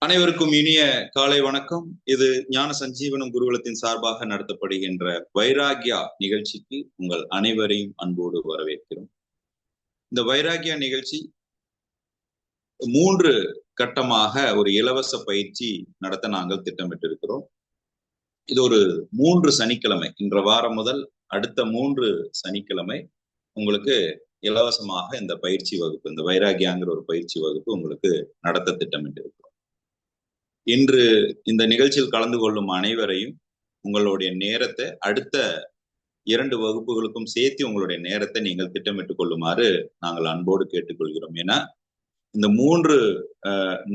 அனைவருக்கும் இனிய காலை வணக்கம். இது ஞான சஞ்சீவனம் குருகுலத்தின் சார்பாக நடத்தப்படுகின்ற வைராகியா நிகழ்ச்சிக்கு உங்கள் அனைவரையும் அன்போடு வரவேற்கிறோம். இந்த வைராகியா நிகழ்ச்சி 3 கட்டமாக ஒரு இலவச பயிற்சி நடத்த நாங்கள் திட்டமிட்டிருக்கிறோம். இது ஒரு 3 சனிக்கிழமை, இன்ற வாரம் முதல் அடுத்த 3 சனிக்கிழமை உங்களுக்கு இலவசமாக இந்த பயிற்சி வகுப்பு, இந்த வைராகியாங்கிற ஒரு பயிற்சி வகுப்பு உங்களுக்கு நடத்த திட்டமிட்டிருக்கிறோம். இன்று இந்த நிகழ்ச்சியில் கலந்து கொள்ளும் அனைவரையும் உங்களுடைய நேரத்தை அடுத்த 2 வகுப்புகளுக்கும் சேர்த்து உங்களுடைய நேரத்தை நீங்கள் திட்டமிட்டுக் கொள்ளுமாறு நாங்கள் அன்போடு கேட்டுக்கொள்கிறோம். ஏன்னா இந்த 3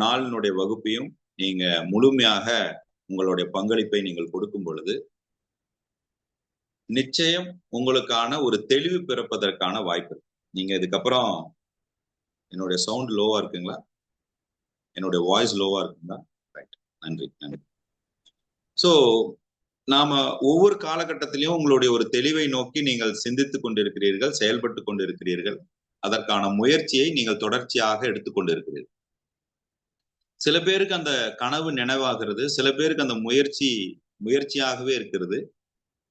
நாளினுடைய வகுப்பையும் நீங்க முழுமையாக உங்களுடைய பங்களிப்பை நீங்கள் கொடுக்கும் பொழுது நிச்சயம் உங்களுக்கான ஒரு தெளிவு பிறப்பதற்கான வாய்ப்பு. நீங்க இதுக்கப்புறம் என்னுடைய சவுண்ட் லோவா இருக்குங்களா? என்னுடைய வாய்ஸ் லோவா இருக்குங்களா? நன்றி. சோ நாம ஒவ்வொரு காலகட்டத்திலையும் உங்களுடைய ஒரு தெளிவை நோக்கி நீங்கள் சிந்தித்துக் கொண்டிருக்கிறீர்கள், செயல்பட்டு கொண்டிருக்கிறீர்கள். அதற்கான முயற்சியை நீங்கள் தொடர்ச்சியாக எடுத்துக்கொண்டு இருக்கிறீர்கள். சில பேருக்கு அந்த கனவு நினைவாகிறது, சில பேருக்கு அந்த முயற்சியாகவே இருக்கிறது,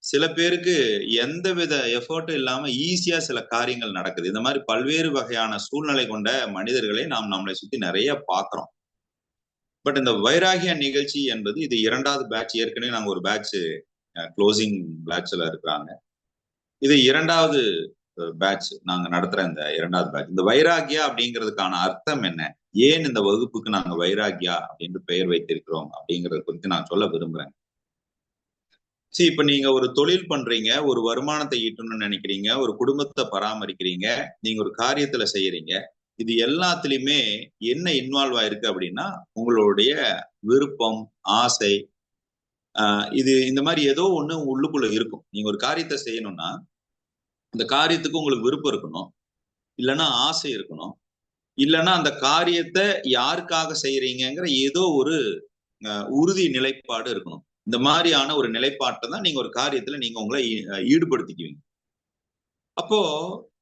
சில பேருக்கு எந்தவித எஃபர்ட்டும் இல்லாம ஈஸியா சில காரியங்கள் நடக்குது. இந்த மாதிரி பல்வேறு வகையான சூழ்நிலை கொண்ட மனிதர்களை நாம் நம்மளை சுத்தி நிறைய பார்க்கிறோம். பட் இந்த வைராகியா நிகழ்ச்சி என்பது இது 2வது பேட்ச். ஏற்கனவே நாங்க ஒரு பேட்ச் க்ளோசிங் பேட்ச்ல இருக்கிறாங்க. இது 2வது பேட்ச் நாங்க நடத்துற இந்த 2வது பேட்ச். இந்த வைராகியா அப்படிங்கிறதுக்கான அர்த்தம் என்ன, ஏன் இந்த வகுப்புக்கு நாங்க வைராகியா அப்படின்னு பெயர் வைத்திருக்கிறோம் அப்படிங்கறத குறித்து நான் சொல்ல விரும்புறேன். சரி, இப்ப நீங்க ஒரு தொழில் பண்றீங்க, ஒரு வருமானத்தை ஈட்டணும்னு நினைக்கிறீங்க, ஒரு குடும்பத்தை பராமரிக்கிறீங்க, நீங்க ஒரு காரியத்துல செய்யறீங்க. இது எல்லாத்துலயுமே என்ன இன்வால்வ் ஆயிருக்கு அப்படின்னா உங்களுடைய விருப்பம், ஆசை, இது இந்த மாதிரி ஏதோ ஒண்ணு உள்ளுக்குள்ள இருக்கும். நீங்க ஒரு காரியத்தை செய்யணும்னா அந்த காரியத்துக்கு உங்களுக்கு விருப்பம் இருக்கணும், இல்லைன்னா ஆசை இருக்கணும், இல்லைன்னா அந்த காரியத்தை யாருக்காக செய்யறீங்கிற ஏதோ ஒரு உறுதி நிலைப்பாடு இருக்கணும். இந்த மாதிரியான ஒரு நிலைப்பாட்டை தான் நீங்க ஒரு காரியத்துல நீங்க உங்களை ஈடுபடுத்திக்குவீங்க. அப்போ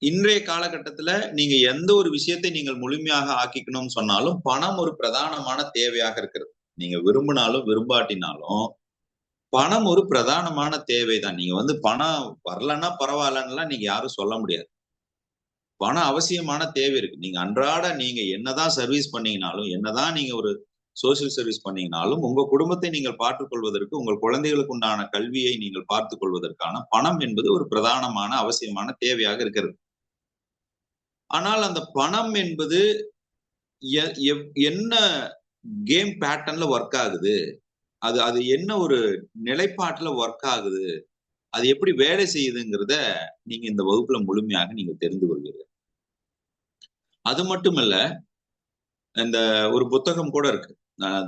இன்றைய காலகட்டத்துல நீங்க எந்த ஒரு விஷயத்தை நீங்கள் முழுமையாக ஆக்கிக்கணும்னு சொன்னாலும் பணம் ஒரு பிரதானமான தேவையாக இருக்கிறது. நீங்க விரும்பினாலும் விரும்பாட்டினாலும் பணம் ஒரு பிரதானமான தேவைதான். நீங்க பணம் வரலன்னா பரவாயில்லன்னா நீங்க யாரும் சொல்ல முடியாது. பணம் அவசியமான தேவை இருக்கு. நீங்க அன்றாட நீங்க என்னதான் சர்வீஸ் பண்ணீங்கனாலும், என்னதான் நீங்க ஒரு சோசியல் சர்வீஸ் பண்ணீங்கனாலும் உங்க குடும்பத்தை நீங்கள் பார்த்துக் கொள்வதற்கு, உங்கள் குழந்தைகளுக்கு உண்டான கல்வியை நீங்கள் பார்த்துக் கொள்வதற்கான பணம் என்பது ஒரு பிரதானமான அவசியமான தேவையாக இருக்கிறது. ஆனால் அந்த பணம் என்பது என்ன கேம் பேட்டர்ன்ல ஒர்க் ஆகுது, அது என்ன ஒரு நிலைப்பாட்டுல ஒர்க் ஆகுது, அது எப்படி வேலை செய்யுதுங்கிறத நீங்க இந்த வகுப்புல முழுமையாக நீங்க தெரிந்து கொள்வீர்கள். அது மட்டுமல்ல, இந்த ஒரு புத்தகம் கூட இருக்கு,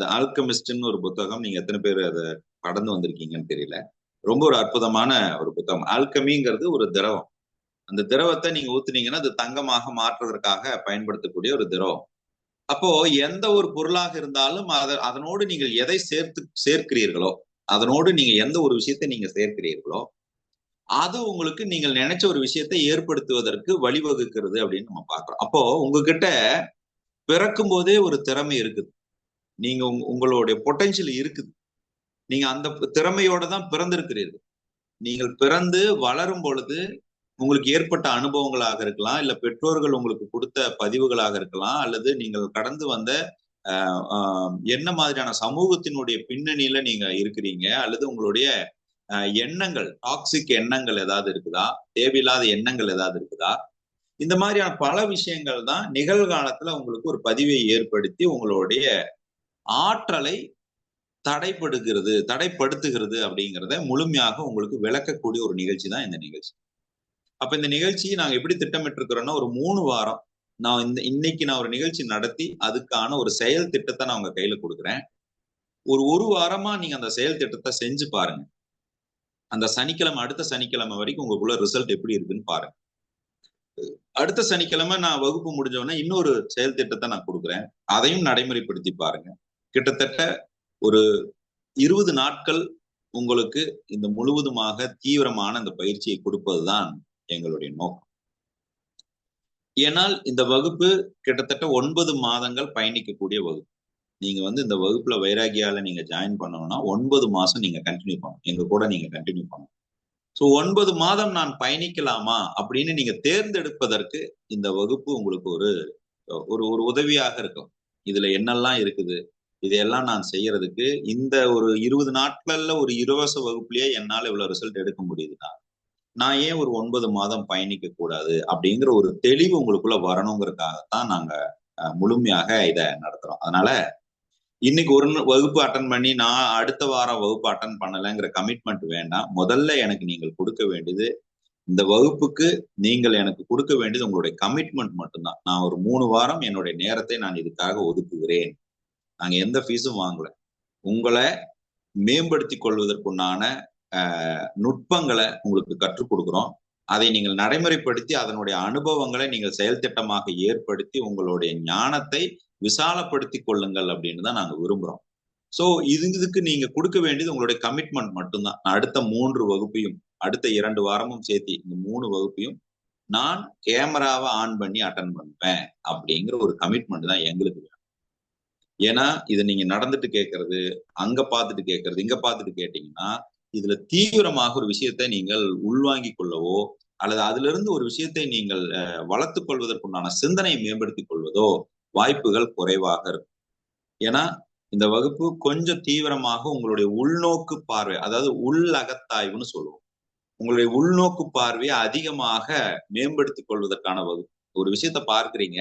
தி ஆல்கெமிஸ்ட்னு ஒரு புத்தகம். நீங்க எத்தனை பேர் அதை கடந்து வந்திருக்கீங்கன்னு தெரியல. ரொம்ப ஒரு அற்புதமான ஒரு புத்தகம். ஆல்கெமிங்கிறது ஒரு திரவம். அந்த திரவத்தை நீங்க ஊத்துனீங்கன்னா அது தங்கமாக மாற்றுவதற்காக பயன்படுத்தக்கூடிய ஒரு திரவம். அப்போ எந்த ஒரு பொருளாக இருந்தாலும் அதனோடு நீங்கள் எதை சேர்க்கிறீர்களோ, அதனோடு நீங்க எந்த ஒரு விஷயத்தை நீங்க சேர்க்கிறீர்களோ அது உங்களுக்கு நீங்கள் நினைச்ச ஒரு விஷயத்தை ஏற்படுத்துவதற்கு வழிவகுக்கிறது அப்படின்னு நம்ம பார்க்கிறோம். அப்போ உங்ககிட்ட பிறக்கும் போதே ஒரு திறமை இருக்குது, நீங்க உங்களுடைய பொட்டன்ஷியல் இருக்குது, நீங்க அந்த திறமையோட தான் பிறந்திருக்கிறீர்கள். நீங்கள் பிறந்து வளரும் பொழுது உங்களுக்கு ஏற்பட்ட அனுபவங்களாக இருக்கலாம், இல்ல பெற்றோர்கள் உங்களுக்கு கொடுத்த பதிவுகளாக இருக்கலாம், அல்லது நீங்கள் கடந்து வந்த என்ன மாதிரியான சமூகத்தினுடைய பின்னணியில நீங்க இருக்கிறீங்க, அல்லது உங்களுடைய எண்ணங்கள், டாக்ஸிக் எண்ணங்கள் ஏதாவது இருக்குதா, தேவையில்லாத எண்ணங்கள் ஏதாவது இருக்குதா, இந்த மாதிரியான பல விஷயங்கள் தான் நிகழ்காலத்துல உங்களுக்கு ஒரு பதிவை ஏற்படுத்தி உங்களுடைய ஆற்றலை தடைப்படுத்துகிறது அப்படிங்கிறத முழுமையாக உங்களுக்கு விளக்கக்கூடிய ஒரு நிகழ்ச்சி தான் இந்த நிகழ்ச்சி. அப்ப இந்த நிகழ்ச்சியை நாங்க எப்படி திட்டமிட்டு இருக்கிறோம்னா, ஒரு 3 வாரம் இன்னைக்கு நான் ஒரு நிகழ்ச்சி நடத்தி அதுக்கான ஒரு செயல் திட்டத்தை நான் உங்க கையில கொடுக்குறேன். ஒரு வாரமா நீங்க அந்த செயல் திட்டத்தை செஞ்சு பாருங்க. அந்த சனிக்கிழமை, அடுத்த சனிக்கிழமை வரைக்கும் உங்களுக்குள்ள ரிசல்ட் எப்படி இருக்குன்னு பாருங்க. அடுத்த சனிக்கிழமை நான் வகுப்பு முடிஞ்சோடனே இன்னொரு செயல் திட்டத்தை நான் கொடுக்குறேன், அதையும் நடைமுறைப்படுத்தி பாருங்க. கிட்டத்தட்ட ஒரு 20 நாட்கள் உங்களுக்கு இந்த முழுவதுமாக தீவிரமான இந்த பயிற்சியை கொடுப்பதுதான் எங்களுடைய நோக்கம். ஏனால் இந்த வகுப்பு கிட்டத்தட்ட 9 மாதங்கள் பயணிக்கக்கூடிய வகுப்பு. நீங்க வந்து இந்த வகுப்புல வைராகியால நீங்க ஜாயின் பண்ணணும்னா 9 மாசம் நீங்க கண்டினியூ பண்ணணும். எங்க கூட நீங்க கண்டினியூ பண்ணணும். ஸோ 9 மாதம் நான் பயணிக்கலாமா அப்படின்னு நீங்க தேர்ந்தெடுப்பதற்கு இந்த வகுப்பு உங்களுக்கு ஒரு ஒரு ஒரு உதவியாக இருக்கும். இதுல என்னெல்லாம் இருக்குது, இதையெல்லாம் நான் செய்யறதுக்கு இந்த ஒரு 20 நாட்கள்ல ஒரு இலவச வகுப்புலயே என்னால இவ்வளவு ரிசல்ட் எடுக்க முடியுதுன்னா நான் ஏன் ஒரு 9 மாதம் பயணிக்க கூடாது அப்படிங்கிற ஒரு தெளிவு உங்களுக்குள்ள வரணுங்கிறதுக்காகத்தான் நாங்க முழுமையாக இதை நடத்துறோம். அதனால இன்னைக்கு ஒரு வகுப்பு அட்டன் பண்ணி நான் அடுத்த வாரம் வகுப்பு அட்டன் பண்ணலைங்கிற கமிட்மெண்ட் வேண்டாம். முதல்ல எனக்கு நீங்கள் கொடுக்க வேண்டியது இந்த வகுப்புக்கு நீங்கள் எனக்கு கொடுக்க வேண்டியது உங்களுடைய கமிட்மெண்ட் மட்டும்தான். நான் ஒரு 3 வாரம் என்னுடைய நேரத்தை நான் இதுக்காக ஒதுக்குகிறேன். நாங்க எந்த ஃபீஸும் வாங்கல. உங்களை மேம்படுத்தி கொள்வதற்குண்டான நுட்பங்களை உங்களுக்கு கற்றுக் கொடுக்குறோம். அதை நீங்கள் நடைமுறைப்படுத்தி அதனுடைய அனுபவங்களை நீங்கள் செயல் திட்டமாக ஏற்படுத்தி உங்களுடைய ஞானத்தை விசாலப்படுத்தி கொள்ளுங்கள் அப்படின்னு தான் நாங்க விரும்புறோம். சோ இதுக்கு நீங்க கொடுக்க வேண்டியது உங்களுடைய கமிட்மெண்ட் மட்டும்தான். அடுத்த 3 வகுப்பையும் அடுத்த 2 வாரமும் சேர்த்து இந்த 3 வகுப்பையும் நான் கேமராவை ஆன் பண்ணி அட்டன் பண்ணுவேன் அப்படிங்கிற ஒரு கமிட்மெண்ட் தான் எங்களுக்கு வேணும். ஏன்னா இதை நீங்க நடந்துட்டு கேட்கறது, அங்க பார்த்துட்டு கேட்கறது, இங்க பார்த்துட்டு கேட்டீங்கன்னா இதுல தீவிரமாக ஒரு விஷயத்தை நீங்கள் உள்வாங்கி கொள்ளவோ அல்லது அதுல இருந்து ஒரு விஷயத்தை நீங்கள் வளர்த்துக் கொள்வதற்குண்டான சிந்தனையை மேம்படுத்திக் கொள்வதோ வாய்ப்புகள் குறைவாக இருக்கும். ஏன்னா இந்த வகுப்பு கொஞ்சம் தீவிரமாக உங்களுடைய உள்நோக்கு பார்வை, அதாவது உள்ளகத்தாய்வுன்னு சொல்லுவோம், உங்களுடைய உள்நோக்கு பார்வையை அதிகமாக மேம்படுத்திக் கொள்வதற்கான வகுப்பு. ஒரு விஷயத்த பார்க்குறீங்க,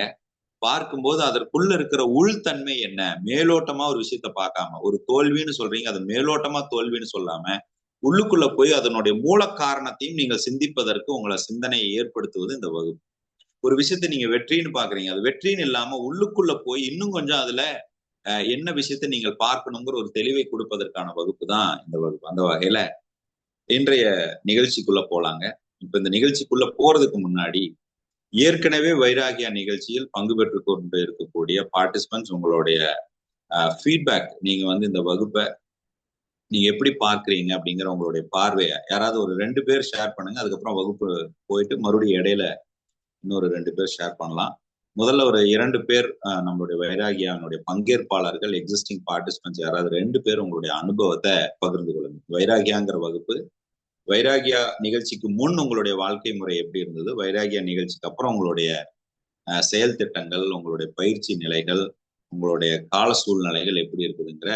பார்க்கும்போது அதற்குள்ள இருக்கிற உள்தன்மை என்ன, மேலோட்டமா ஒரு விஷயத்த பார்க்காம, ஒரு தோல்வின்னு சொல்றீங்க அது மேலோட்டமா தோல்வின்னு சொல்லாம உள்ளுக்குள்ள போய் அதனுடைய மூல காரணத்தையும் நீங்கள் சிந்திப்பதற்கு உங்களை சிந்தனையை ஏற்படுத்துவது இந்த வகுப்பு. ஒரு விஷயத்த நீங்க வெற்றின்னு பாக்குறீங்க, அது வெற்றின்னு இல்லாம உள்ளுக்குள்ள போய் இன்னும் கொஞ்சம் அதுல என்ன விஷயத்த நீங்கள் பார்க்கணுங்கிற ஒரு தெளிவை கொடுப்பதற்கான வகுப்பு தான் இந்த வகுப்பு. அந்த வகையில இன்றைய நிகழ்ச்சிக்குள்ள போலாங்க. இப்ப இந்த நிகழ்ச்சிக்குள்ள போறதுக்கு முன்னாடி ஏற்கனவே வைராகியா நிகழ்ச்சியில் பங்கு பெற்று கொண்டு இருக்கக்கூடிய பார்ட்டிசிபென்ட்ஸ் உங்களுடைய ஃபீட்பேக், நீங்க வந்து இந்த வகுப்பை நீங்க எப்படி பார்க்குறீங்க அப்படிங்கிற உங்களுடைய பார்வையை யாராவது ஒரு 2 பேர் ஷேர் பண்ணுங்க. அதுக்கப்புறம் வகுப்பு போயிட்டு மறுபடியும் இடையில இன்னொரு 2 பேர் ஷேர் பண்ணலாம். முதல்ல ஒரு 2 பேர் நம்மளுடைய வைராகியானுடைய பங்கேற்பாளர்கள் எக்ஸிஸ்டிங் பார்ட்டிசிபென்ட்ஸ் யாராவது 2 பேர் உங்களுடைய அனுபவத்தை பகிர்ந்து கொள்ளுங்க. வைராகியாங்கிற வகுப்பு, வைராகியா நிகழ்ச்சிக்கு முன் உங்களுடைய வாழ்க்கை முறை எப்படி இருந்தது, வைராகியா நிகழ்ச்சிக்கு அப்புறம் உங்களுடைய செயல் திட்டங்கள், உங்களுடைய பயிற்சி நிலைகள், உங்களுடைய கால சூழ்நிலைகள் எப்படி இருக்குதுங்கிற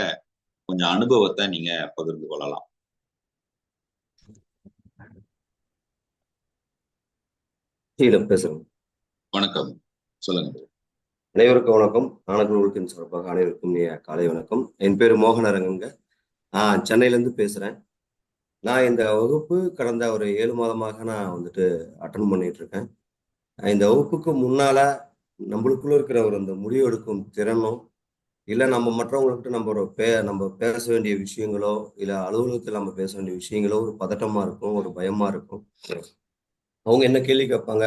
கொஞ்சம் அனுபவத்தை நீங்க பகிர்ந்து கொள்ளலாம். பேசுறேன். வணக்கம், சொல்லுங்க. அனைவருக்கும் வணக்கம். ஆனகுருவின் சார்பாக அனைவருக்கும் காலை வணக்கம். என் பேரு மோகனரங்கங்க. சென்னையில இருந்து பேசுறேன். நான் இந்த வகுப்பு கடந்த ஒரு 7 மாதமாக நான் வந்துட்டு அட்டன் பண்ணிட்டு இருக்கேன். இந்த வகுப்புக்கு முன்னால நம்மளுக்குள்ள இருக்கிற ஒரு அந்த முடிவெடுக்கும் திறனும், இல்லை நம்ம மற்றவங்கள்ட்ட நம்ம பேச வேண்டிய விஷயங்களோ, இல்லை அலுவலகத்தில் நம்ம பேச வேண்டிய விஷயங்களோ ஒரு பதட்டமா இருக்கும், ஒரு பயமா இருக்கும். அவங்க என்ன கேள்வி கேட்பாங்க,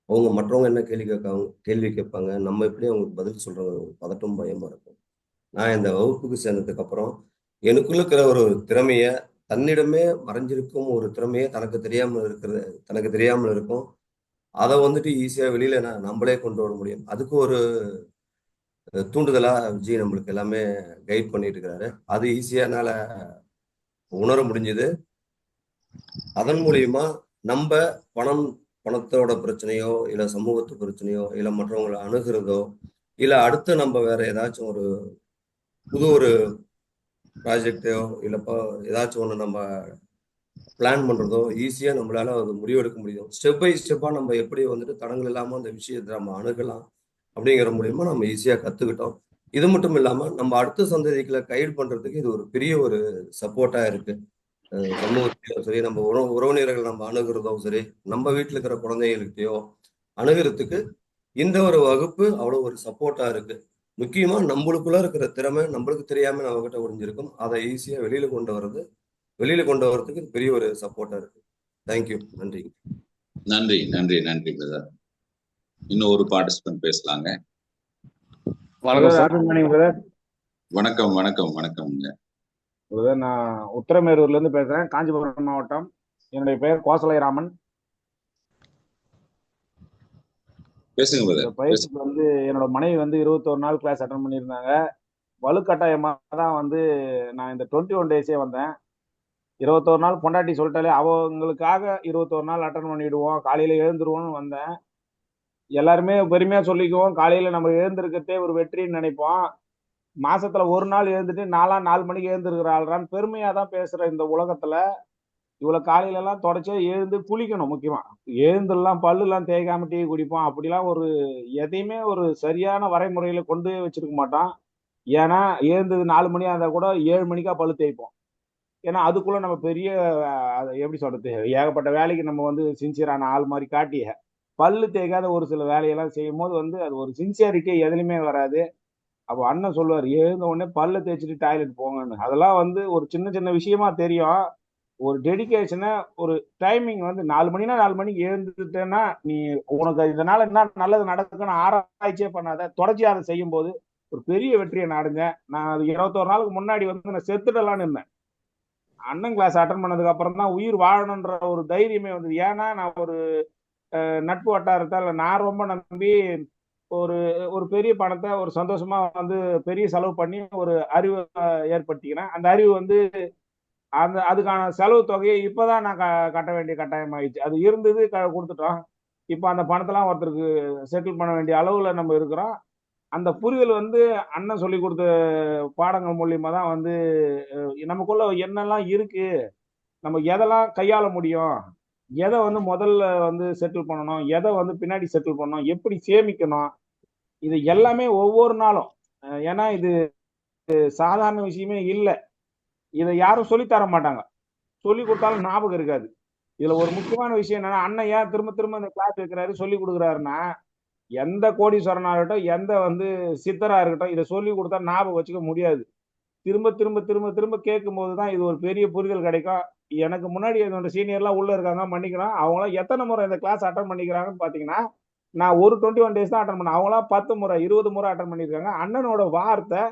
அவங்க மற்றவங்க என்ன கேள்வி கேட்பாங்க, நம்ம எப்படி அவங்களுக்கு பதில் சொல்றது ஒரு பதட்டம் பயமா இருக்கும். நான் இந்த வகுப்புக்கு சேர்ந்ததுக்கு அப்புறம் எனக்குள்ள இருக்கிற ஒரு திறமைய, தன்னிடமே மறைஞ்சிருக்கும் ஒரு திறமையை தனக்கு தெரியாமல் இருக்கும். அதை வந்துட்டு ஈஸியா வெளியில நம்மளே கொண்டு வர முடியும். அதுக்கு ஒரு தூண்டுதலா விஜய் நம்மளுக்கு எல்லாமே கைட் பண்ணிட்டு இருக்கிறாரு. அது ஈஸியா என்னால உணர முடிஞ்சது. அதன் மூலியமா நம்ம பணத்தோட பிரச்சனையோ, இல்ல சமூகத்து பிரச்சனையோ, இல்ல மற்றவங்களை அணுகிறதோ, இல்ல அடுத்து நம்ம வேற ஏதாச்சும் ஒரு புது ஒரு ப்ராஜெக்டோ, இல்லப்பா ஏதாச்சும் ஒண்ணு நம்ம பிளான் பண்றதோ ஈஸியா நம்மளால அது முடிவெடுக்க முடியும். ஸ்டெப் பை ஸ்டெப்பா நம்ம எப்படி வந்துட்டு தடங்கள் இல்லாம அந்த விஷயத்தை நம்ம அணுகலாம் அப்படிங்கிற மூலியமா நம்ம ஈஸியா கத்துக்கிட்டோம். இது மட்டும் இல்லாம நம்ம அடுத்த சந்ததிகளை கைடு பண்றதுக்கு இது ஒரு பெரிய ஒரு சப்போர்ட்டா இருக்கு. சமூகத்திலும் சரி, நம்ம உறவினர்கள் நம்ம அணுகிறதோ சரி, நம்ம வீட்டுல இருக்கிற குழந்தைகளுக்கையோ அணுகிறதுக்கு இந்த ஒரு வகுப்பு அவ்வளவு ஒரு சப்போர்ட்டா இருக்கு. முக்கியமா நம்மளுக்குள்ள இருக்கிற திறமை நம்மளுக்கு தெரியாம நம்ம கிட்ட ஒழிஞ்சிருக்கும். அதை ஈஸியா வெளியில கொண்டு வரதுக்கு பெரிய ஒரு சப்போர்ட்டா இருக்கு. தேங்க்யூ. நன்றி. நன்றி நன்றி நன்றி பிரதர். இன்னும் ஒரு பார்ட்டிசிபென்ட் பேசலாங்க. வணக்கம் வணக்கம் வணக்கம்ங்க. நான் உத்தரமேரூர்ல இருந்து பேசுறேன், காஞ்சிபுரம் மாவட்டம். என்னுடைய பெயர் கோசலை ராமன். பேசுங்க இந்த பிரதர். பயிற்சிக்கு வந்து என்னோட மனைவி வந்து 21 நாள் கிளாஸ் அட்டன் பண்ணியிருந்தாங்க. வலுக்கட்டாயமா தான் வந்து நான் இந்த 21 டேஸே வந்தேன். 21 நாள் பொண்டாட்டி சொல்லிட்டாலே அவங்களுக்காக 21 நாள் அட்டன் பண்ணிடுவோம், காலையில எழுந்துருவோம்னு வந்தேன். எல்லாருமே பெருமையா சொல்லிக்குவோம், காலையில நம்ம எழுந்திருக்கிறதே ஒரு வெற்றின்னு நினைப்போம். மாசத்துல ஒரு நாள் எழுந்துட்டு 4 மணிக்கு எழுந்திருக்கிற ஆள்றான்னு பெருமையா தான் பேசுற இந்த உலகத்துல இவ்வளவு காலையில எல்லாம் தொடச்சே எழுந்து குளிக்கணும். முக்கியமா எழுந்துலாம் பல்லு எல்லாம் தேய்க்காம டீ குடிப்போம். அப்படிலாம் ஒரு எதையுமே ஒரு சரியான வரைமுறையில கொண்டு வச்சிருக்க மாட்டோம். ஏன்னா எழுந்தது 4 மணியா இருந்தா கூட 7 மணிக்கா பல்லு தேய்ப்போம். ஏன்னா அதுக்குள்ள நம்ம பெரிய அதை எப்படி சொல்றது, ஏகப்பட்ட வேலைக்கு நம்ம வந்து சின்சியரான ஆள் மாதிரி காட்டி பல்லு தேய்க்காத ஒரு சில வேலையெல்லாம் செய்யும் போது வந்து அது ஒரு சின்சியாரிட்டி எதுலையுமே வராது. அப்போ அண்ணன் சொல்லுவார், எழுந்த உடனே பல்ல தேய்ச்சிட்டு டாய்லெட் போங்கன்னு. அதெல்லாம் வந்து ஒரு சின்ன சின்ன விஷயமா தெரியும். ஒரு டெடிகேஷனை, ஒரு டைமிங் வந்து 4 மணினா 4 மணிக்கு எழுந்துட்டேன்னா நீ உனக்கு இதனால என்ன நல்லது நடக்குன்னு ஆராய்ச்சியே பண்ணாத, தொடர்ச்சியா அதை செய்யும் போது ஒரு பெரிய வெற்றியை நாடுங்க. நான் அது 21 நாளுக்கு முன்னாடி வந்து நான் செத்துடலான்னு இருந்தேன். அண்ணன் கிளாஸ் அட்டன் பண்ணதுக்கு அப்புறம் தான் உயிர் வாழணுன்ற ஒரு தைரியமே வந்தது. ஏன்னா நான் ஒரு நட்பு வட்டாரத்தால் நான் ரொம்ப நம்பி ஒரு ஒரு பெரிய பணத்தை ஒரு சந்தோஷமா வந்து பெரிய செலவு பண்ணி ஒரு அறிவை ஏற்படுத்திக்கிறேன். அந்த அறிவு வந்து அந்த அதுக்கான செலவு தொகையை இப்பதான் நான் கட்ட வேண்டிய கட்டாயம் ஆயிடுச்சு. அது இருந்தது கொடுத்துட்டோம். இப்ப அந்த பணத்தெல்லாம் ஒருத்தருக்கு செட்டில் பண்ண வேண்டிய அளவுல நம்ம இருக்கிறோம். அந்த புரிதல் வந்து அண்ணன் சொல்லி கொடுத்த பாடங்கள் மூலியமா தான் வந்து நமக்குள்ள என்னெல்லாம் இருக்கு, நம்ம எதெல்லாம் கையாள முடியும், எதை வந்து முதல்ல வந்து செட்டில் பண்ணணும், எதை வந்து பின்னாடி செட்டில் பண்ணணும், எப்படி சேமிக்கணும், இது எல்லாமே ஒவ்வொரு நாளும். ஏன்னா இது சாதாரண விஷயமே இல்லை. இதை யாரும் சொல்லி தர மாட்டாங்க. சொல்லி கொடுத்தாலும் ஞாபகம் இருக்காது. இதுல ஒரு முக்கியமான விஷயம் என்னன்னா, அண்ணன் ஏன் திரும்ப திரும்ப இந்த கிளாஸ் வைக்கிறாரு, சொல்லி கொடுக்குறாருன்னா, எந்த கோடீஸ்வரனா இருக்கட்டும், எந்த வந்து சித்தரா இருக்கட்டும், இதை சொல்லி கொடுத்தா ஞாபகம் வச்சுக்க முடியாது. திரும்ப திரும்ப திரும்ப திரும்ப கேட்கும் போதுதான் இது ஒரு பெரிய புரிதல் கிடைக்கும். எனக்கு முன்னாடி என்னோட சீனியர்லாம் உள்ள இருக்காங்க, மன்னிக்கலாம். அவங்களாம் எத்தனை முறை இந்த கிளாஸ் அட்டன் பண்ணிக்கிறாங்கன்னு பாத்தீங்கன்னா, நான் ஒரு 21 டேஸ் தான் அட்டன் பண்ணேன். அவங்களாம் 10 முறை 20 முறை அட்டன் பண்ணியிருக்காங்க. அண்ணனோட வார்த்தை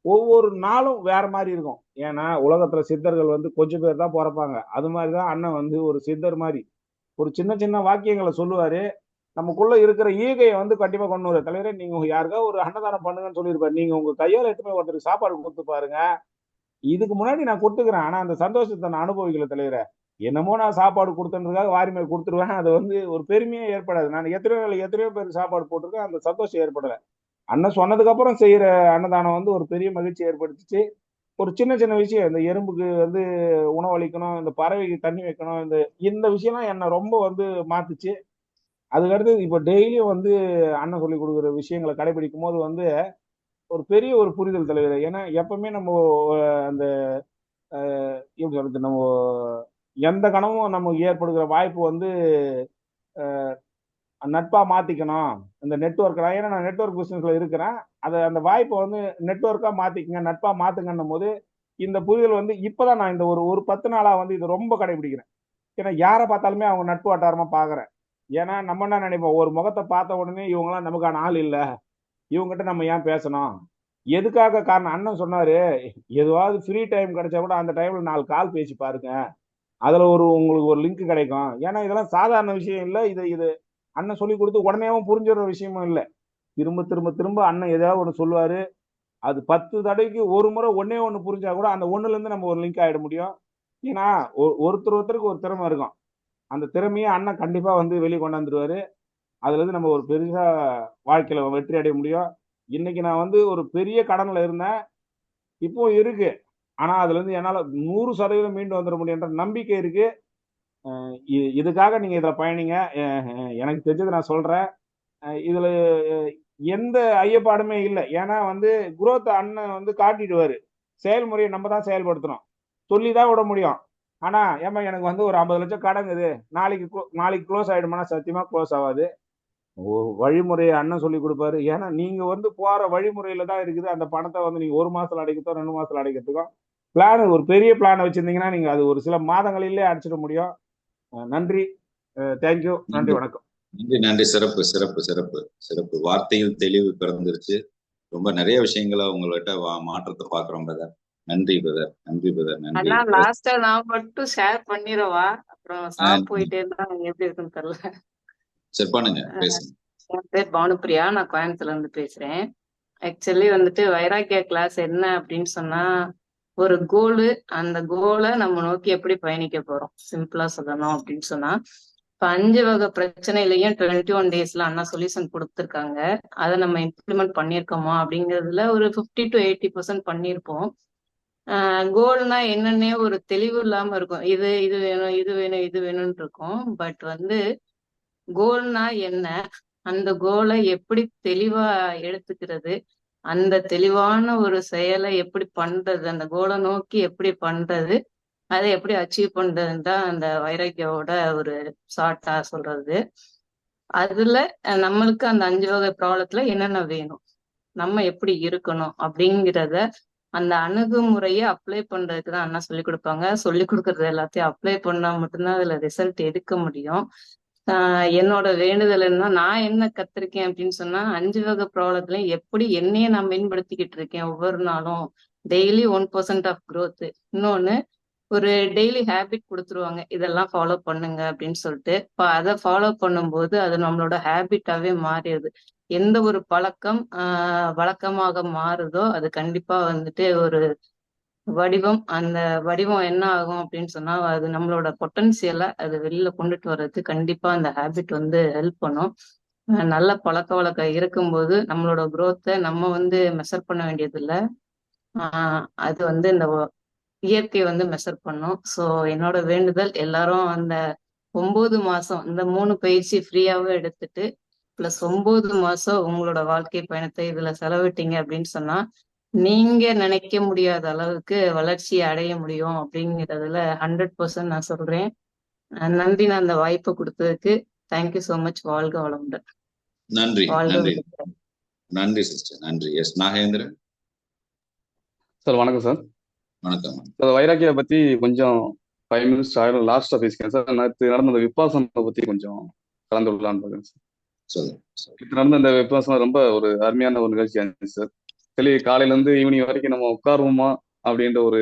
ஒவ்வொரு நாளும் வேற மாதிரி இருக்கும். ஏன்னா உலகத்துல சித்தர்கள் வந்து கொஞ்சம் பேர் தான் பிறப்பாங்க. அது மாதிரிதான் அண்ணன் வந்து ஒரு சித்தர் மாதிரி ஒரு சின்ன சின்ன வாக்கியங்களை சொல்லுவாரு. நமக்குள்ள இருக்கிற ஈகையை வந்து கண்டிப்பா கொண்டு வர தலைவரே, நீங்க யாருக்கா ஒரு அன்னதானம் பண்ணுங்கன்னு சொல்லியிருப்பாரு. நீங்க உங்க கையால எடுத்து போய் ஒருத்தருக்கு சாப்பாடு கொடுத்து பாருங்க. இதுக்கு முன்னாடி நான் கொடுத்துக்கிறேன், ஆனா அந்த சந்தோஷத்தை நான் அனுபவிக்கல தலைவரே. என்னமோ நான் சாப்பாடு கொடுத்ததுக்காக வாரிமை கொடுத்துருவேன். அது வந்து ஒரு பெருமையே ஏற்படாது. நான் எத்தனையோ பேருக்கு சாப்பாடு போட்டிருக்கேன், அந்த சந்தோஷம் ஏற்படல. அண்ணன் சொன்னதுக்கு அப்புறம் செய்யற அன்னதானம் வந்து ஒரு பெரிய மகிழ்ச்சி ஏற்படுத்திச்சு. ஒரு சின்ன சின்ன விஷயம், இந்த எறும்புக்கு வந்து உணவளிக்கணும், இந்த பறவைக்கு தண்ணி வைக்கணும், இந்த இந்த விஷயம்லாம் என்ன ரொம்ப வந்து மாத்துச்சு. அதுக்கடுத்து இப்ப டெய்லியும் வந்து அண்ணன் சொல்லி கொடுக்குற விஷயங்களை கடைபிடிக்கும் போது வந்து ஒரு பெரிய ஒரு புரிதல் தலைவர். ஏன்னா எப்பவுமே நம்ம அந்த எப்படி சொல்றது, நம்ம எந்த கணமும் நமக்கு ஏற்படுகிற வாய்ப்பு வந்து நட்பா மாத்திக்கணும். இந்த நெட்வொர்க், ஏன்னா நான் நெட்வொர்க் பிசினஸ்ல இருக்கிறேன். அதை அந்த வாய்ப்பை வந்து நெட்வொர்க்கா மாத்திக்கங்க, நட்பா மாத்துங்கன்னும் போது இந்த புரிதல் வந்து இப்பதான் நான் இந்த ஒரு ஒரு 10 நாளா வந்து இது ரொம்ப கடைபிடிக்கிறேன். ஏன்னா யாரை பார்த்தாலுமே அவங்க நட்பு வட்டாரமா பாக்குறேன். ஏன்னா நம்ம என்ன நினைப்போம், ஒரு முகத்தை பார்த்த உடனே இவங்கெல்லாம் நமக்கான ஆள் இல்ல, இவங்ககிட்ட நம்ம ஏன் பேசணும், எதுக்காக காரணம். அண்ணன் சொன்னாரு, எதுவாவது ஃப்ரீ டைம் கிடைச்சா கூட அந்த டைம்ல 4 கால் பேசி பாருங்க, அதுல உங்களுக்கு ஒரு லிங்க் கிடைக்கும். ஏன்னா இதெல்லாம் சாதாரண விஷயம் இல்ல. இது இது அண்ணன் சொல்லி கொடுத்து உடனேவும் புரிஞ்சுற விஷயமும் இல்ல. திரும்ப திரும்ப திரும்ப அண்ணன் ஏதாவது ஒண்ணு சொல்லுவாரு. அது 10 தடவைக்கு ஒரு முறை ஒன்னே ஒண்ணு புரிஞ்சா கூட அந்த ஒண்ணுல இருந்து நம்ம ஒரு லிங்க் ஆயிட முடியும். ஏன்னா ஒருத்தருக்கு ஒரு திறமை இருக்கும். அந்த திறமையை அண்ணன் கண்டிப்பா வந்து வெளியே கொண்டாந்துருவாரு. அதுல இருந்து நம்ம ஒரு பெருசா வாழ்க்கையில வெற்றி அடைய முடியும். இன்னைக்கு நான் வந்து ஒரு பெரிய கடன்ல இருந்தேன், இப்போ இருக்கு. ஆனா அதுல இருந்து என்னால 100% மீண்டு வந்துட முடியுன்ற நம்பிக்கை இருக்கு. இதுக்காக நீங்க இதுல பயணிங்க. எனக்கு தெரிஞ்சதை நான் சொல்றேன். இதுல எந்த ஐயப்பாடுமே இல்லை. ஏன்னா வந்து குரோத் அண்ணன் வந்து காட்டிடுவாரு. செயல்முறையை நம்ம தான் செயல்படுத்தணும். சொல்லிதான் விட முடியும். ஆனா ஏமா எனக்கு வந்து ஒரு 50 லட்சம் கடங்குது, நாளைக்கு க்ளோஸ் ஆயிடுமானா சத்தியமா க்ளோஸ் ஆகாது. வழிமுறையை அண்ணன் சொல்லி கொடுப்பாரு. ஏன்னா நீங்க வந்து போற வழிமுறையில தான் இருக்குது. அந்த பணத்தை வந்து நீங்க 1 மாசத்துல அடைக்கிறதோ 2 மாசத்துல அடைக்கிறதுக்கும் பிளான், ஒரு பெரிய பிளான் வச்சிருந்தீங்கன்னா நீங்க அது ஒரு சில மாதங்களிலே அடிச்சிட முடியும். நன்றி, தேங்க்யூ, நன்றி, வணக்கம். நன்றி நன்றி. சிறப்பு சிறப்பு சிறப்பு சிறப்பு. வார்த்தையில் தெளிவு பிறந்துருச்சு. ரொம்ப நிறைய விஷயங்களை உங்கள்கிட்ட மாற்றத்தை பாக்குறோம் பிரதர். நன்றி பிரதர், நன்றி பிரதர், நன்றி. லாஸ்டா நான் மட்டும் ஷேர் பண்ணிடவா? அப்புறம் சார் போயிட்டே இருந்தா எப்படி இருக்குன்னு தெரியல. சரி பண்ணுங்க, பேசுங்க. என் பேர் பானுப்பிரியா. நான் கோயம்புத்தூர்ல இருந்து பேசுறேன். ஆக்சுவலி வந்துட்டு வைராக்கியா கிளாஸ் என்ன அப்படின்னு சொன்னா, ஒரு கோலு. அந்த கோலை நம்ம நோக்கி எப்படி பயணிக்க போறோம், சிம்பிளா சொல்லணும் அப்படின்னு சொன்னா, இப்ப 5 வகை பிரச்சனையிலையும் 21 டேஸ்ல அண்ணா சொல்யூஷன் கொடுத்துருக்காங்க. அதை நம்ம இம்ப்ளிமெண்ட் பண்ணியிருக்கோமா அப்படிங்கிறதுல ஒரு 50 to 80% பண்ணியிருப்போம். கோல்னா என்னன்னே ஒரு தெளிவு இல்லாம இருக்கும். இது வேணும், இது வேணும், இது வேணும்னு இருக்கும். பட் வந்து கோல்னா என்ன, அந்த கோலை எப்படி தெளிவா எடுத்துக்கிறது, அந்த தெளிவான ஒரு செயலை எப்படி பண்றது, அந்த கோலை நோக்கி எப்படி பண்றது, அதை எப்படி அச்சீவ் பண்றதுன்னு தான் அந்த வைராக்கியாவோட ஒரு ஷார்ட்டா சொல்றது. அதுல நம்மளுக்கு அந்த 5 வகை ப்ராப்ளத்துல என்னென்ன வேணும், நம்ம எப்படி இருக்கணும் அப்படிங்கிறத அந்த அணுகுமுறையை அப்ளை பண்றதுக்கு தான் அண்ணா சொல்லி கொடுப்பாங்க. சொல்லி கொடுக்கறது எல்லாத்தையும் அப்ளை பண்ணா மட்டும்தான் அதுல ரிசல்ட் எடுக்க முடியும். என்னோட வேண்டுதல் என்ன, நான் என்ன கத்திருக்கேன் அப்படின்னு சொன்னா, 5 வகை ப்ராப்ளத்துலயும் எப்படி என்னையே நான் மேம்படுத்திக்கிட்டு இருக்கேன் ஒவ்வொரு நாளும். Daily 1% of growth. இன்னொன்னு, ஒரு டெய்லி ஹேபிட் கொடுத்துருவாங்க, இதெல்லாம் ஃபாலோ பண்ணுங்க அப்படின்னு சொல்லிட்டு. இப்போ அதை ஃபாலோ பண்ணும்போது அது நம்மளோட ஹேபிட்டாவே மாறிடுது. எந்த ஒரு பழக்கம் வழக்கமாக மாறுதோ அது கண்டிப்பா வந்துட்டு ஒரு வடிவம். அந்த வடிவம் என்ன ஆகும் அப்படின்னு சொன்னா, அது நம்மளோட பொட்டன்சியலை அது வெளியில கொண்டுட்டு வர்றதுக்கு கண்டிப்பா அந்த ஹேபிட் வந்து ஹெல்ப் பண்ணும். நல்ல பழக்க வழக்கம் இருக்கும்போது நம்மளோட growth-அ நம்ம வந்து மெஷர் பண்ண வேண்டியது இல்லை. அது வந்து இந்த இயற்கை வந்து மெஷர் பண்ணும். ஸோ என்னோட வேண்டுதல், எல்லாரும் அந்த 9 மாசம் இந்த 3 பயிற்சி ஃப்ரீயாவே எடுத்துட்டு பிளஸ் 9 மாசம் உங்களோட வாழ்க்கை பயணத்தை இதுல செலவிட்டீங்க அப்படின்னு சொன்னா, நீங்க நினைக்க முடியாத அளவுக்கு வளர்ச்சியை அடைய முடியும் அப்படிங்கிறதுல 100% நான் சொல்றேன். நன்றி, நான் அந்த வாய்ப்பை கொடுத்ததுக்கு. Thank you so much. வாழ்க வளமுடன். நன்றி வாழ்க நன்றி வளமுடன். நன்றி சிஸ்டர், நன்றி. எஸ் நாகேந்திரன். சார் வணக்கம் சார். வணக்கம். சார் வைராக்கியா பத்தி கொஞ்சம் 5 minutes ஆயிரம் லாஸ்டா பேசிக்கிறேன் சார். நேற்று நடந்த விபாசனை பத்தி கொஞ்சம் கலந்து விடலான்னு இருக்கேன் சார். சொல்லுங்க. நேற்று நடந்த இந்த விபாசனை ரொம்ப ஒரு அருமையான ஒரு நிகழ்ச்சியா இருந்துச்சு சார். காலையில இருந்து ஈவினிங் வரைக்கும் நம்ம உட்காருவோமா அப்படின்ற ஒரு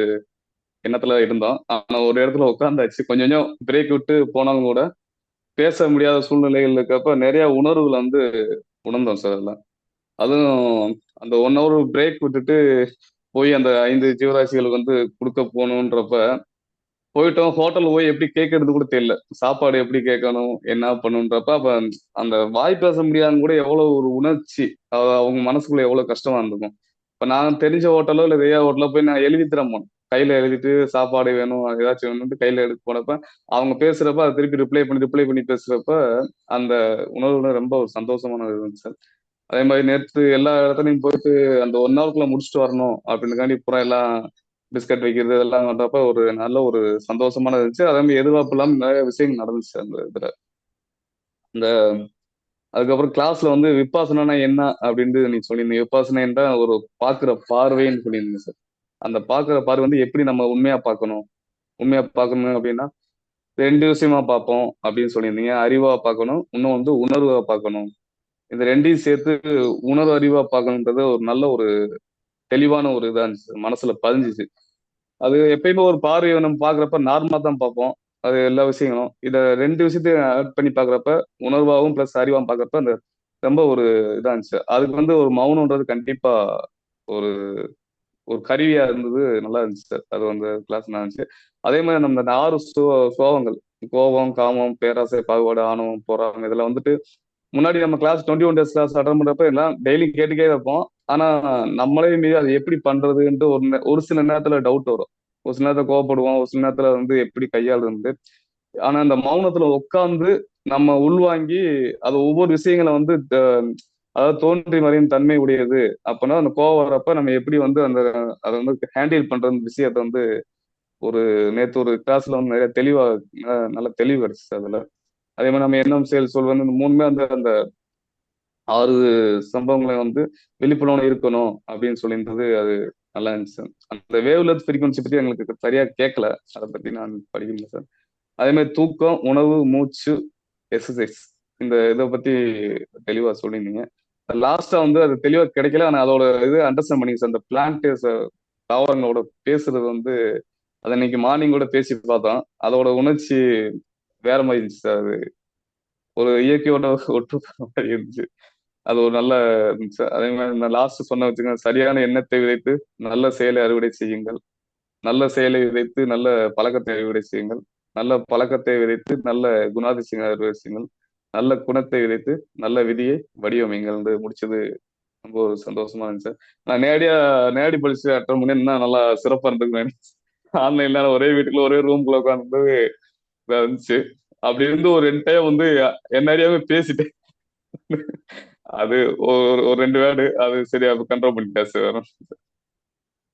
எண்ணத்துல இருந்தோம். ஆனா ஒரு இடத்துல உட்கார்ந்தாச்சு. கொஞ்சம் கொஞ்சம் பிரேக் விட்டு போனாலும் கூட பேச முடியாத சூழ்நிலைகள் இருக்கப்ப நிறைய உணர்வுகளை வந்து உணர்ந்தோம் சார். எல்லாம் அதுவும் அந்த 1 hour பிரேக் விட்டுட்டு போய் அந்த 5 ஜீவராசிகளுக்கு வந்து கொடுக்க போகணுன்றப்ப போயிட்டோம். ஹோட்டல் போய் எப்படி கேட்கறது கூட தெரியல. சாப்பாடு எப்படி கேட்கணும், என்ன பண்ணுன்றப்ப அப்ப அந்த வாய் பேச முடியாதுன்னு கூட எவ்வளவு ஒரு உணர்ச்சி, அவங்க மனசுக்குள்ள எவ்வளவு கஷ்டமா இருந்திருக்கும். இப்ப நான் தெரிஞ்ச ஹோட்டலோ இல்ல வெய்யா ஹோட்டலோ போய் நான் எழுதி தர போனேன். கையில எழுதிட்டு சாப்பாடு வேணும் ஏதாச்சும் வேணும்னு கையில எடுத்து போனப்ப அவங்க பேசுறப்ப அதை திருப்பி ரிப்ளை பண்ணி பேசுறப்ப அந்த உணர்வு ரொம்ப ஒரு சந்தோஷமான இருந்துச்சு சார். அதே மாதிரி நேற்று எல்லா இடத்துலையும் போயிட்டு அந்த 1 hour முடிச்சுட்டு வரணும் அப்படின்னுக்காண்டி பூரா எல்லாம் பிஸ்கட் வைக்கிறது இதெல்லாம் பண்றப்ப ஒரு நல்ல ஒரு சந்தோஷமான இருந்துச்சு. அதே மாதிரி எதிர்பார்ப்பு இல்லாம நிறைய விஷயங்கள் நடந்துச்சு அந்த இதுல. இந்த அதுக்கப்புறம் கிளாஸ்ல வந்து விபாசனா என்ன அப்படின்ட்டு நீ சொல்லியிருந்தீங்க. விபாசனை என்ற ஒரு பாக்குற பார்வைன்னு சொல்லியிருந்தீங்க சார். அந்த பாக்குற பார்வை வந்து எப்படி நம்ம உண்மையா பார்க்கணும் அப்படின்னா 2 விஷயமா பார்ப்போம் அப்படின்னு சொல்லியிருந்தீங்க. அறிவா பார்க்கணும், இன்னும் வந்து உணர்வா பார்க்கணும். இந்த 2ஐயும் சேர்த்து உணர்வு அறிவா பார்க்கணுன்றது ஒரு நல்ல ஒரு தெளிவான ஒரு இதா இருந்துச்சு, மனசுல பதிஞ்சிச்சு. அது எப்பயுமே ஒரு பார்வையை நம்ம பாக்குறப்ப நார்மலா தான் பார்ப்போம். அது எல்லா விஷயங்களும் இத 2 விஷயத்தையும் ஆட் பண்ணி பாக்குறப்ப உணர்வாகவும் பிளஸ் அறிவாகவும் பாக்குறப்ப அந்த ரொம்ப ஒரு இதா இருந்துச்சு. அதுக்கு வந்து ஒரு மௌனம்ன்றது கண்டிப்பா ஒரு ஒரு கருவியா இருந்தது. நல்லா இருந்துச்சு சார். அது வந்து கிளாஸ் நல்லா இருந்துச்சு. அதே மாதிரி நம்ம இந்த 6 சோகங்கள், கோபம், காமம், பேராசை, பாகுபாடு, ஆணவம், பொறாமை, இதெல்லாம் வந்துட்டு முன்னாடி நம்ம கிளாஸ் 21 days கிளாஸ் அட்டன் பண்றப்ப எல்லாம் டெய்லி கேட்டுக்கே இருப்போம். ஆனா நம்மளே மீறி அதை எப்படி பண்றதுன்ட்டு ஒரு சில நேரத்துல டவுட் வரும். ஒரு சில நேரத்துல கோவப்படுவோம், ஒரு சில நேரத்துல வந்து எப்படி கையாளுறது. ஆனா அந்த மௌனத்துல உட்கார்ந்து நம்ம உள்வாங்கி அது ஒவ்வொரு விஷயங்களை வந்து அதாவது தோன்றி மறையும் தன்மை உடையது. அப்பனா அந்த கோவம் வர்றப்ப நம்ம எப்படி வந்து அதை வந்து ஹேண்டில் பண்ற விஷயத்த வந்து ஒரு நேற்று ஒரு கிளாஸ்ல வந்து நிறைய தெளிவா நல்ல தெளிவு கிடைச்சிச்சு அதுல. அதே மாதிரி நம்ம எண்ணம் செயல் சொல்வது இந்த 3மே அந்த அந்த 6 சம்பவங்களை வந்து விழிப்புணர்வு இருக்கணும் அப்படின்னு சொல்லியிருந்தது. அது நல்லா இருந்துச்சு சார். அந்த வேவ்லென்த் ஃப்ரீக்வன்சி பத்தி எங்களுக்கு சரியா கேட்கல. அதை பத்தி நான் படிக்கல சார். அதே மாதிரி தூக்கம், உணவு, மூச்சு, எக்ஸசைஸ், இந்த இதை பத்தி தெளிவா சொல்லியிருந்தீங்க. லாஸ்டா வந்து அது தெளிவா கிடைக்கல. ஆனா அதோட இது அண்டர்ஸ்டாண்ட் பண்ணிங்க சார். அந்த பிளான்ட் தாவரங்களோட பேசுறது வந்து அதை இன்னைக்கு மார்னிங் கூட பேசி பார்த்தோம். அதோட உணர்ச்சி வேற மாதிரி இருந்துச்சு சார். அது ஒரு இயற்கையோட ஒற்று போன மாதிரி இருந்துச்சு. அது ஒரு நல்ல இருந்துச்சு. அதே மாதிரி நான் லாஸ்ட் சொன்ன வச்சுக்கோங்க, சரியான எண்ணத்தை விதைத்து நல்ல செயலை அறுவடை செய்யுங்கள், நல்ல செயலை விதைத்து நல்ல பழக்கத்தை அறுவடை செய்யுங்கள், நல்ல பழக்கத்தை விதைத்து நல்ல குணாதிசயங்களை அறுவடை செய்யுங்கள், நல்ல குணத்தை விதைத்து நல்ல விதியை வடிவமைங்கள் முடிச்சது. ரொம்ப ஒரு சந்தோஷமா இருந்துச்சு. நான் நேரடி பரிசு அட்டன் பண்ணி இன்னும் நல்லா சிறப்பா இருந்துக்குவேன். ஆன்லைன்ல ஒரே வீட்டுக்குள்ள ஒரே ரூம்குள்ள உட்காந்து இருந்துச்சு. அப்படி இருந்து ஒரு 2 டைம் வந்து என்னடியாவே பேசிட்டேன். அது ஒரு 2 வேர்டு அது சரியா கண்ட்ரோல் பண்ணிட்டேன் சார்.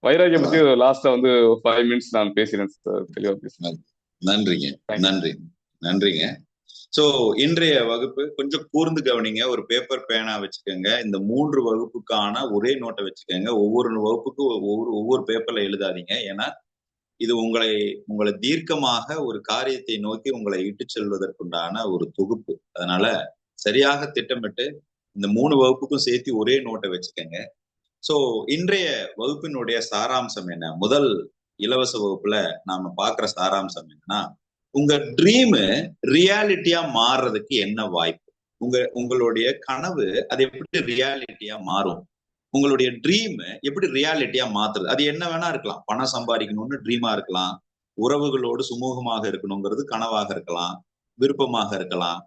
வைராகியம் பத்தி லாஸ்டா வந்து 5 மினிட்ஸ் நான் பேசினேன் சார், தெளிவா பேசினேன். நன்றிங்க, நன்றிங்க. சோ இன்றைய வகுப்பு கொஞ்சம் கூர்ந்து கவனிங்க. ஒரு பேப்பர் பேனா வச்சுக்கோங்க. இந்த 3 வகுப்புக்கான ஒரே நோட்டை வச்சுக்கோங்க. ஒவ்வொரு வகுப்புக்கும் ஒவ்வொரு பேப்பர்ல எழுதாதீங்க. ஏன்னா இது உங்களை தீர்க்கமாக ஒரு காரியத்தை நோக்கி உங்களை இட்டு செல்வதற்குண்டான ஒரு தொகுப்பு. அதனால சரியாக திட்டமிட்டு இந்த 3 வகுப்புக்கும் சேர்த்து ஒரே நோட்டை வச்சுக்கோங்க. சோ இன்றைய வகுப்பினுடைய சாராம்சம் என்ன? முதல் இலவச வகுப்புல நாம பாக்குற சாராம்சம் என்னன்னா, உங்க ட்ரீம் ரியாலிட்டியா மாறுறதுக்கு என்ன வாய்ப்பு? உங்களுடைய கனவு அது எப்படி ரியாலிட்டியா மாறும்? உங்களுடைய ட்ரீம் எப்படி ரியாலிட்டியா மாத்துறது? அது என்ன வேணா இருக்கலாம். பணம் சம்பாதிக்கணும்னு ட்ரீமா இருக்கலாம், உறவுகளோடு சுமூகமாக இருக்கணுங்கிறது கனவாக இருக்கலாம், விருப்பமாக இருக்கலாம்.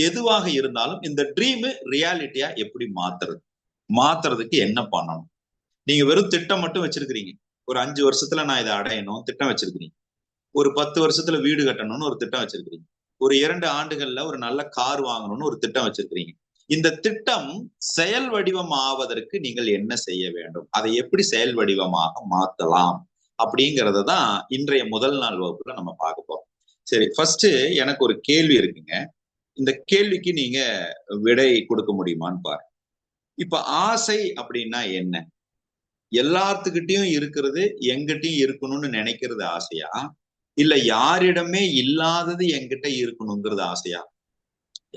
எதுவாக இருந்தாலும் இந்த ட்ரீம் ரியாலிட்டியா எப்படி மாத்துறதுக்கு என்ன பண்ணணும்? நீங்க வெறும் திட்டம் மட்டும் வச்சிருக்கிறீங்க. ஒரு 5 வருஷத்துல நான் இதை அடையணும் திட்டம் வச்சிருக்கிறீங்க. ஒரு 10 வருஷத்துல வீடு கட்டணும்னு ஒரு திட்டம் வச்சிருக்கிறீங்க. ஒரு 2 ஆண்டுகள்ல ஒரு நல்ல கார் வாங்கணும்னு ஒரு திட்டம் வச்சிருக்கிறீங்க. இந்த திட்டம் செயல் வடிவம் ஆவதற்கு நீங்கள் என்ன செய்ய வேண்டும்? அதை எப்படி செயல் வடிவமாக மாத்தலாம் அப்படிங்கறத தான் இன்றைய முதல் நாள் வகுப்புல நம்ம பார்க்க போறோம். சரி, ஃபர்ஸ்ட் எனக்கு ஒரு கேள்வி இருக்குங்க. இந்த கேள்விக்கு நீங்க விடை கொடுக்க முடியுமான்னு பாரு. இப்ப ஆசை அப்படின்னா என்ன? எல்லாத்துக்கிட்டையும் இருக்கிறது எங்கிட்டையும் இருக்கணும்னு நினைக்கிறது ஆசையா, இல்ல யாரிடமே இல்லாதது என்கிட்ட இருக்கணுங்கிறது ஆசையா?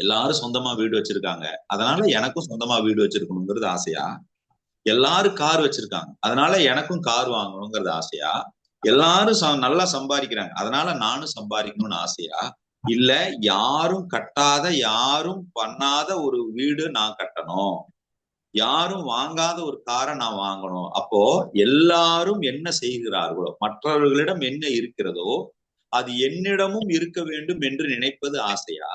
எல்லாரும் சொந்தமா வீடு வச்சிருக்காங்க, அதனால எனக்கும் சொந்தமா வீடு வச்சிருக்கணுங்கிறது ஆசையா? எல்லாரும் கார் வச்சிருக்காங்க, அதனால எனக்கும் கார் வாங்கணுங்கிறது ஆசையா? எல்லாரும் நல்லா சம்பாதிக்கிறாங்க, அதனால நானும் சம்பாதிக்கணும்னு ஆசையா? இல்ல யாரும் கட்டாத யாரும் பண்ணாத ஒரு வீடு நான் கட்டணும், யாரும் வாங்காத ஒரு காரை நான் வாங்கணும், அப்போ எல்லாரும் என்ன செய்கிறார்களோ, மற்றவர்களிடம் என்ன இருக்கிறதோ அது என்னிடமும் இருக்க வேண்டும் என்று நினைப்பது ஆசையா?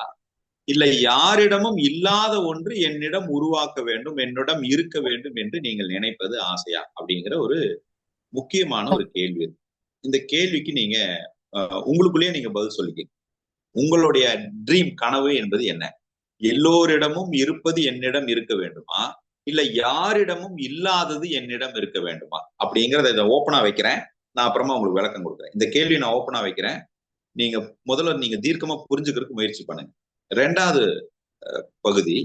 இல்ல யாரிடமும் இல்லாத ஒன்று என்னிடம் உருவாக்க வேண்டும், என்னிடம் இருக்க வேண்டும் என்று நீங்கள் நினைப்பது ஆசையா? அப்படிங்கிற ஒரு முக்கியமான ஒரு கேள்வி. இந்த கேள்விக்கு நீங்க உங்களுக்குள்ளேயே நீங்க பதில் சொல்லிக்க. உங்களுடைய ட்ரீம் கனவு என்பது என்ன? எல்லோரிடமும் இருப்பது என்னிடம் இருக்க வேண்டுமா, இல்ல யாரிடமும் இல்லாதது என்னிடம் இருக்க வேண்டுமா? அப்படிங்கிறத இதை ஓப்பனா வைக்கிறேன். நான் அப்புறமா உங்களுக்கு விளக்கம் கொடுக்குறேன். இந்த கேள்வி நான் ஓப்பனா வைக்கிறேன். நீங்க முதல்ல நீங்க தீர்க்கமா புரிஞ்சுக்கிறதுக்கு முயற்சி பண்ணுங்க. 2வது பகுதி,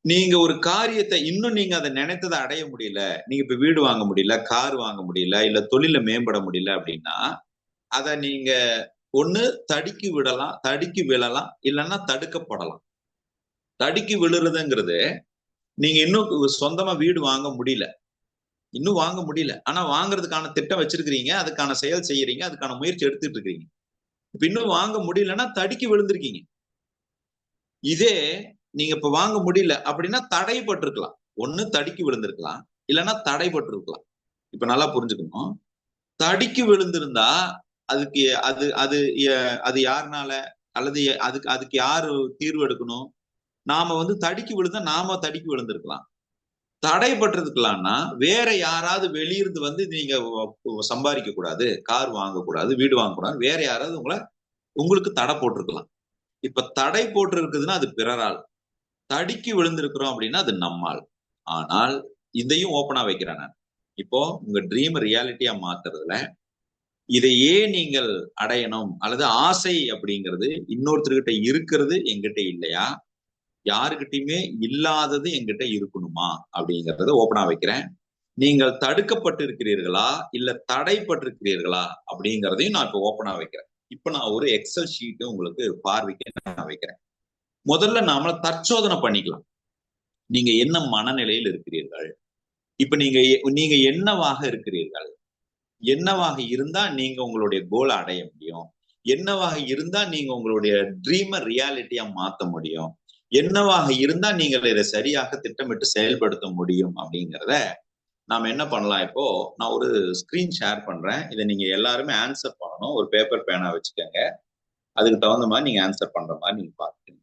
நீங்க ஒரு காரியத்தை இன்னும் நீங்க அதை நினைத்ததை அடைய முடியல, நீங்க இப்ப வீடு வாங்க முடியல, கார் வாங்க முடியல, இல்ல தொழில மேம்பட முடியல அப்படின்னா அதை நீங்க ஒண்ணு தடுக்கி விழலாம், இல்லைன்னா தடுக்கப்படலாம். தடுக்கி விழுறதுங்கிறது, நீங்க இன்னும் சொந்தமா வீடு வாங்க முடியல, ஆனா வாங்குறதுக்கான திட்டம் வச்சிருக்கிறீங்க, அதுக்கான செயல் செய்யறீங்க, அதுக்கான முயற்சி எடுத்துட்டு இருக்கீங்க. இப்ப இன்னும் வாங்க முடியலன்னா தடுக்கி விழுந்திருக்கீங்க. இதே நீங்க இப்ப வாங்க முடியல அப்படின்னா தடைப்பட்டிருக்கலாம். ஒண்ணு தடுக்கி விழுந்திருக்கலாம், இல்லைன்னா தடைப்பட்டிருக்கலாம். இப்ப நல்லா புரிஞ்சுக்கணும். தடுக்கி விழுந்திருந்தா அதுக்கு அது யாருனால, அல்லது அதுக்கு யாரு தீர்வு எடுக்கணும்? நாம தடுக்கி விழுந்தா நாம தடுக்கி விழுந்திருக்கலாம். தடைப்பட்டிருக்கலாம்னா வேற யாராவது வெளியிருந்து நீங்க சம்பாதிக்க கூடாது, கார் வாங்கக்கூடாது, வீடு வாங்கக்கூடாது, வேற யாராவது உங்களுக்கு தடை போட்டிருக்கலாம். இப்ப தடை போட்டு இருக்குதுன்னா அது பிறரால், தடுக்கி விழுந்திருக்கிறோம் அப்படின்னா அது நம்மால். ஆனால் இதையும் ஓப்பனா வைக்கிறேன் நான். இப்போ உங்க ட்ரீம் ரியாலிட்டியா மாத்துறதுல இதையே நீங்கள் அடையணும், அல்லது ஆசை அப்படிங்கிறது இன்னொருத்தர்கிட்ட இருக்கிறது என்கிட்ட இல்லையா, யாருக்கிட்டையுமே இல்லாதது என்கிட்ட இருக்கணுமா அப்படிங்கறத ஓப்பனா வைக்கிறேன். நீங்கள் தடுக்கப்பட்டு இருக்கிறீர்களா இல்ல தடைப்பட்டிருக்கிறீர்களா அப்படிங்கிறதையும் நான் இப்ப ஓப்பனா வைக்கிறேன். இப்ப நான் ஒரு எக்ஸல் ஷீட் உங்களுக்கு பார்வைக்கு நான் வைக்கிறேன். முதல்ல நாம தற்சோதனை பண்ணிக்கலாம். நீங்க என்ன மனநிலையில் இருக்கிறீர்கள்? இப்ப நீங்க என்னவாக இருக்கிறீர்கள்? என்னவாக இருந்தா நீங்க உங்களுடைய கோலை அடைய முடியும்? என்னவாக இருந்தா நீங்க உங்களுடைய ட்ரீமை ரியாலிட்டியா மாத்த முடியும், என்னவாக இருந்தா நீங்கள் இதை சரியாக திட்டமிட்டு செயல்படுத்த முடியும் அப்படிங்கிறத நாம என்ன பண்ணலாம். இப்போ நான் ஒரு ஸ்கிரீன் ஷேர் பண்றேன், இதை நீங்க எல்லாருமே ஆன்சர் பண்ணணும். ஒரு பேப்பர் பேனா வச்சுக்கோங்க, அதுக்கு தகுந்த மாதிரி நீங்க ஆன்சர் பண்ற மாதிரி நீங்க பாத்துக்கணும்.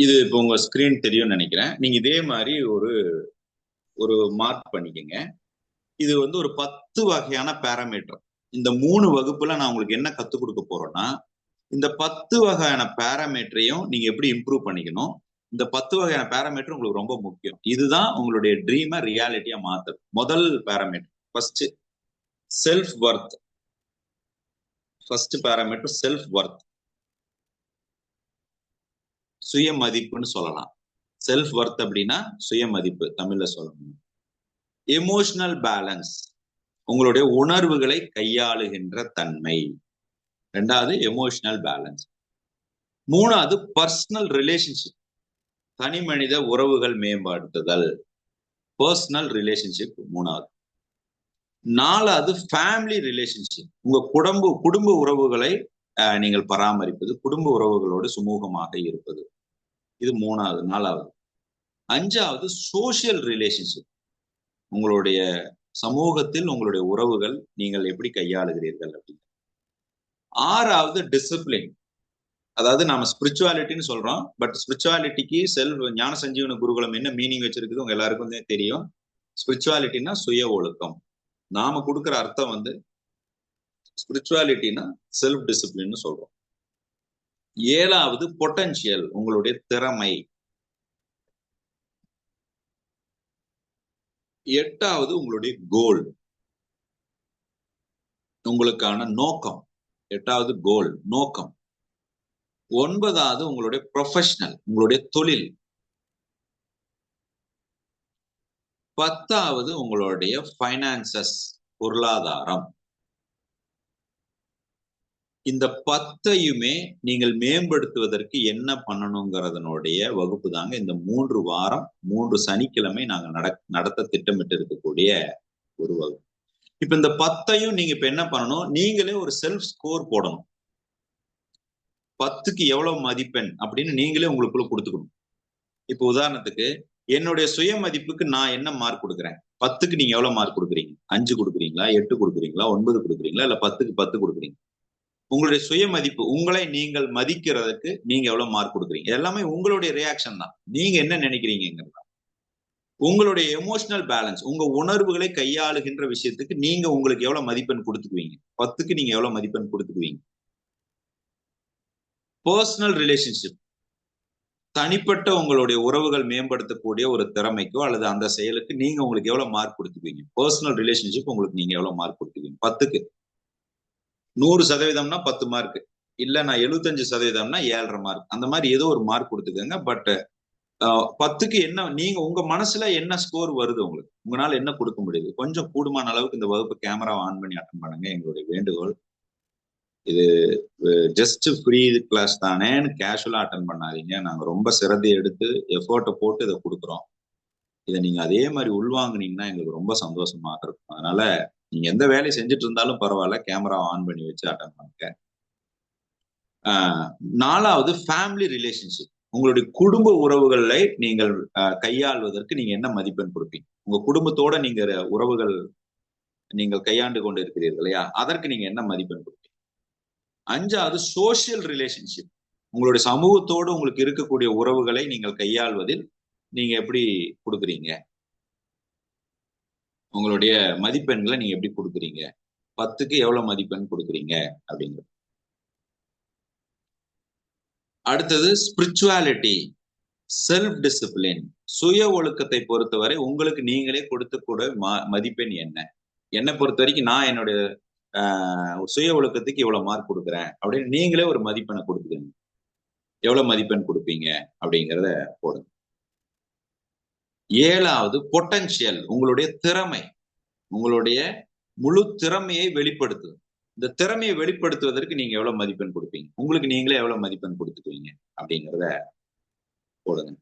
இது இப்போ உங்க ஸ்கிரீன் தெரியும்னு நினைக்கிறேன். நீங்க இதே மாதிரி ஒரு மார்க் பண்ணிக்கங்க. இது வந்து ஒரு 10 வகையான பேராமீட்டர். இந்த 3 வகுப்புல நான் உங்களுக்கு என்ன கத்துக் கொடுக்க போறேன்னா, இந்த 10 வகையான பேராமீட்டரையும் நீங்க எப்படி இம்ப்ரூவ் பண்ணிக்கணும். இந்த 10 வகையான பேராமீட்டர் உங்களுக்கு ரொம்ப முக்கியம். இதுதான் உங்களுடைய ட்ரீமை ரியாலிட்டியா மாத்துறது. முதல் பேராமீட்டர் ஃபர்ஸ்ட் செல்ஃப் வர்த். ஃபர்ஸ்ட் பேராமீட்டர் செல்ஃப் வர்த், சுய மதிப்புன்னு சொல்லலாம். செல்ஃப் வர்த் அப்படின்னா சுய மதிப்பு தமிழ்ல சொல்லணும். எமோஷனல் பேலன்ஸ், உங்களுடைய உணர்வுகளை கையாளுகின்ற தன்மை. ரெண்டாவது எமோஷனல் பேலன்ஸ். மூணாவது பர்சனல் ரிலேஷன்ஷிப், தனி மனித உறவுகள் மேம்படுத்துதல், பர்சனல் ரிலேஷன்ஷிப் மூணாவது. நாலாவது ஃபேமிலி ரிலேஷன்ஷிப், உங்க குடும்ப உறவுகளை நீங்கள் பராமரிப்பது, குடும்ப உறவுகளோடு சுமூகமாக இருப்பது, இது மூணாவது நாலாவது. அஞ்சாவது சோசியல் ரிலேஷன்ஷிப், உங்களுடைய சமூகத்தில் உங்களுடைய உறவுகள் நீங்கள் எப்படி கையாளுகிறீர்கள் அப்படின்னு. ஆறாவது டிசிப்ளின், அதாவது நாம ஸ்பிரிச்சுவாலிட்டின்னு சொல்றோம், பட் ஸ்பிரிச்சுவாலிட்டிக்கு ஞான சஞ்சீவன குருகுலம் என்ன மீனிங் வச்சிருக்குது உங்க எல்லாருக்கும் தெரியும். ஸ்பிரிச்சுவாலிட்டினா சுய ஒழுக்கம். நாம கொடுக்குற அர்த்தம் வந்து ஸ்பிரிச்சுவாலிட்டினா செல்ஃப் டிசிப்ளின்னு சொல்றோம். ஏழாவது பொட்டன்ஷியல், உங்களுடைய திறமை. எட்டாவது உங்களுடைய கோல், உங்களுக்கான நோக்கம். எட்டாவது கோல், நோக்கம். ஒன்பதாவது உங்களுடைய ப்ரொஃபஷனல், உங்களுடைய தொழில். பத்தாவது உங்களுடைய ஃபைனான்சஸ், பொருளாதாரம். இந்த 10ஐயுமே நீங்கள் மேம்படுத்துவதற்கு என்ன பண்ணணுங்கிறதனுடைய வகுப்பு தாங்க இந்த 3 வாரம் 3 சனிக்கிழமை நாங்க நடத்த திட்டமிட்டு இருக்கக்கூடிய ஒரு வகுப்பு. இப்ப இந்த 10ஐயும் நீங்க இப்ப என்ன பண்ணணும், நீங்களே ஒரு செல்ஃப் ஸ்கோர் போடணும். 10க்கு எவ்வளவு மதிப்பெண் அப்படின்னு நீங்களே உங்களுக்குள்ள கொடுத்துக்கணும். இப்ப உதாரணத்துக்கு என்னுடைய சுய மதிப்புக்கு நான் என்ன மார்க் கொடுக்குறேன், 10க்கு நீங்க எவ்வளவு மார்க் கொடுக்குறீங்க? 5 கொடுக்குறீங்களா, 8 கொடுக்குறீங்களா, 9 கொடுக்குறீங்களா, இல்ல 10க்கு 10 கொடுக்குறீங்க? உங்களுடைய சுய மதிப்பு, உங்களை நீங்கள் மதிக்கிறதுக்கு நீங்க எவ்வளவு மார்க் கொடுக்குறீங்க? எல்லாமே உங்களுடைய ரியாக்ஷன் தான். நீங்க என்ன நினைக்கிறீங்கிறதா. உங்களுடைய எமோஷனல் பேலன்ஸ், உங்க உணர்வுகளை கையாளுகின்ற விஷயத்துக்கு நீங்க உங்களுக்கு எவ்வளவு மதிப்பெண் கொடுத்துக்குவீங்க? 10க்கு நீங்க எவ்வளவு மதிப்பெண் கொடுத்துக்குவீங்க? பர்சனல் ரிலேஷன்ஷிப், தனிப்பட்ட உங்களுடைய உறவுகள் மேம்படுத்தக்கூடிய ஒரு திறமைக்கோ அல்லது அந்த செயலுக்கு நீங்க உங்களுக்கு எவ்வளவு மார்க் கொடுத்துக்குவீங்க? பர்சனல் ரிலேஷன்ஷிப் உங்களுக்கு நீங்க எவ்வளவு மார்க் கொடுத்துக்குவீங்க? 10க்கு 100% 10 மார்க், இல்ல நான் 75% 7.5 மார்க், அந்த மாதிரி ஏதோ ஒரு மார்க் கொடுத்துக்கோங்க. பட் 10க்கு என்ன நீங்க உங்க மனசுல என்ன ஸ்கோர் வருது, உங்களுக்கு உங்களால என்ன கொடுக்க முடியுது? கொஞ்சம் கூடுமான அளவுக்கு இந்த வகுப்பு கேமரா ஆன் பண்ணி அட்டன் பண்ணுங்க, எங்களுடைய வேண்டுகோள். இது ஜஸ்ட் ஃப்ரீ கிளாஸ் தானேன்னு கேஷுவலா அட்டன் பண்ணாதீங்க. நாங்க ரொம்ப சிரத்தை எடுத்து எஃபோர்ட்டை போட்டு இதை கொடுக்குறோம். இதை நீங்க அதே மாதிரி உள்வாங்கினீங்கன்னா எங்களுக்கு ரொம்ப சந்தோஷமா இருக்கும். அதனால நீங்க எந்த வேலையை செஞ்சுட்டு இருந்தாலும் பரவாயில்ல, கேமரா ஆன் பண்ணி வச்சு அட்டன் பண்ணுங்க. நாலாவது ஃபேமிலி ரிலேஷன்ஷிப், உங்களுடைய குடும்ப உறவுகளை நீங்கள் கையாள்வதற்கு நீங்க என்ன மதிப்பெண் கொடுப்பீங்க? உங்க குடும்பத்தோட நீங்க உறவுகள் நீங்கள் கையாண்டு கொண்டு இருக்கிறீர்கள் இல்லையா, அதற்கு நீங்க என்ன மதிப்பெண் கொடுப்பீங்க? அஞ்சாவது சோசியல் ரிலேஷன்ஷிப், உங்களுடைய சமூகத்தோடு உங்களுக்கு இருக்கக்கூடிய உறவுகளை நீங்கள் கையாள்வதில் நீங்க எப்படி கொடுக்குறீங்க? உங்களுடைய மதிப்பெண்களை நீங்க எப்படி கொடுக்குறீங்க? 10க்கு எவ்வளவு மதிப்பெண் கொடுக்குறீங்க அப்படிங்கிறது. அடுத்தது ஸ்பிரிச்சுவாலிட்டி, செல்ஃப் டிசிப்ளின், சுய ஒழுக்கத்தை பொறுத்தவரை உங்களுக்கு நீங்களே கொடுத்த மதிப்பெண் என்ன? என்னை பொறுத்த வரைக்கும் நான் என்னுடைய சுய ஒழுக்கத்துக்கு இவ்வளவு மார்க் கொடுக்குறேன் அப்படின்னு நீங்களே ஒரு மதிப்பெண்ணை கொடுத்துக்கங்க. எவ்வளவு மதிப்பெண் கொடுப்பீங்க அப்படிங்கிறத போடுங்க. ஏழாவது பொட்டன்ஷியல், உங்களுடைய திறமை, உங்களுடைய முழு திறமையை வெளிப்படுத்து. இந்த திறமையை வெளிப்படுத்துவதற்கு நீங்க எவ்வளவு மதிப்பெண் கொடுப்பீங்க? உங்களுக்கு நீங்களே எவ்வளவு மதிப்பெண் கொடுத்துக்குவீங்க அப்படிங்கிறத போடுங்க.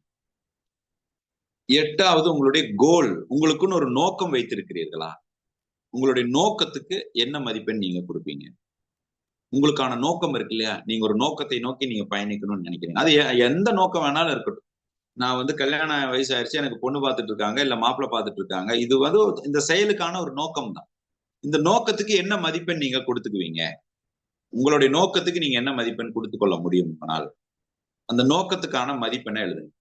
8வது உங்களுடைய கோல். உங்களுக்குன்னு ஒரு நோக்கம் வைத்திருக்கிறீர்களா? உங்களுடைய நோக்கத்துக்கு என்ன மதிப்பெண் நீங்க கொடுப்பீங்க? உங்களுக்கான நோக்கம் இருக்கு இல்லையா? நீங்க ஒரு நோக்கத்தை நோக்கி நீங்க பயணிக்கணும்னு நினைக்கிறீங்க. அது எந்த நோக்கம் வேணாலும் இருக்கட்டும். நான் வந்து கல்யாண வயசு ஆயிடுச்சு, எனக்கு பொண்ணு பார்த்துட்டு இருக்காங்க, இல்ல மாப்பிள்ளை பார்த்துட்டு இருக்காங்க. இது வந்து இந்த செயலுக்கான ஒரு நோக்கம் தான். இந்த நோக்கத்துக்கு என்ன மதிப்பெண் நீங்க கொடுத்துக்குவீங்க? உங்களுடைய நோக்கத்துக்கு நீங்க என்ன மதிப்பெண் கொடுத்து கொள்ள முடியும்? ஆனால் அந்த நோக்கத்துக்கான மதிப்பெண்ணை எழுதுங்க.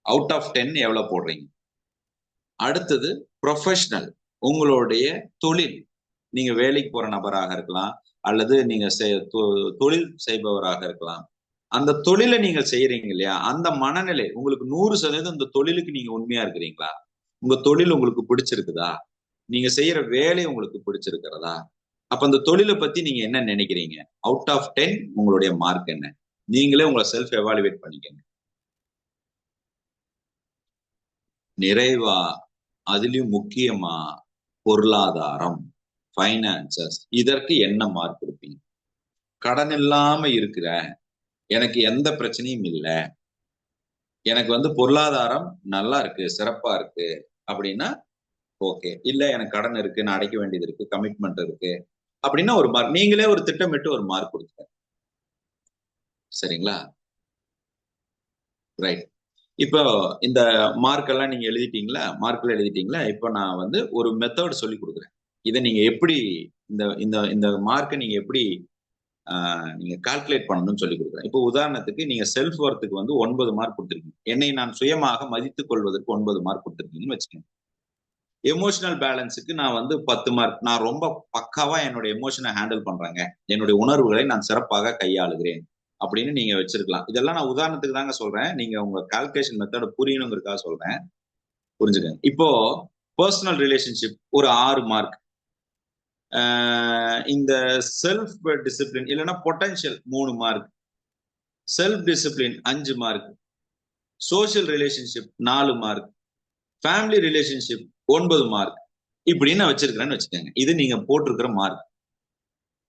அவுட் ஆஃப் 10 எவ்வளவு போடுறீங்க? அடுத்தது ப்ரொஃபஷனல். உங்களுடைய தொழில். நீங்க வேலைக்கு போற நபராக இருக்கலாம், அல்லது நீங்க தொழில் செய்பவராக இருக்கலாம். அந்த தொழிலை நீங்க செய்யறீங்க இல்லையா? அந்த மனநிலை உங்களுக்கு 100% இந்த தொழிலுக்கு நீங்க உண்மையா இருக்கிறீங்களா? உங்க தொழில் உங்களுக்கு பிடிச்சிருக்குதா? நீங்க செய்யற வேலை உங்களுக்கு பிடிச்சிருக்கிறதா? அப்ப அந்த தொழிலை பத்தி நீங்க என்ன நினைக்கிறீங்க? அவுட் ஆஃப் 10 உங்களுடைய மார்க் என்ன? நீங்களே உங்களை செல்ஃப் எவாலுவேட் பண்ணிக்கங்க. நிறைவா, அதுலயும் முக்கியமா பொருளாதாரம், ஃபைனான்சஸ், இதற்கு என்ன மார்க் கொடுப்பீங்க? கடன் இல்லாம இருக்கிற, எனக்கு எந்த பிரச்சனையும் இல்லை, எனக்கு வந்து பொருளாதாரம் நல்லா இருக்கு, சிறப்பா இருக்கு அப்படின்னா ஓகே. இல்ல எனக்கு கடன் இருக்கு, நான் அடைக்க வேண்டியது இருக்கு, கமிட்மெண்ட் இருக்கு அப்படின்னா ஒரு மார்க். நீங்களே ஒரு திட்டமிட்டு ஒரு மார்க் கொடுத்துங்க. சரிங்களா? ரைட். இப்போ இந்த மார்க் எல்லாம் நீங்க எழுதிட்டீங்களா? மார்க்ல எழுதிட்டீங்களா? இப்போ நான் வந்து ஒரு மெத்தட் சொல்லி கொடுக்குறேன். இதை நீங்க எப்படி இந்த இந்த இந்த மார்க்கை நீங்க எப்படி நீங்க கால்குலேட் பண்ணணும்னு சொல்லி கொடுக்குறேன். இப்போ உதாரணத்துக்கு நீங்க செல்ஃப் ஒர்த்துக்கு வந்து 9 மார்க் கொடுத்துருக்கீங்க. என்னை நான் சுயமாக மதித்துக் கொள்வதற்கு 9 மார்க் கொடுத்துருக்கீங்கன்னு வச்சுக்கோங்க. எமோஷனல் பேலன்ஸுக்கு நான் வந்து 10 மார்க். நான் ரொம்ப பக்காவா என்னோட எமோஷனை ஹேண்டில் பண்றேங்க, என்னுடைய உணர்வுகளை நான் சிறப்பாக கையாளுகிறேன் அப்படின்னு நீங்க வச்சிருக்கலாம். இதெல்லாம் நான் உதாரணத்துக்கு தாங்க சொல்றேன். நீங்க உங்க கால்குலேஷன் மெத்தட புரியணுங்கிறதுக்காக சொல்றேன், புரிஞ்சுக்கங்க. இப்போ பர்சனல் ரிலேஷன்ஷிப் ஒரு 6 மார்க். இந்த செல்ஃப் டிசிப்ளின் இல்லைன்னா potential 3 mark. Self discipline 5 mark. Social relationship 4 mark. Family relationship 9 mark. இப்படின்னு நான் வச்சிருக்கிறேன்னு வச்சுக்கோங்க. இது நீங்க போட்டிருக்கிற மார்க்.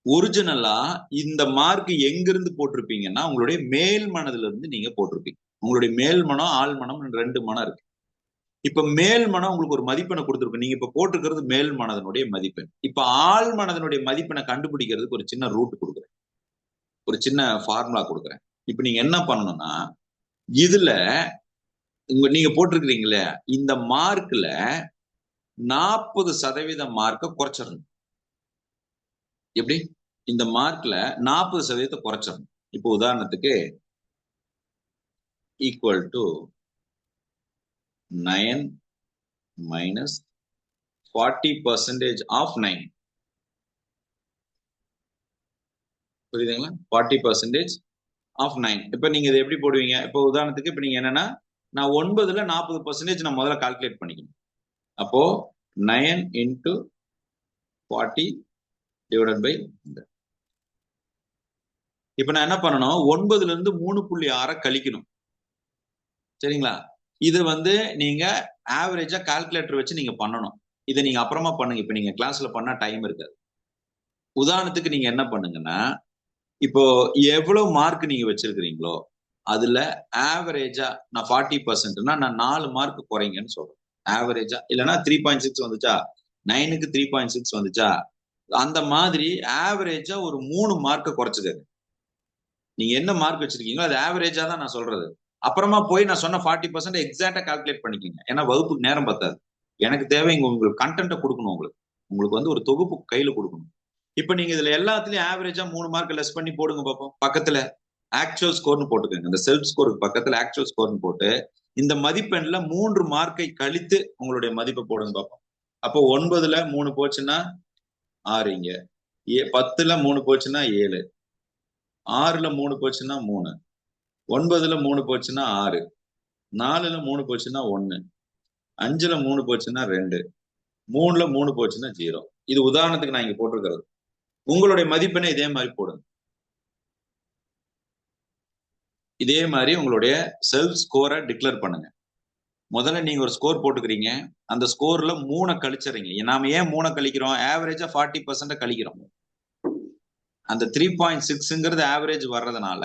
ஒரிஜினலா இந்த மார்க் எங்கிருந்து போட்டிருப்பீங்கன்னா உங்களுடைய மேல் மனதுல இருந்து நீங்க போட்டிருப்பீங்க. உங்களுடைய மேல் மனம், ஆள் மனம் 2 மனம் இருக்கு. இப்ப மேல் மனம் உங்களுக்கு ஒரு மதிப்பெண்ணை கொடுத்துருக்கும். நீங்க இப்ப போட்டிருக்கிறது மேல் மனதனுடைய மதிப்பெண். இப்ப ஆள் மனதனுடைய மதிப்பெண்ணை கண்டுபிடிக்கிறதுக்கு ஒரு சின்ன ரூட் கொடுக்குறேன், ஒரு சின்ன ஃபார்முலா கொடுக்குறேன். இப்ப நீங்க என்ன பண்ணணும்னா, இதுல நீங்க போட்டிருக்கிறீங்களே இந்த மார்க்ல 40% மார்க்கை குறைச்சிடணும். எப்படி? இந்த மார்க்ல 40% குறைச்சிடணும். இப்போ உதாரணத்துக்கு ஈக்குவல் டு 9 minus 40% of 9. புரியுதுங்களா? 40% of 9. இப்ப நீங்க இதை எப்படி போடுவீங்க? இப்போ உதாரணத்துக்கு இப்ப நீங்க என்னன்னா, நான் 9ல 40% நான் முதல்ல கால்குலேட் பண்ணிக்கணும். அப்போ 9 into 40 divided by 100. இப்ப நான் என்ன பண்ணணும்? 9ல இருந்து 3.6 கழிக்கணும். சரிங்களா? இது வந்து நீங்க ஆவரேஜா கால்குலேட்டர் வச்சு நீங்க பண்ணணும். இதை நீங்க அப்புறமா பண்ணுங்க. இப்ப நீங்க கிளாஸ்ல பண்ணா டைம் இருக்காது. உதாரணத்துக்கு நீங்க என்ன பண்ணுங்கன்னா, இப்போ எவ்வளவு மார்க் நீங்க வச்சிருக்கிறீங்களோ அதுல ஆவரேஜா நான் 40%னா நான் 4 மார்க் குறைங்கன்னு சொல்றேன். ஆவரேஜா இல்லைன்னா 3.6 வந்துச்சா, 9க்கு 3.6 வந்துச்சா, அந்த மாதிரி ஆவரேஜா ஒரு 3 மார்க்கை குறைச்சுக்கங்க. நீங்க என்ன மார்க் வச்சிருக்கீங்களோ அது ஆவரேஜா தான் நான் சொல்றது. அப்புறமா போய் நான் சொன்ன 40% எக்ஸாக்டா கால்குலேட் பண்ணிக்கோங்க. ஏன்னா வகுப்புக்கு நேரம் பத்தாது. எனக்கு தேவை இங்க உங்களுக்கு கண்டென்ட்டை கொடுக்கணும். உங்களுக்கு வந்து ஒரு தொகுப்பு கையில கொடுக்கணும். இப்ப நீங்க இதுல எல்லாத்துலயும் ஆவரேஜா 3 மார்க் லெஸ் பண்ணி போடுங்க பார்ப்போம். பக்கத்துல ஆக்சுவல் ஸ்கோர்னு போட்டுக்கோங்க. இந்த செல்ஃப் ஸ்கோருக்கு பக்கத்துல ஆக்சுவல் ஸ்கோர்னு போட்டு இந்த மதிப்பெண்ல 3 மார்க்கை கழித்து உங்களுடைய மதிப்பை போடுங்க பார்ப்போம். அப்போ 9ல 3 போச்சுன்னா 6, இங்க 10ல 3 போச்சுன்னா 7, 6ல 3 போச்சுன்னா 3, 9ல 3 போச்சுன்னா 6, 4ல 3 போச்சுன்னா 1, 5ல 3 போச்சுன்னா 2, 3ல 3 போச்சுன்னா 0. இது உதாரணத்துக்கு நான் இங்க போட்டிருக்கிறது. உங்களுடைய மதிப்பெண்ணை இதே மாதிரி போடுங்க. இதே மாதிரி உங்களுடைய செல்ஃப் ஸ்கோரை டிக்ளேர் பண்ணுங்க. முதல்ல நீங்க ஒரு ஸ்கோர் போட்டுக்கிறீங்க. அந்த ஸ்கோர்ல 3 கழிச்சிடுறீங்க. நாம ஏன் 3 கழிக்கிறோம்? ஆவரேஜா 40% கழிக்கிறோம். அந்த 3.6ங்கிறது ஆவரேஜ் வர்றதுனால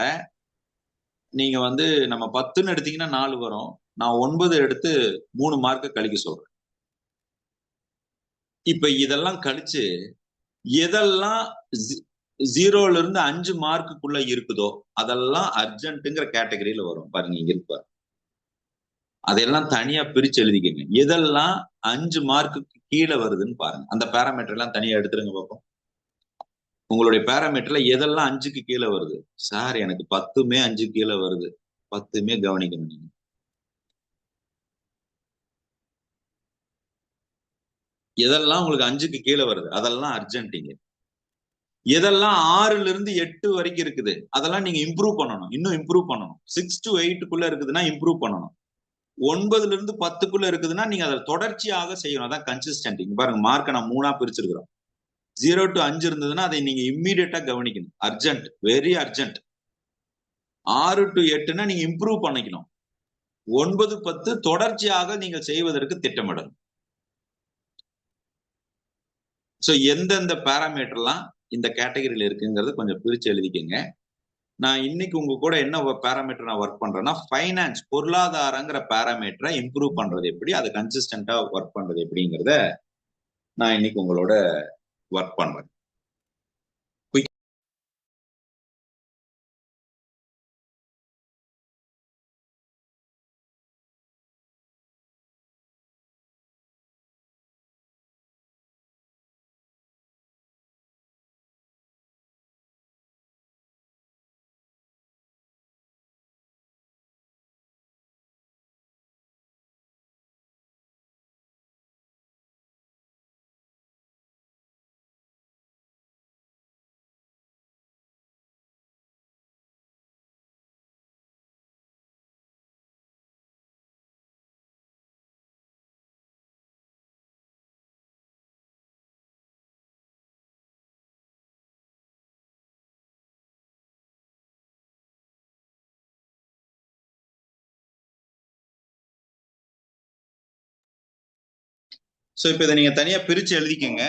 நீங்க வந்து நம்ம 10ன்னு எடுத்தீங்கன்னா 4 வரும், நான் 9 எடுத்து 3 மார்க்க கழிக்க சொல்றேன். இப்ப இதெல்லாம் கழிச்சு எதெல்லாம் 0ல இருந்து 5 மார்க்குள்ள இருக்குதோ அதெல்லாம் அர்ஜென்ட்ங்கிற கேட்டகரியில வரும். பாருங்க இங்க இருக்கு பாருங்க. அதெல்லாம் தனியா பிரிச்சு எழுதிக்கங்க. எதெல்லாம் 5 மார்க்குக்கு கீழே வருதுன்னு பாருங்க. அந்த பேராமீட்டர் எல்லாம் தனியா எடுத்துருங்க பார்ப்போம். உங்களுடைய பேராமீட்டர்ல எதெல்லாம் 5க்கு கீழே வருது? சார் எனக்கு 10மே 5 கீழே வருது. 10மே கவனிக்கணும் நீங்க. எதெல்லாம் உங்களுக்கு 5க்கு கீழே வருது அதெல்லாம் அர்ஜென்டிங்க. எதெல்லாம் 6ல இருந்து 8 வரைக்கும் இருக்குது அதெல்லாம் நீங்க இம்ப்ரூவ் பண்ணணும். இன்னும் இம்ப்ரூவ் பண்ணணும். 6 to 8க்குள்ள இருக்குதுன்னா இம்ப்ரூவ் பண்ணணும். 9ல இருந்து 10க்குள்ள இருக்குதுன்னா நீங்க அதை தொடர்ச்சியாக செய்யணும். அதான் கன்சிஸ்டன்ட். இங்க பாருங்க மார்க்கை நான் 3ஆ பிரிச்சிருக்கிறோம். 0 to 5 இருந்ததுன்னா அதை நீங்க இம்மீடியட்டா கவனிக்கணும். Urgent, very urgent. 6 to 8னா நீங்க இம்ப்ரூவ் பண்ணிக்கணும். 9, 10 தொடர்ச்சியாக நீங்கள் செய்வதற்கு திட்டமிடணும். சோ எந்தெந்த பேராமீட்டர்லாம் இந்த கேட்டகரியில இருக்குங்கிறது கொஞ்சம் பிரிச்சு எழுதிக்கங்க. நான் இன்னைக்கு உங்க கூட என்ன பேராமீட்டர் நான் ஒர்க் பண்றேன்னா ஃபைனான்ஸ், பொருளாதாரங்கிற பேராமீட்டரை இம்ப்ரூவ் பண்றது எப்படி, அதை கன்சிஸ்டன்டா ஒர்க் பண்றது எப்படிங்கிறத நான் இன்னைக்கு உங்களோட ஒர்க் பண்றேன். சோ இப்ப இதை நீங்க தனியா பிரிச்சு எழுதிக்கங்க.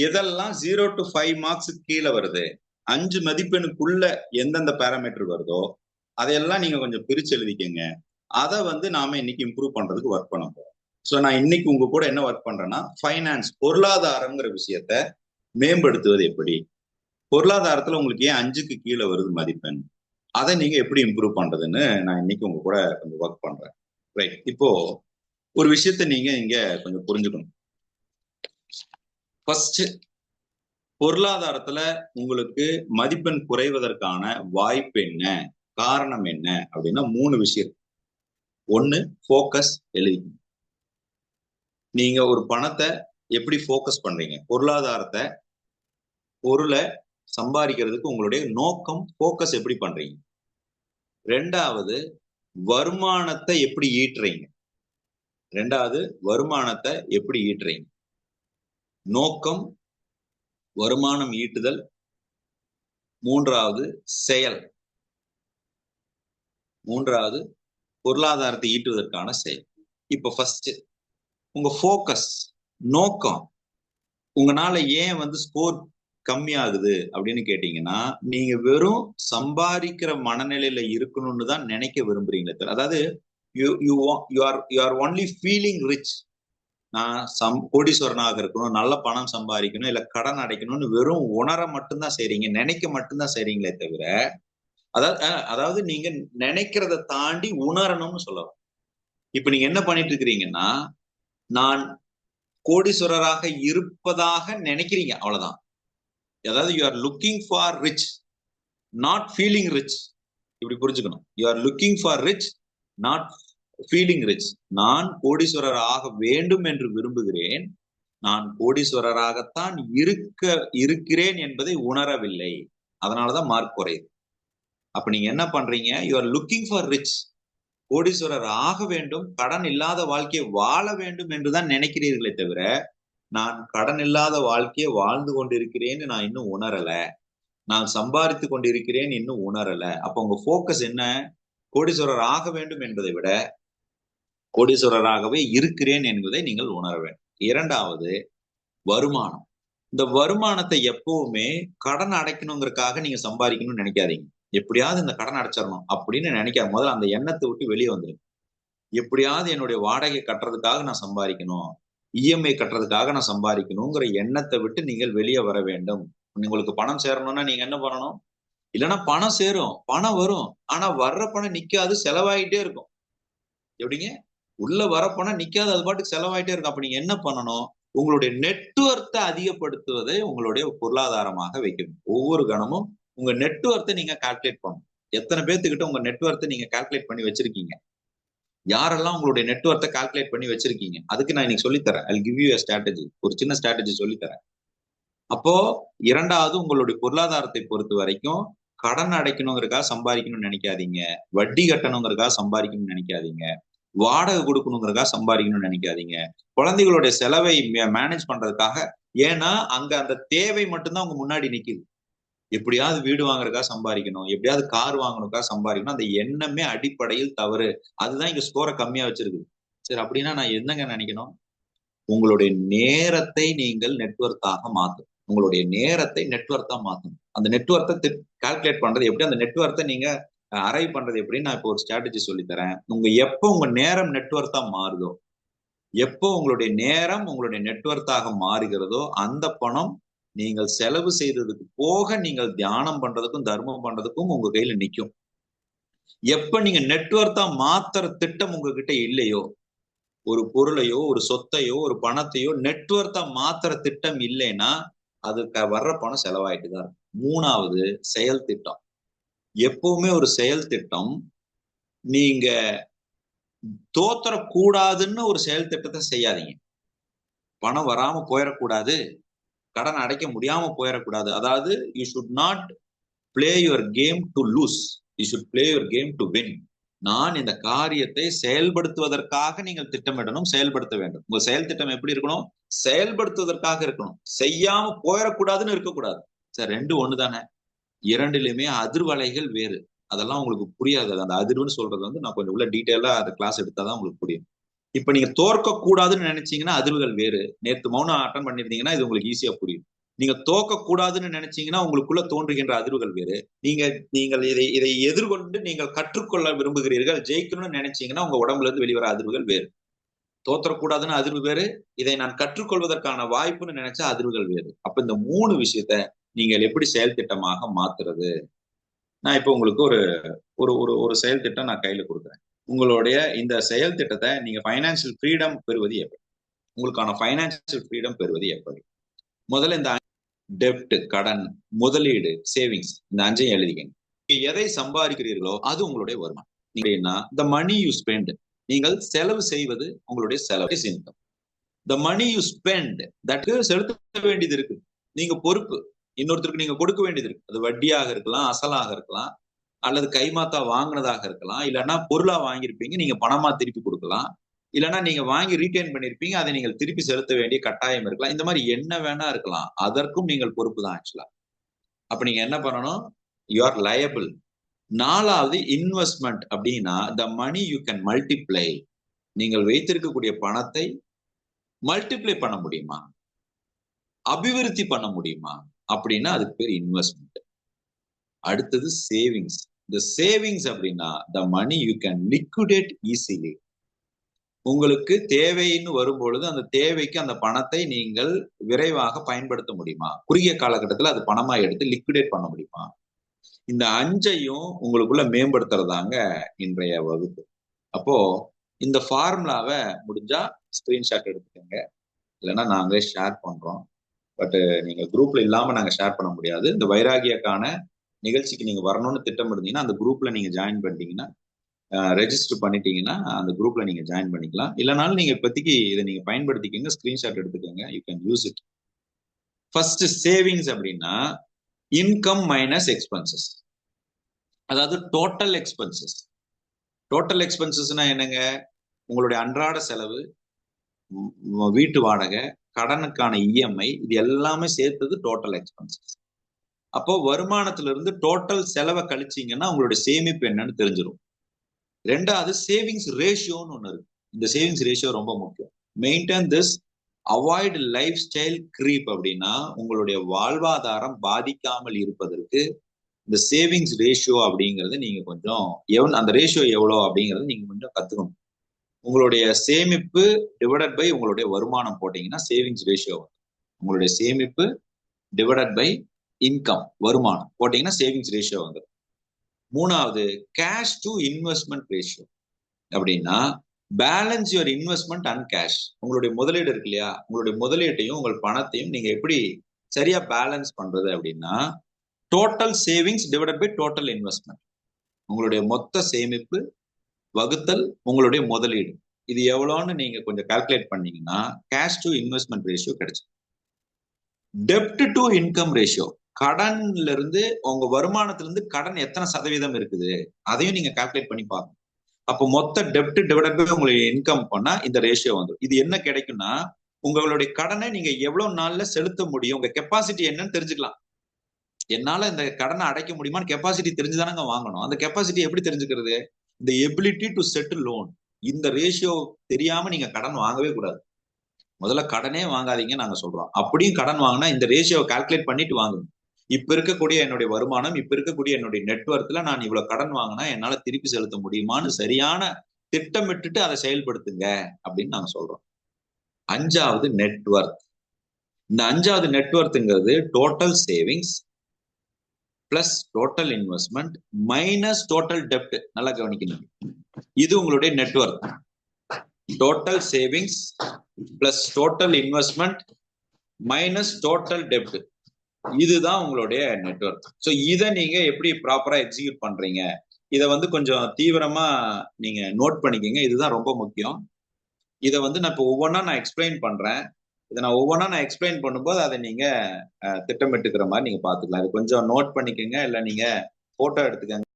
எதெல்லாம் 0 to 5 மார்க்ஸுக்கு கீழே வருது, 5 மதிப்பெண்ணுக்குள்ள எந்தெந்த பேராமீட்டர் வருதோ அதையெல்லாம் நீங்க கொஞ்சம் பிரிச்சு எழுதிக்கங்க. அதை நாம இன்னைக்கு இம்ப்ரூவ் பண்றதுக்கு ஒர்க் பண்ண போறோம். சோ நான் இன்னைக்கு உங்க கூட என்ன ஒர்க் பண்றேன்னா ஃபைனான்ஸ், பொருளாதாரம்ங்கிற விஷயத்த மேம்படுத்துவது எப்படி, பொருளாதாரத்துல உங்களுக்கு ஏன் 5க்கு கீழே வருது மதிப்பெண், அதை நீங்க எப்படி இம்ப்ரூவ் பண்றதுன்னு நான் இன்னைக்கு உங்க கூட கொஞ்சம் ஒர்க் பண்றேன். ரைட். இப்போ ஒரு விஷயத்த நீங்க இங்க கொஞ்சம் புரிஞ்சுக்கணும். ஃபர்ஸ்ட், பொருளாதாரத்துல உங்களுக்கு மதிப்பெண் குறைவதற்கான வாய்ப்பு என்ன, காரணம் என்ன அப்படின்னா 3 விஷயம். 1, ஃபோக்கஸ் எழுதிக்கணும். நீங்க ஒரு பணத்தை எப்படி ஃபோக்கஸ் பண்றீங்க, பொருளாதாரத்தை, பொருளை சம்பாதிக்கிறதுக்கு உங்களுடைய நோக்கம், ஃபோக்கஸ் எப்படி பண்றீங்க. 2வது, வருமானத்தை எப்படி ஈட்டுறீங்க. 2வது, வருமானத்தை எப்படி ஈட்டுறீங்க. நோக்கம், வருமானம் ஈட்டுதல். 3வது, செயல். 3வது, பொருளாதாரத்தை ஈட்டுவதற்கான செயல். இப்ப ஃபர்ஸ்ட் உங்க ஃபோக்கஸ், நோக்கம். உங்களால ஏன் ஸ்கோர் கம்மியாகுது அப்படின்னு கேட்டீங்கன்னா நீங்க வெறும் சம்பாதிக்கிற மனநிலையில இருக்கணும்னு தான் நினைக்க விரும்புறீங்களே. அதாவது you are only feeling rich. நான் கோடீஸ்வரனாக இருக்கணும், நல்ல பணம் சம்பாதிக்கணும், இல்ல கடன் அடைக்கணும்னு வெறும் உணர மட்டும்தான் செய்றீங்க, நினைக்க மட்டும்தான் செய்றீங்களே தவிர அதாவது நீங்க நினைக்கிறத தாண்டி உணரணும்னு சொல்லலாம். இப்ப நீங்க என்ன பண்ணிட்டு இருக்கிறீங்கன்னா நான் கோடீஸ்வரராக இருப்பதாக நினைக்கிறீங்க, அவ்வளவுதான். அதாவது you are looking for rich, not feeling rich. இப்படி புரிஞ்சுக்கணும். You are looking for rich, not feeling rich. நான் கோடீஸ்வரர் ஆக வேண்டும் என்று விரும்புகிறேன், நான் கோடீஸ்வரராகத்தான் இருக்கிறேன் என்பதை உணரவில்லை. அதனாலதான் மார்க் குறையுது. அப்ப நீங்க என்ன பண்றீங்க, you are looking for rich, கோடீஸ்வரர் ஆக வேண்டும், கடன் இல்லாத வாழ்க்கையை வாழ வேண்டும் என்றுதான் நினைக்கிறீர்களே தவிர நான் கடன் இல்லாத வாழ்க்கையை வாழ்ந்து கொண்டிருக்கிறேன்னு நான் இன்னும் உணரல, நான் சம்பாதித்து கொண்டிருக்கிறேன் இன்னும் உணரல. அப்ப உங்க போக்கஸ் என்ன, கோடீஸ்வரர் ஆக வேண்டும் என்பதை விட கோடீஸ்வரராகவே இருக்கிறேன் என்பதை நீங்கள் உணர வேண்டும். 2வது, வருமானம். இந்த வருமானத்தை எப்பவுமே கடன் அடைக்கணுங்கிறதுக்காக நீங்க சம்பாதிக்கணும்னு நினைக்காதீங்க. எப்படியாவது இந்த கடன் அடைச்சிடணும் அப்படின்னு நினைக்காம முதல்ல அந்த எண்ணத்தை விட்டு வெளியே வந்துருங்க. எப்படியாவது என்னுடைய வாடகை கட்டுறதுக்காக நான் சம்பாதிக்கணும், இஎம்ஐ கட்டுறதுக்காக நான் சம்பாதிக்கணுங்கிற எண்ணத்தை விட்டு நீங்கள் வெளியே வர வேண்டும். உங்களுக்கு பணம் சேரணும்னா நீங்க என்ன பண்ணணும்? இல்லைன்னா பணம் சேரும், பணம் வரும், ஆனா வர்ற பணம் நிக்காது, செலவாயிட்டே இருக்கும். எப்படிங்க? உள்ள வர பணம் நிக்காது, அது பாட்டுக்கு செலவாயிட்டே இருக்கும். அப்ப நீங்க என்ன பண்ணணும்? உங்களுடைய நெட்வொர்த்தை அதிகப்படுத்துவதை உங்களுடைய பொருளாதாரமாக வைக்கணும். ஒவ்வொரு கணமும் உங்க நெட்வொர்த்தை நீங்க கால்குலேட் பண்ணணும். எத்தனை பேர்த்துக்கிட்ட உங்க நெட்வொர்த்தை நீங்க கால்குலேட் பண்ணி வச்சிருக்கீங்க? யாரெல்லாம் உங்களுடைய நெட்வொர்த்தை கால்குலேட் பண்ணி வச்சிருக்கீங்க? அதுக்கு நான் இன்னைக்கு சொல்லித்தரேன். I'll give you a strategy. ஒரு சின்ன ஸ்ட்ராட்டஜி சொல்லித்தரேன். அப்போ இரண்டாவது, உங்களுடைய பொருளாதாரத்தை பொறுத்த வரைக்கும் கடன் அடைக்கணுங்கிறதுக்காக சம்பாதிக்கணும்னு நினைக்காதீங்க, வட்டி கட்டணுங்கிறதுக்காக சம்பாதிக்கணும்னு நினைக்காதீங்க, வாடகை கொடுக்கணுங்கிறதுக்காக சம்பாதிக்கணும்னு நினைக்காதீங்க, குழந்தைகளுடைய செலவை மேனேஜ் பண்றதுக்காக. ஏன்னா அங்க அந்த தேவை மட்டும்தான் உங்க முன்னாடி நிக்குது. எப்படியாவது வீடு வாங்குறதுக்காக சம்பாதிக்கணும், எப்படியாவது கார் வாங்கணுக்காக சம்பாதிக்கணும். அந்த எண்ணமே அடிப்படையில் தவறு. அதுதான் இங்க ஸ்கோரை கம்மியா வச்சிருக்கு. சரி, அப்படின்னா நான் என்னங்க நினைக்கணும்? உங்களுடைய நேரத்தை நீங்கள் நெட்வொர்த்தாக மாத்தணும். உங்களுடைய நேரத்தை நெட்வொர்த்தா மாத்தணும். அந்த நெட்வொர்த்தை கால்குலேட் பண்றது எப்படி, அந்த நெட்வொர்த்தை நீங்க அரைவ் பண்றது எப்படின்னு நான் இப்போ ஒரு ஸ்ட்ராட்டஜி சொல்லித்தரேன். எப்போ உங்க நேரம் நெட்வொர்த்தா மாறுதோ, எப்போ உங்களுடைய நேரம் உங்களுடைய நெட்வொர்த்தாக மாறுகிறதோ, அந்த பணம் நீங்கள் செலவு செய்ததுக்கு போக நீங்கள் தியானம் பண்றதுக்கும் தர்மம் பண்றதுக்கும் உங்க கையில நிற்கும். எப்ப நீங்க நெட்வொர்த்தா மாத்துற திட்டம் உங்ககிட்ட இல்லையோ, ஒரு பொருளையோ ஒரு சொத்தையோ ஒரு பணத்தையோ நெட்வொர்த்தா மாத்துற திட்டம் இல்லைன்னா அதுக்கு வர்ற பணம் செலவாயிட்டு தான் இருக்கும். மூணாவது, செயல் திட்டம். எப்பவுமே ஒரு செயல் திட்டம், நீங்க தோத்தரக்கூடாதுன்னு ஒரு செயல் திட்டத்தை செய்யாதீங்க. பணம் வராம போயிடக்கூடாது, கடன் அடைக்க முடியாம போயிடக்கூடாது. அதாவது you should not play your came to lose, you should play your came to win. நான் இந்த காரியத்தை செயல்படுத்துவதற்காக நீங்கள் திட்டமிடணும், செயல்படுத்த வேண்டும். உங்க செயல் திட்டம் எப்படி இருக்கணும்? செயல்படுத்துவதற்காக இருக்கணும், செய்யாம போயிடக்கூடாதுன்னு இருக்கக்கூடாது. சார், ரெண்டு ஒண்ணு தானே? இரண்டிலுமே அதிர்வலைகள் வேறு. அதெல்லாம் உங்களுக்கு புரியாது. அந்த அதிர்வுன்னு சொல்றது நான் கொஞ்சம் உள்ள டீட்டெயிலா அந்த கிளாஸ் எடுத்தாதான் உங்களுக்கு புரியும். இப்ப நீங்க தோற்க கூடாதுன்னு நினைச்சீங்கன்னா அதிர்வுகள் வேறு. நேற்று மௌனம் அட்டன் பண்ணிருந்தீங்கன்னா இது உங்களுக்கு ஈஸியா புரியும். நீங்க தோக்க கூடாதுன்னு நினைச்சீங்கன்னா உங்களுக்குள்ள தோன்றுகின்ற அதிர்வுகள் வேறு. நீங்கள் இதை எதிர்கொண்டு நீங்கள் கற்றுக்கொள்ள விரும்புகிறீர்கள், ஜெயிக்கணும்னு நினைச்சீங்கன்னா உங்க உடம்புல இருந்து வெளிவர அதிர்வுகள் வேறு. தோற்றக்கூடாதுன்னு அதிர்வு வேறு, இதை நான் கற்றுக்கொள்வதற்கான வாய்ப்புன்னு நினைச்சா அதிர்வுகள் வேறு. அப்ப இந்த மூணு விஷயத்த நீங்கள் எப்படி செயல் திட்டமாக மாத்துறது? நான் இப்போ உங்களுக்கு ஒரு ஒரு ஒரு செயல் திட்டம் நான் கையில கொடுக்குறேன். உங்களுடைய இந்த செயல் திட்டத்தை நீங்க ஃபைனான்சியல் ஃப்ரீடம் பெறுவது எப்படி, உங்களுக்கான ஃபைனான்சியல் ஃப்ரீடம் பெறுவது எப்படி? முதல்ல இந்த டெப்ட், கடன், முதலீடு, சேவிங்ஸ், இந்த அஞ்சையும் எழுதிக்கங்க. நீங்க எதை சம்பாதிக்கிறீர்களோ அது உங்களுடைய வருமானம். நீங்க the money you spend, நீங்கள் செலவு செய்வது உங்களுடைய செலவு income. the money you spend, that செலுத்த வேண்டியது இருக்கு, நீங்க பொறுப்பு, இன்னொருத்தருக்கு நீங்க கொடுக்க வேண்டியது இருக்கு. அது வட்டியாக இருக்கலாம், அசலாக இருக்கலாம், அல்லது கைமாத்தா வாங்கினதாக இருக்கலாம், இல்லைன்னா பொருளா வாங்கியிருப்பீங்க நீங்க பணமா திருப்பி கொடுக்கலாம், இல்லைன்னா நீங்க வாங்கி ரீட்டைன் பண்ணிருப்பீங்க அதை நீங்கள் திருப்பி செலுத்த வேண்டிய கட்டாயம் இருக்கலாம். இந்த மாதிரி என்ன வேணா இருக்கலாம், அதற்கும் நீங்கள் பொறுப்பு தான் ஆக்சுவலா. அப்ப நீங்க என்ன பண்ணணும்? You are liable. நாலாவது, இன்வெஸ்ட்மெண்ட் அப்படின்னா the money you can multiply. நீங்கள் வைத்திருக்கக்கூடிய பணத்தை மல்டிப்ளை பண்ண முடியுமா, அபிவிருத்தி பண்ண முடியுமா அப்படின்னா அதுக்கு பேர் இன்வெஸ்ட்மெண்ட். அடுத்தது சேவிங்ஸ். இந்த சேவிங்ஸ் அப்படின்னா the money you can liquidate easily. உங்களுக்கு தேவைன்னு வரும்பொழுது அந்த தேவைக்கு அந்த பணத்தை நீங்கள் விரைவாக பயன்படுத்த முடியுமா, குறுகிய காலகட்டத்தில் அது பணமா எடுத்து லிக்விடேட் பண்ண முடியுமா? இந்த அஞ்சையும் உங்களுக்குள்ள மேம்படுத்துறதாங்க இன்றைய வகுப்பு. அப்போ இந்த ஃபார்முலாவை முடிஞ்சா ஸ்கிரீன்ஷாட் எடுத்துக்கோங்க, இல்லைன்னா நாங்களே ஷேர் பண்றோம். பட் நீங்க குரூப்ல இல்லாம நாங்க ஷேர் பண்ண முடியாது. இந்த வைராகியக்கான நிகழ்ச்சிக்கு நீங்க வரணும்னு திட்டம் இருந்தீங்கன்னா அந்த குரூப்ல நீங்க ஜாயின் பண்ணிட்டீங்கன்னா, ரெஜிஸ்டர் பண்ணிட்டீங்கன்னா அந்த குரூப்ல நீங்க ஜாயின் பண்ணிக்கலாம். இல்லைனாலும் நீங்க இப்போதைக்கு இதை நீங்க பயன்படுத்திக்கோங்க, ஸ்கிரீன்ஷாட் எடுத்துக்கோங்க, you can use it. First savings அப்படின்னா இன்கம் மைனஸ் எக்ஸ்பென்சஸ், அதாவது டோட்டல் எக்ஸ்பென்சஸ். டோட்டல் எக்ஸ்பென்சஸ்னா என்னங்க? உங்களுடைய அன்றாட செலவு, வீட்டு வாடகை, கடனுக்கான இஎம்ஐ, இது எல்லாமே சேர்த்தது டோட்டல் எக்ஸ்பென்சஸ். அப்போ வருமானத்துல இருந்து டோட்டல் செலவை கழிச்சிங்கன்னா உங்களுடைய சேமிப்பு என்னன்னு தெரிஞ்சிடும். ரெண்டாவது, சேவிங்ஸ் ரேஷியோன்னு ஒண்ணு இருக்கு. இந்த சேவிங்ஸ் ரேஷியோ ரொம்ப முக்கியம். Maintain this, avoid life style creep. அப்படின்னா உங்களுடைய வாழ்வாதாரம் பாதிக்காமல் இருப்பதற்கு இந்த சேவிங்ஸ் ரேஷியோ அப்படிங்கறது நீங்க கொஞ்சம் அந்த ரேஷியோ எவ்வளோ அப்படிங்கறது நீங்க கொஞ்சம் கத்துக்கணும். உங்களுடைய சேமிப்பு டிவைடட் பை உங்களுடைய வருமானம் போட்டீங்கன்னா சேவிங்ஸ் ரேஷியோ வரும். உங்களுடைய சேமிப்பு டிவைடட் பை இன்கம் வருமானம் போட்டீங்கன்னா சேவிங்ஸ் ரேஷியோ வந்துடும். மூணாவது கேஷ் டு இன்வெஸ்ட்மெண்ட் ரேஷியோ அப்படின்னா balance your investment and cash. உங்களுடைய முதலீடு இருக்கு இல்லையா, உங்களுடைய முதலீட்டையும் உங்கள் பணத்தையும் நீங்க எப்படி சரியா பேலன்ஸ் பண்றது அப்படின்னா total savings divided by total investment. உங்களுடைய மொத்த சேமிப்பு வகுத்தல் உங்களுடைய முதலீடு, இது எவ்வளோன்னு நீங்க கொஞ்சம் கால்குலேட் பண்ணீங்கன்னா கேஷ் டு இன்வெஸ்ட்மெண்ட் ரேஷியோ கிடைச்சு. டெப்ட் டு இன்கம் ரேஷியோ, கடன்ல இருந்து உங்க வருமானத்துல இருந்து கடன் எத்தனை சதவீதம் இருக்குது அதையும் நீங்க கால்குலேட் பண்ணி பார்க்கணும். அப்போ மொத்த டெப்ட் டிவைடட் பை உங்களுடைய இன்கம் பண்ணா இந்த ரேஷியோ வந்துடும். இது என்ன கிடைக்கும்னா உங்களுடைய கடனை நீங்க எவ்வளவு நாள்ல செலுத்த முடியும், உங்க கெப்பாசிட்டி என்னன்னு தெரிஞ்சுக்கலாம். என்னால இந்த கடனை அடைக்க முடியுமான்னு கெப்பாசிட்டி தெரிஞ்சுதானங்க வாங்கணும். அந்த கெப்பாசிட்டி எப்படி தெரிஞ்சுக்கிறது? இந்த எபிலிட்டி டு செட்டில் லோன். இந்த ரேஷியோ தெரியாம நீங்க கடன் வாங்கவே கூடாது. முதல்ல கடனே வாங்காதீங்க நாங்க சொல்றோம். அப்படியும் கடன் வாங்கினா இந்த ரேஷியோவை கால்குலேட் பண்ணிட்டு வாங்கணும். இப்ப இருக்கக்கூடிய என்னுடைய வருமானம், இப்ப இருக்கக்கூடிய என்னுடைய நெட்வொர்க்ல நான் இவ்வளவு கடன் வாங்கினா என்னால திருப்பி செலுத்த முடியுமான்னு சரியான திட்டமிட்டுட்டு அதை செயல்படுத்துங்க அப்படின்னு நாங்க சொல்றோம். அஞ்சாவது நெட்வொர்க். இந்த அஞ்சாவது நெட்வொர்க்ங்கிறது total savings plus total investment minus total டெப்ட். நல்லா கவனிக்கணும், இது உங்களுடைய network. Total savings plus total investment minus total டெப்ட், இதுதான் உங்களுடைய நெட்வொர்க். ஸோ இதை நீங்க எப்படி ப்ராப்பரா எக்ஸிக்யூட் பண்றீங்க, இதை கொஞ்சம் தீவிரமா நீங்க நோட் பண்ணிக்கங்க. இதுதான் ரொம்ப முக்கியம். இதை நான் இப்போ ஒவ்வொன்றா நான் எக்ஸ்பிளைன் பண்றேன். இதை நான் ஒவ்வொன்றா நான் எக்ஸ்பிளைன் பண்ணும்போது அதை நீங்க திட்டமிட்டுக்கிற மாதிரி நீங்க பாத்துக்கலாம். இது கொஞ்சம் நோட் பண்ணிக்கங்க, இல்லை நீங்க போட்டோ எடுத்துக்கங்க.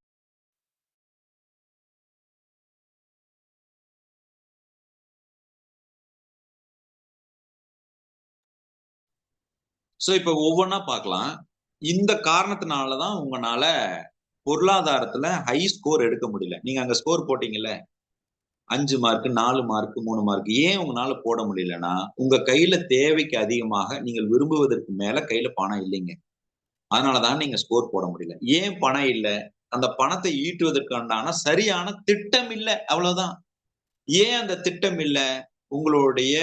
ஸோ இப்போ ஒவ்வொன்றா பார்க்கலாம். இந்த காரணத்தினாலதான் உங்களால பொருளாதாரத்துல ஹை ஸ்கோர் எடுக்க முடியல. நீங்க அங்க ஸ்கோர் போட்டீங்கல்ல 5 மார்க் 4 மார்க் 3 மார்க், ஏன் உங்களால போட முடியலன்னா உங்க கையில தேவைக்கு அதிகமாக நீங்கள் விரும்புவதற்கு மேல கையில பணம் இல்லைங்க. அதனாலதான் நீங்க ஸ்கோர் போட முடியல. ஏன் பணம் இல்லை? அந்த பணத்தை ஈட்டுவதற்கான சரியான திட்டம் இல்லை, அவ்வளவுதான். ஏன் அந்த திட்டம் இல்லை? உங்களுடைய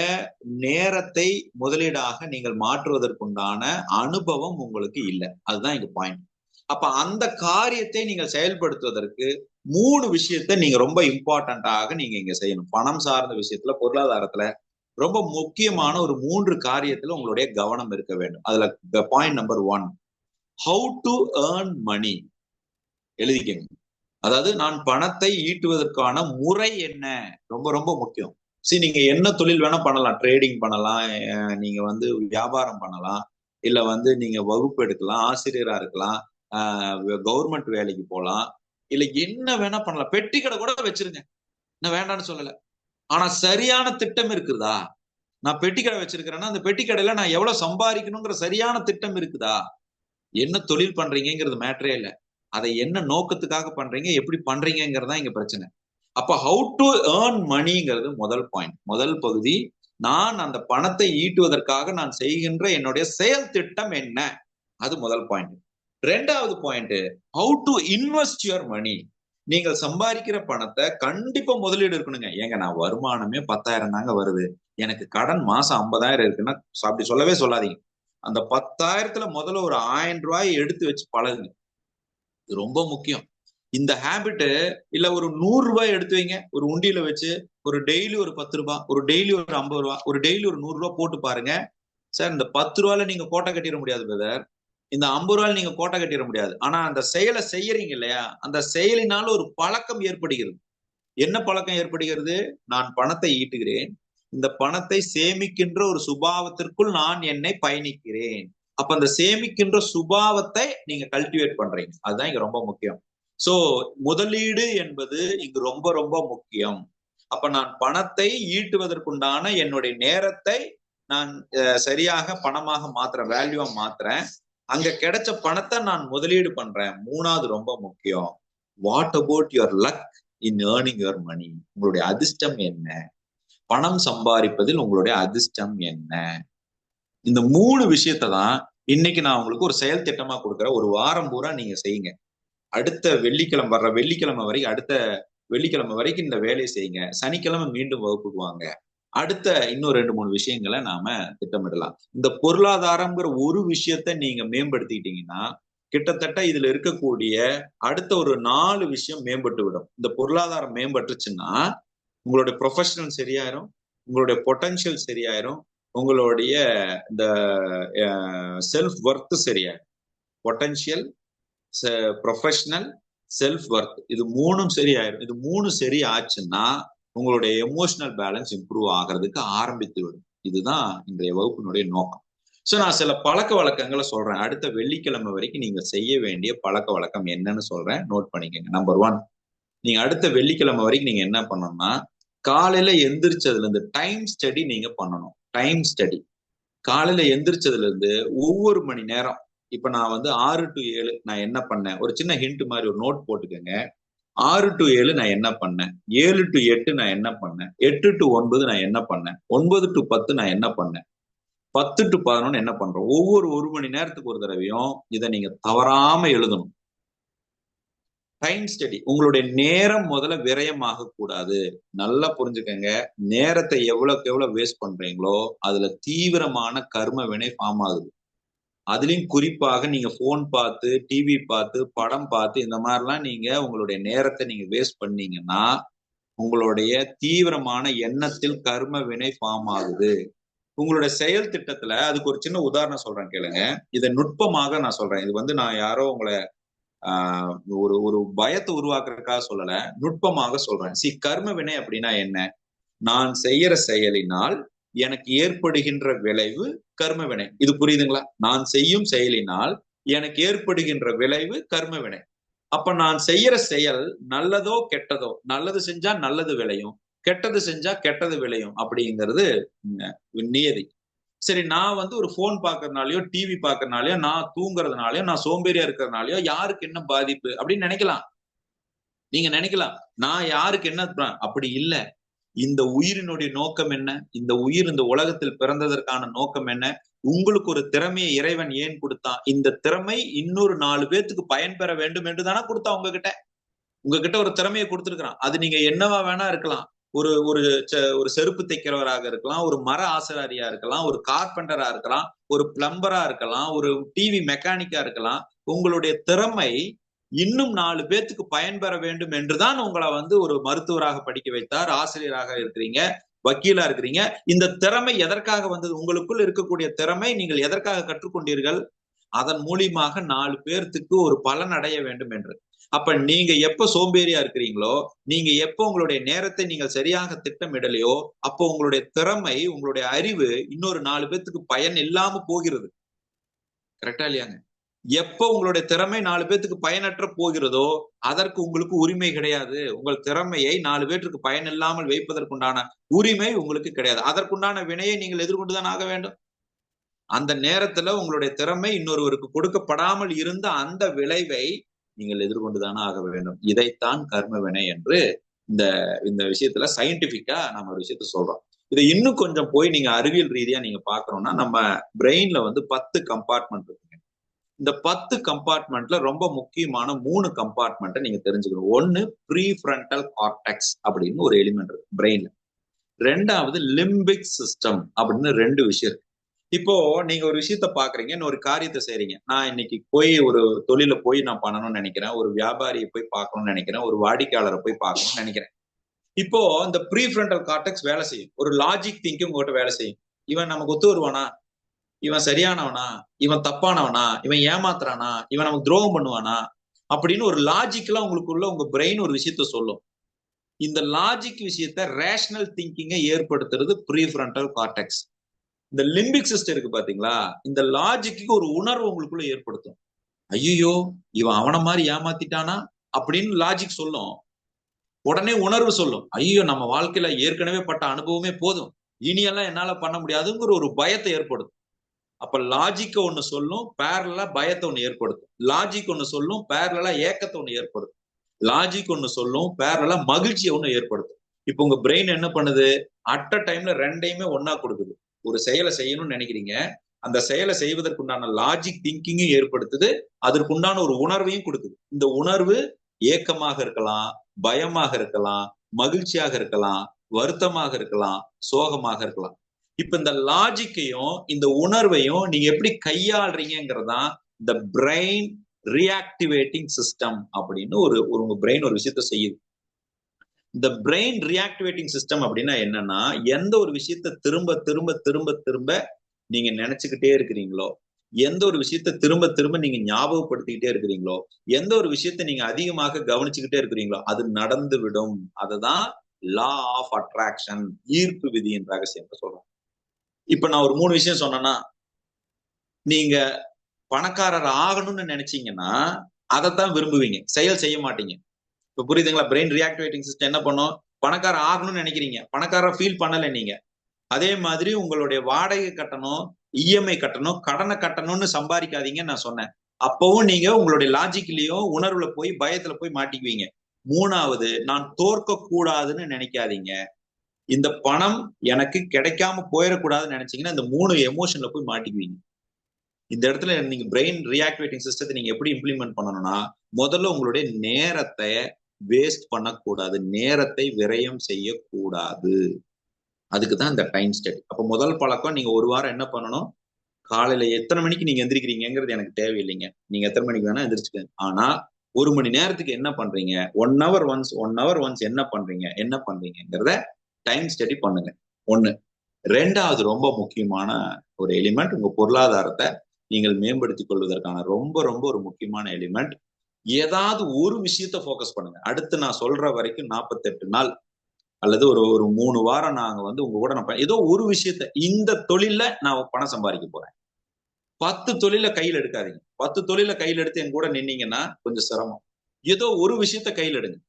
நேரத்தை முதலீடாக நீங்கள் மாற்றுவதற்குண்டான அனுபவம் உங்களுக்கு இல்லை. அதுதான் இங்க பாயிண்ட். அப்ப அந்த காரியத்தை நீங்கள் செயல்படுத்துவதற்கு 3 விஷயத்த நீங்க ரொம்ப இம்பார்ட்டன்டாக நீங்க இங்க செய்யணும். பணம் சார்ந்த விஷயத்துல, பொருளாதாரத்துல ரொம்ப முக்கியமான ஒரு 3 காரியத்துல உங்களுடைய கவனம் இருக்க வேண்டும். அதுல point number 1, how to earn money. எழுதிக்கங்க. அதாவது நான் பணத்தை ஈட்டுவதற்கான முறை என்ன, ரொம்ப ரொம்ப முக்கியம். நீங்க என்ன தொழில் வேணா பண்ணலாம். ட்ரேடிங் பண்ணலாம், நீங்க வியாபாரம் பண்ணலாம், இல்ல நீங்க வகுப்பு எடுக்கலாம், ஆசிரியரா இருக்கலாம், கவர்மெண்ட் வேலைக்கு போகலாம், இல்ல என்ன வேணா பண்ணலாம். பெட்டி கடை கூட வச்சிருங்க, நான் வேண்டான்னு சொல்லல. ஆனா சரியான திட்டம் இருக்குதா? நான் பெட்டி கடை வச்சிருக்கிறேன்னா அந்த பெட்டி கடையில நான் எவ்வளவு சம்பாதிக்கணுங்கிற சரியான திட்டம் இருக்குதா? என்ன தொழில் பண்றீங்கிறது மேட்டரே இல்லை. அதை என்ன நோக்கத்துக்காக பண்றீங்க, எப்படி பண்றீங்கிறதா இங்க பிரச்சனை. அப்ப ஹவு டு ஏர்ன் மணிங்கிறது முதல் பாயிண்ட், முதல் பகுதி. நான் அந்த பணத்தை ஈட்டுவதற்காக நான் செய்கின்ற என்னுடைய செயல் திட்டம் என்ன, அது முதல் பாயிண்ட். 2வது point, how to invest your money. நீங்கள் சம்பாதிக்கிற பணத்தை கண்டிப்பா முதலீடு இருக்கணுங்க. ஏங்க நான் வருமானமே 10,000 தாங்க வருது, எனக்கு கடன் மாசம் 50,000 இருக்குன்னா அப்படி சொல்லவே சொல்லாதீங்க. அந்த 10,000த்துல முதல்ல ஒரு 1000 ரூபாய் எடுத்து வச்சு பழகுங்க. இது ரொம்ப முக்கியம். இந்த ஹேபிட் இல்ல ஒரு 100 ரூபாய் எடுத்து வைங்க, ஒரு உண்டியில வச்சு ஒரு டெய்லி ஒரு 10 ரூபாய், ஒரு டெய்லி ஒரு 50 ரூபாய், ஒரு டெய்லி ஒரு 100 ரூபாய் போட்டு பாருங்க. சார் இந்த 10 ரூபாயில நீங்க கோட்டை கட்டிட முடியாது பிரதர், இந்த 50 ரூபாயில நீங்க கோட்டை கட்டிட முடியாது. ஆனா அந்த செயலை செய்யறீங்க இல்லையா, அந்த செயலினால ஒரு பழக்கம் ஏற்படுகிறது. என்ன பழக்கம் ஏற்படுகிறது? நான் பணத்தை ஈட்டுகிறேன், இந்த பணத்தை சேமிக்கின்ற ஒரு சுபாவத்திற்குள் நான் என்னை பயணிக்கிறேன். அப்ப அந்த சேமிக்கின்ற சுபாவத்தை நீங்க கல்டிவேட் பண்றீங்க. அதுதான் இங்க ரொம்ப முக்கியம். சோ முதலீடு என்பது இங்கு ரொம்ப ரொம்ப முக்கியம். அப்ப நான் பணத்தை ஈட்டுவதற்குண்டான என்னுடைய நேரத்தை நான் சரியாக பணமாக மாத்துறேன், வேல்யூவா மாத்துறேன். அங்க கிடைச்ச பணத்தை நான் முதலீடு பண்றேன். 3வது ரொம்ப முக்கியம், what about your luck in earning your money. உங்களுடைய அதிர்ஷ்டம் என்ன, பணம் சம்பாதிப்பதில் உங்களுடைய அதிர்ஷ்டம் என்ன? இந்த 3 விஷயத்தை தான் இன்னைக்கு நான் உங்களுக்கு ஒரு செயல் திட்டமா கொடுக்குறேன். ஒரு வாரம் பூரா நீங்க செய்யுங்க. அடுத்த வெள்ளிக்கிழமை, வர்ற வெள்ளிக்கிழமை வரைக்கும், அடுத்த வெள்ளிக்கிழமை வரைக்கும் இந்த வேலையை செய்யுங்க, சனிக்கிழமை மீண்டும் வகுப்புக்கு வாங்க. அடுத்த இன்னும் 2-3 விஷயங்களை நாம திட்டமிடலாம். இந்த பொருளாதாரம்ங்கிற ஒரு விஷயத்த நீங்க மேம்படுத்திக்கிட்டீங்கன்னா கிட்டத்தட்ட இதுல இருக்கக்கூடிய அடுத்த ஒரு 4 விஷயம் மேம்பட்டு விடும். இந்த பொருளாதாரம் மேம்பட்டுச்சுன்னா உங்களுடைய ப்ரொஃபஷனல் சரியாயிரும், உங்களுடைய பொட்டன்ஷியல் சரியாயிரும், உங்களுடைய இந்த செல்ஃப் ஒர்த் சரியாயிரும். பொட்டன்ஷியல், ப்ரொஃபஷனல், செல்ஃப் ஒர்த், இது 3ம் சரியாயிரும். இது 3 சரி ஆச்சுன்னா உங்களுடைய எமோஷனல் பேலன்ஸ் இம்ப்ரூவ் ஆகிறதுக்கு ஆரம்பித்து விடும். இதுதான் இன்றைய வகுப்பினுடைய நோக்கம். ஸோ நான் சில பழக்க வழக்கங்களை சொல்றேன். அடுத்த வெள்ளிக்கிழமை வரைக்கும் நீங்க செய்ய வேண்டிய பழக்க வழக்கம் என்னன்னு சொல்றேன், நோட் பண்ணிக்கோங்க. நம்பர் 1, நீங்க அடுத்த வெள்ளிக்கிழமை வரைக்கும் நீங்க என்ன பண்ணணும்னா, காலையில எந்திரிச்சதுல இருந்து டைம் ஸ்டடி நீங்க பண்ணணும். டைம் ஸ்டடி காலையில எந்திரிச்சதுல இருந்து ஒவ்வொரு மணி நேரம், இப்ப நான் வந்து 6 to 7 நான் என்ன பண்ணேன், ஒரு சின்ன ஹிண்ட் மாதிரி ஒரு நோட் போட்டுக்கோங்க. 6 to 7 நான் என்ன பண்ணேன், 7 to 8 நான் என்ன பண்ணேன், 8 to 9 நான் என்ன பண்ணேன், 9 to 10 நான் என்ன பண்ணேன், 10 to 11 என்ன பண்றோம். ஒவ்வொரு 1 மணி நேரத்துக்கு ஒரு தடவையும் இதை நீங்க தவறாம எழுதணும். Time study. உங்களுடைய நேரம் முதல்ல விரயமாக கூடாது. நல்லா புரிஞ்சுக்கங்க, நேரத்தை எவ்வளவுக்கு எவ்வளவு வேஸ்ட் பண்றீங்களோ அதுல தீவிரமான கர்ம வினை ஃபார்ம் ஆகுது. அதுலயும் குறிப்பாக நீங்க போன் பார்த்து, டிவி பார்த்து, படம் பார்த்து இந்த மாதிரிலாம் நீங்க உங்களுடைய நேரத்தை நீங்க வேஸ்ட் பண்ணீங்கன்னா உங்களுடைய தீவிரமான எண்ணத்தில் கர்ம வினை ஃபார்ம் ஆகுது. உங்களுடைய செயல் திட்டத்துல அதுக்கு ஒரு சின்ன உதாரணம் சொல்றேன் கேளுங்க. இதை நுட்பமாக நான் சொல்றேன். இது வந்து நான் யாரோ உங்களை ஒரு பயத்தை உருவாக்குறதுக்காக சொல்லல, நுட்பமாக சொல்றேன். கர்ம வினை அப்படின்னா என்ன? நான் செய்யற செயலினால் எனக்கு ஏற்படுகின்ற விளைவு கர்ம வினை. இது புரியுதுங்களா? நான் செய்யும் செயலினால் எனக்கு ஏற்படுகின்ற விளைவு கர்ம வினை. அப்ப நான் செய்யற செயல் நல்லதோ கெட்டதோ, நல்லது செஞ்சா நல்லது விளையும், கெட்டது செஞ்சா கெட்டது விளையும் அப்படிங்கிறது நியதி. சரி, நான் வந்து ஒரு போன் பாக்குறதுனாலயோ டிவி பாக்குறதுனாலயோ நான் தூங்குறதுனாலயோ நான் சோம்பேறியா இருக்கிறதுனாலயோ யாருக்கு என்ன பாதிப்பு அப்படின்னு நினைக்கலாம். நீங்க நினைக்கலாம் நான் யாருக்கு என்ன, அப்படி இல்லை. இந்த உயிரினுடைய நோக்கம் என்ன? இந்த உயிர் இந்த உலகத்தில் பிறந்ததற்கான நோக்கம் என்ன? உங்களுக்கு ஒரு திறமையை இறைவன் ஏன் கொடுத்தான்? இந்த திறமை இன்னொரு 4 பேத்துக்கு பயன்பெற வேண்டும் என்று தானே கொடுத்தான். உங்ககிட்ட ஒரு திறமையை கொடுத்துருக்கிறான். அது நீங்க என்னவா வேணா இருக்கலாம். ஒரு செருப்பு தைக்கிறவராக இருக்கலாம், ஒரு மர ஆசாரியா இருக்கலாம், ஒரு கார்பெண்டரா இருக்கலாம், ஒரு பிளம்பரா இருக்கலாம், ஒரு டிவி மெக்கானிக்கா இருக்கலாம். உங்களுடைய திறமை இன்னும் 4 பேத்துக்கு பயன்பெற வேண்டும் என்றுதான் உங்களை வந்து ஒரு மருத்துவராக படிக்க வைத்தார். ஆசிரியராக இருக்கிறீங்க, வக்கீலா இருக்கிறீங்க. இந்த திறமை எதற்காக வந்தது? உங்களுக்குள் இருக்கக்கூடிய திறமை நீங்கள் எதற்காக கற்றுக்கொண்டீர்கள்? அதன் மூலியமாக 4 பேர்த்துக்கு ஒரு பலன் அடைய வேண்டும் என்று. அப்ப நீங்க எப்ப சோம்பேறியா இருக்கிறீங்களோ, நீங்க எப்ப உங்களுடைய நேரத்தை நீங்கள் சரியாக திட்டமிடலையோ, அப்போ உங்களுடைய திறமை, உங்களுடைய அறிவு இன்னொரு 4 பேத்துக்கு பயன் இல்லாம போகிறது. கரெக்டா இல்லையாங்க? எப்ப உங்களுடைய திறமை 4 பேத்துக்கு பயனற்ற போகிறதோ அதற்கு உங்களுக்கு உரிமை கிடையாது. உங்கள் திறமையை 4 பேருக்கு பயன் இல்லாமல் வைப்பதற்குண்டான உரிமை உங்களுக்கு கிடையாது. அதற்குண்டான வினையை நீங்கள் எதிர்கொண்டுதான் ஆக வேண்டும். அந்த நேரத்துல உங்களுடைய திறமை இன்னொருவருக்கு கொடுக்கப்படாமல் இருந்த அந்த விளைவை நீங்கள் எதிர்கொண்டுதானே ஆக வேண்டும். இதைத்தான் கர்ம வினை என்று இந்த விஷயத்துல சயின்டிபிக்கா நம்ம ஒரு விஷயத்த சொல்றோம். இதை இன்னும் கொஞ்சம் போய் நீங்க அறிவியல் ரீதியா நீங்க பாக்கணும்னா, நம்ம பிரெயின்ல வந்து 10 கம்பார்ட்மெண்ட் இருக்குங்க. இந்த 10 கம்பார்ட்மெண்ட்ல ரொம்ப முக்கியமான 3 கம்பார்ட்மெண்ட்டை நீங்க தெரிஞ்சுக்கணும். ஒன்னு ப்ரீஃப்ரண்டல் கார்டெக்ஸ் அப்படின்னு ஒரு எலிமெண்ட் இருக்கு பிரெயின்ல. 2வது லிம்பிக் சிஸ்டம் அப்படின்னு 2 விஷயம் இருக்கு. இப்போ நீங்க ஒரு விஷயத்த பாக்குறீங்க, ஒரு காரியத்தை செய்றீங்க. நான் இன்னைக்கு போய் ஒரு தொழில போய் நான் பண்ணணும்னு நினைக்கிறேன், ஒரு வியாபாரியை போய் பார்க்கணும்னு நினைக்கிறேன், ஒரு வாடிக்கையாளரை போய் பார்க்கணும்னு நினைக்கிறேன். இப்போ இந்த ப்ரீஃப்ரண்டல் கார்டெக்ஸ் வேலை செய்யும். ஒரு லாஜிக் திங்கிங் உங்ககிட்ட வேலை செய்யும். இவன் நமக்கு ஒத்து வருவானா, இவன் சரியானவனா, இவன் தப்பானவனா, இவன் ஏமாத்துறானா, இவன் நமக்கு துரோகம் பண்ணுவானா அப்படின்னு ஒரு லாஜிக்கலா உங்களுக்குள்ள உங்க பிரெயின் ஒரு விஷயத்த சொல்லும். இந்த லாஜிக் விஷயத்த ரேஷனல் திங்கிங்கை ஏற்படுத்துறது ப்ரீஃப்ரண்டல் கார்டெக்ஸ். இந்த லிம்பிக் சிஸ்டம் இருக்கு பாத்தீங்களா, இந்த லாஜிக்கு ஒரு உணர்வு உங்களுக்குள்ள ஏற்படுத்தும். ஐயோ இவன் அவன மாதிரி ஏமாத்திட்டானா அப்படின்னு லாஜிக் சொல்லும். உடனே உணர்வு சொல்லும், ஐயோ நம்ம வாழ்க்கையில ஏற்கனவே பட்ட அனுபவமே போதும், இனியெல்லாம் என்னால பண்ண முடியாதுங்கிற ஒரு பயத்தை ஏற்படுத்தும். அப்ப லாஜிக்க ஒண்ணு சொல்லும், பேரலா பயத்தை ஒண்ணு ஏற்படுத்தும். லாஜிக் ஒண்ணு சொல்லும், பேரலா ஏக்கத்தை ஒண்ணு ஏற்படுத்தும். லாஜிக் ஒண்ணு சொல்லும், பேரலா மகிழ்ச்சியை ஒண்ணு ஏற்படுத்தும். இப்போ உங்க பிரெயின் என்ன பண்ணுது, அட் அ டைம்ல 2யுமே ஒன்னா கொடுக்குது. ஒரு செயலை செய்யணும்னு நினைக்கிறீங்க, அந்த செயலை செய்வதற்குண்டான லாஜிக் திங்கிங்கும் ஏற்படுத்துது, அதற்குண்டான ஒரு உணர்வையும் கொடுக்குது. இந்த உணர்வு ஏக்கமாக இருக்கலாம், பயமாக இருக்கலாம், மகிழ்ச்சியாக இருக்கலாம், வருத்தமாக இருக்கலாம், சோகமாக இருக்கலாம். இப்ப இந்த லாஜிக்கையும் இந்த உணர்வையும் நீங்க எப்படி கையாளுறீங்கிறதான் இந்த பிரெயின் ரியாக்டிவேட்டிங் சிஸ்டம் அப்படின்னு உங்க பிரெயின் ஒரு விஷயத்த செய்யுது. இந்த பிரெயின் ரியாக்டிவேட்டிங் சிஸ்டம் அப்படின்னா என்னன்னா, எந்த ஒரு விஷயத்த திரும்ப திரும்ப திரும்ப திரும்ப நீங்க நினைச்சுக்கிட்டே இருக்கிறீங்களோ, எந்த ஒரு விஷயத்த திரும்ப திரும்ப நீங்க ஞாபகப்படுத்திக்கிட்டே இருக்கிறீங்களோ, எந்த ஒரு விஷயத்த நீங்க அதிகமாக கவனிச்சுக்கிட்டே இருக்கிறீங்களோ அது நடந்து விடும். அதுதான் லா ஆஃப் அட்ராக்ஷன், ஈர்ப்பு விதியின் ரகசியம் சொல்றோம். இப்ப நான் ஒரு 3 விஷயம் சொன்னேன்னா, நீங்க பணக்காரர் ஆகணும்னு நினைச்சீங்கன்னா அதைத்தான் விரும்புவீங்க, செயல் செய்ய மாட்டீங்க. இப்ப புரியுதுங்களா? பிரெயின் ரியாக்டிவேட்டிங் சிஸ்டம் என்ன பண்ணும்? பணக்காரர் ஆகணும்னு நினைக்கிறீங்க, பணக்காரர் ஃபீல் பண்ணல நீங்க. அதே மாதிரி உங்களுடைய வாடகை கட்டணும், இஎம்ஐ கட்டணும், கடனை கட்டணும்னு சம்பாதிக்காதீங்கன்னு நான் சொன்னேன். அப்பவும் நீங்க உங்களுடைய லாஜிக்லயும் உணர்வுல போய் பயத்துல போய் மாட்டிக்குவீங்க. 3வது, நான் தோற்க கூடாதுன்னு நினைக்காதீங்க. இந்த பணம் எனக்கு கிடைக்காம போயிடக்கூடாதுன்னு நினைச்சீங்கன்னா இந்த 3 எமோஷன்ல போய் மாட்டிக்குவீங்க. இந்த இடத்துல நீங்க பிரெயின் ரியாக்டிவேட்டிங் சிஸ்டத்தை நீங்க எப்படி இம்ப்ளிமெண்ட் பண்ணணும்னா, முதல்ல உங்களுடைய நேரத்தை வேஸ்ட் பண்ணக்கூடாது, நேரத்தை விரயம் செய்யக்கூடாது. அதுக்குதான் இந்த டைம் ஸ்டடி. அப்ப முதல் பழக்கம், நீங்க ஒரு வாரம் என்ன பண்ணணும்? காலையில எத்தனை மணிக்கு நீங்க எந்திரிக்கிறீங்கிறது எனக்கு தேவையில்லைங்க. நீங்க எத்தனை மணிக்கு வேணா எந்திரிச்சுக்கங்க. ஆனா 1 மணி நேரத்துக்கு என்ன பண்றீங்க? 1 hour once என்ன பண்றீங்கிறத டைம் ஸ்டடி பண்ணுங்க. 1. 2வது ரொம்ப முக்கியமான ஒரு எலிமெண்ட், உங்க பொருளாதாரத்தை நீங்கள் மேம்படுத்திக் கொள்வதற்கான ரொம்ப ரொம்ப ஒரு முக்கியமான எலிமெண்ட், ஏதாவது ஒரு விஷயத்த போக்கஸ் பண்ணுங்க. அடுத்து நான் சொல்ற வரைக்கும் 48 நாள் அல்லது ஒரு 3 வாரம் நாங்க உங்க கூட நான் ஏதோ ஒரு விஷயத்த, இந்த தொழில நான் பணம் சம்பாதிக்க போறேன். 10 தொழில கையில் எடுக்காதீங்க. 10 தொழில கையில் எடுத்து என் கூட நின்னீங்கன்னா கொஞ்சம் சிரமம். ஏதோ ஒரு விஷயத்த கையில் எடுங்க.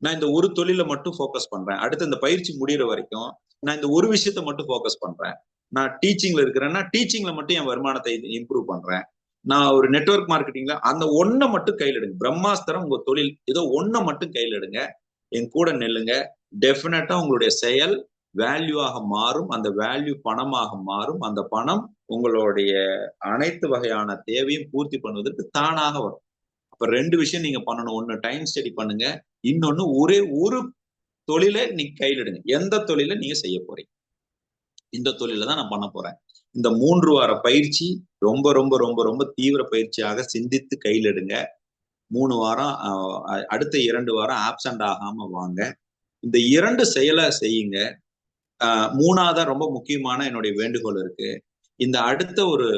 நான் இந்த ஒரு தொழில மட்டும் போக்கஸ் பண்றேன். அடுத்து இந்த பயிற்சி முடிகிற வரைக்கும் நான் இந்த ஒரு விஷயத்த மட்டும் போக்கஸ் பண்றேன். நான் டீச்சிங்ல இருக்கிறேன்னா டீச்சிங்ல மட்டும் என் வருமானத்தை இம்ப்ரூவ் பண்றேன். நான் ஒரு நெட்வொர்க் மார்க்கெட்டிங்ல அந்த ஒன்றை மட்டும் கையில் எடுங்க. பிரம்மாஸ்திரம் உங்க தொழில், ஏதோ ஒன்றை மட்டும் கையில் எடுங்க. என் கூட நெல்லுங்க. டெஃபினட்டா உங்களுடைய செயல் வேல்யூவாக மாறும். அந்த வேல்யூ பணமாக மாறும். அந்த பணம் உங்களுடைய அனைத்து வகையான தேவையும் பூர்த்தி பண்ணுவதற்கு தானாக வரும். அப்ப 2 விஷயம் நீங்க பண்ணணும். 1 டைம் ஸ்டடி பண்ணுங்க. இன்னொன்னு ஒரே ஒரு தொழிலை நீங்க கையில் எடுங்க. எந்த தொழிலை நீங்க செய்ய போறீங்க? இந்த தொழில தான் நான் பண்ண போறேன். இந்த 3 வார பயிற்சி ரொம்ப ரொம்ப ரொம்ப ரொம்ப தீவிர பயிற்சியாக சிந்தித்து கையில் எடுங்க. 3 வாரம், அடுத்த 2 வாரம் ஆப்சண்ட் ஆகாம வாங்க. இந்த 2 செயலை செய்யுங்க. 3ஆவதா ரொம்ப முக்கியமான என்னுடைய வேண்டுகோள் இருக்கு. இந்த அடுத்த ஒரு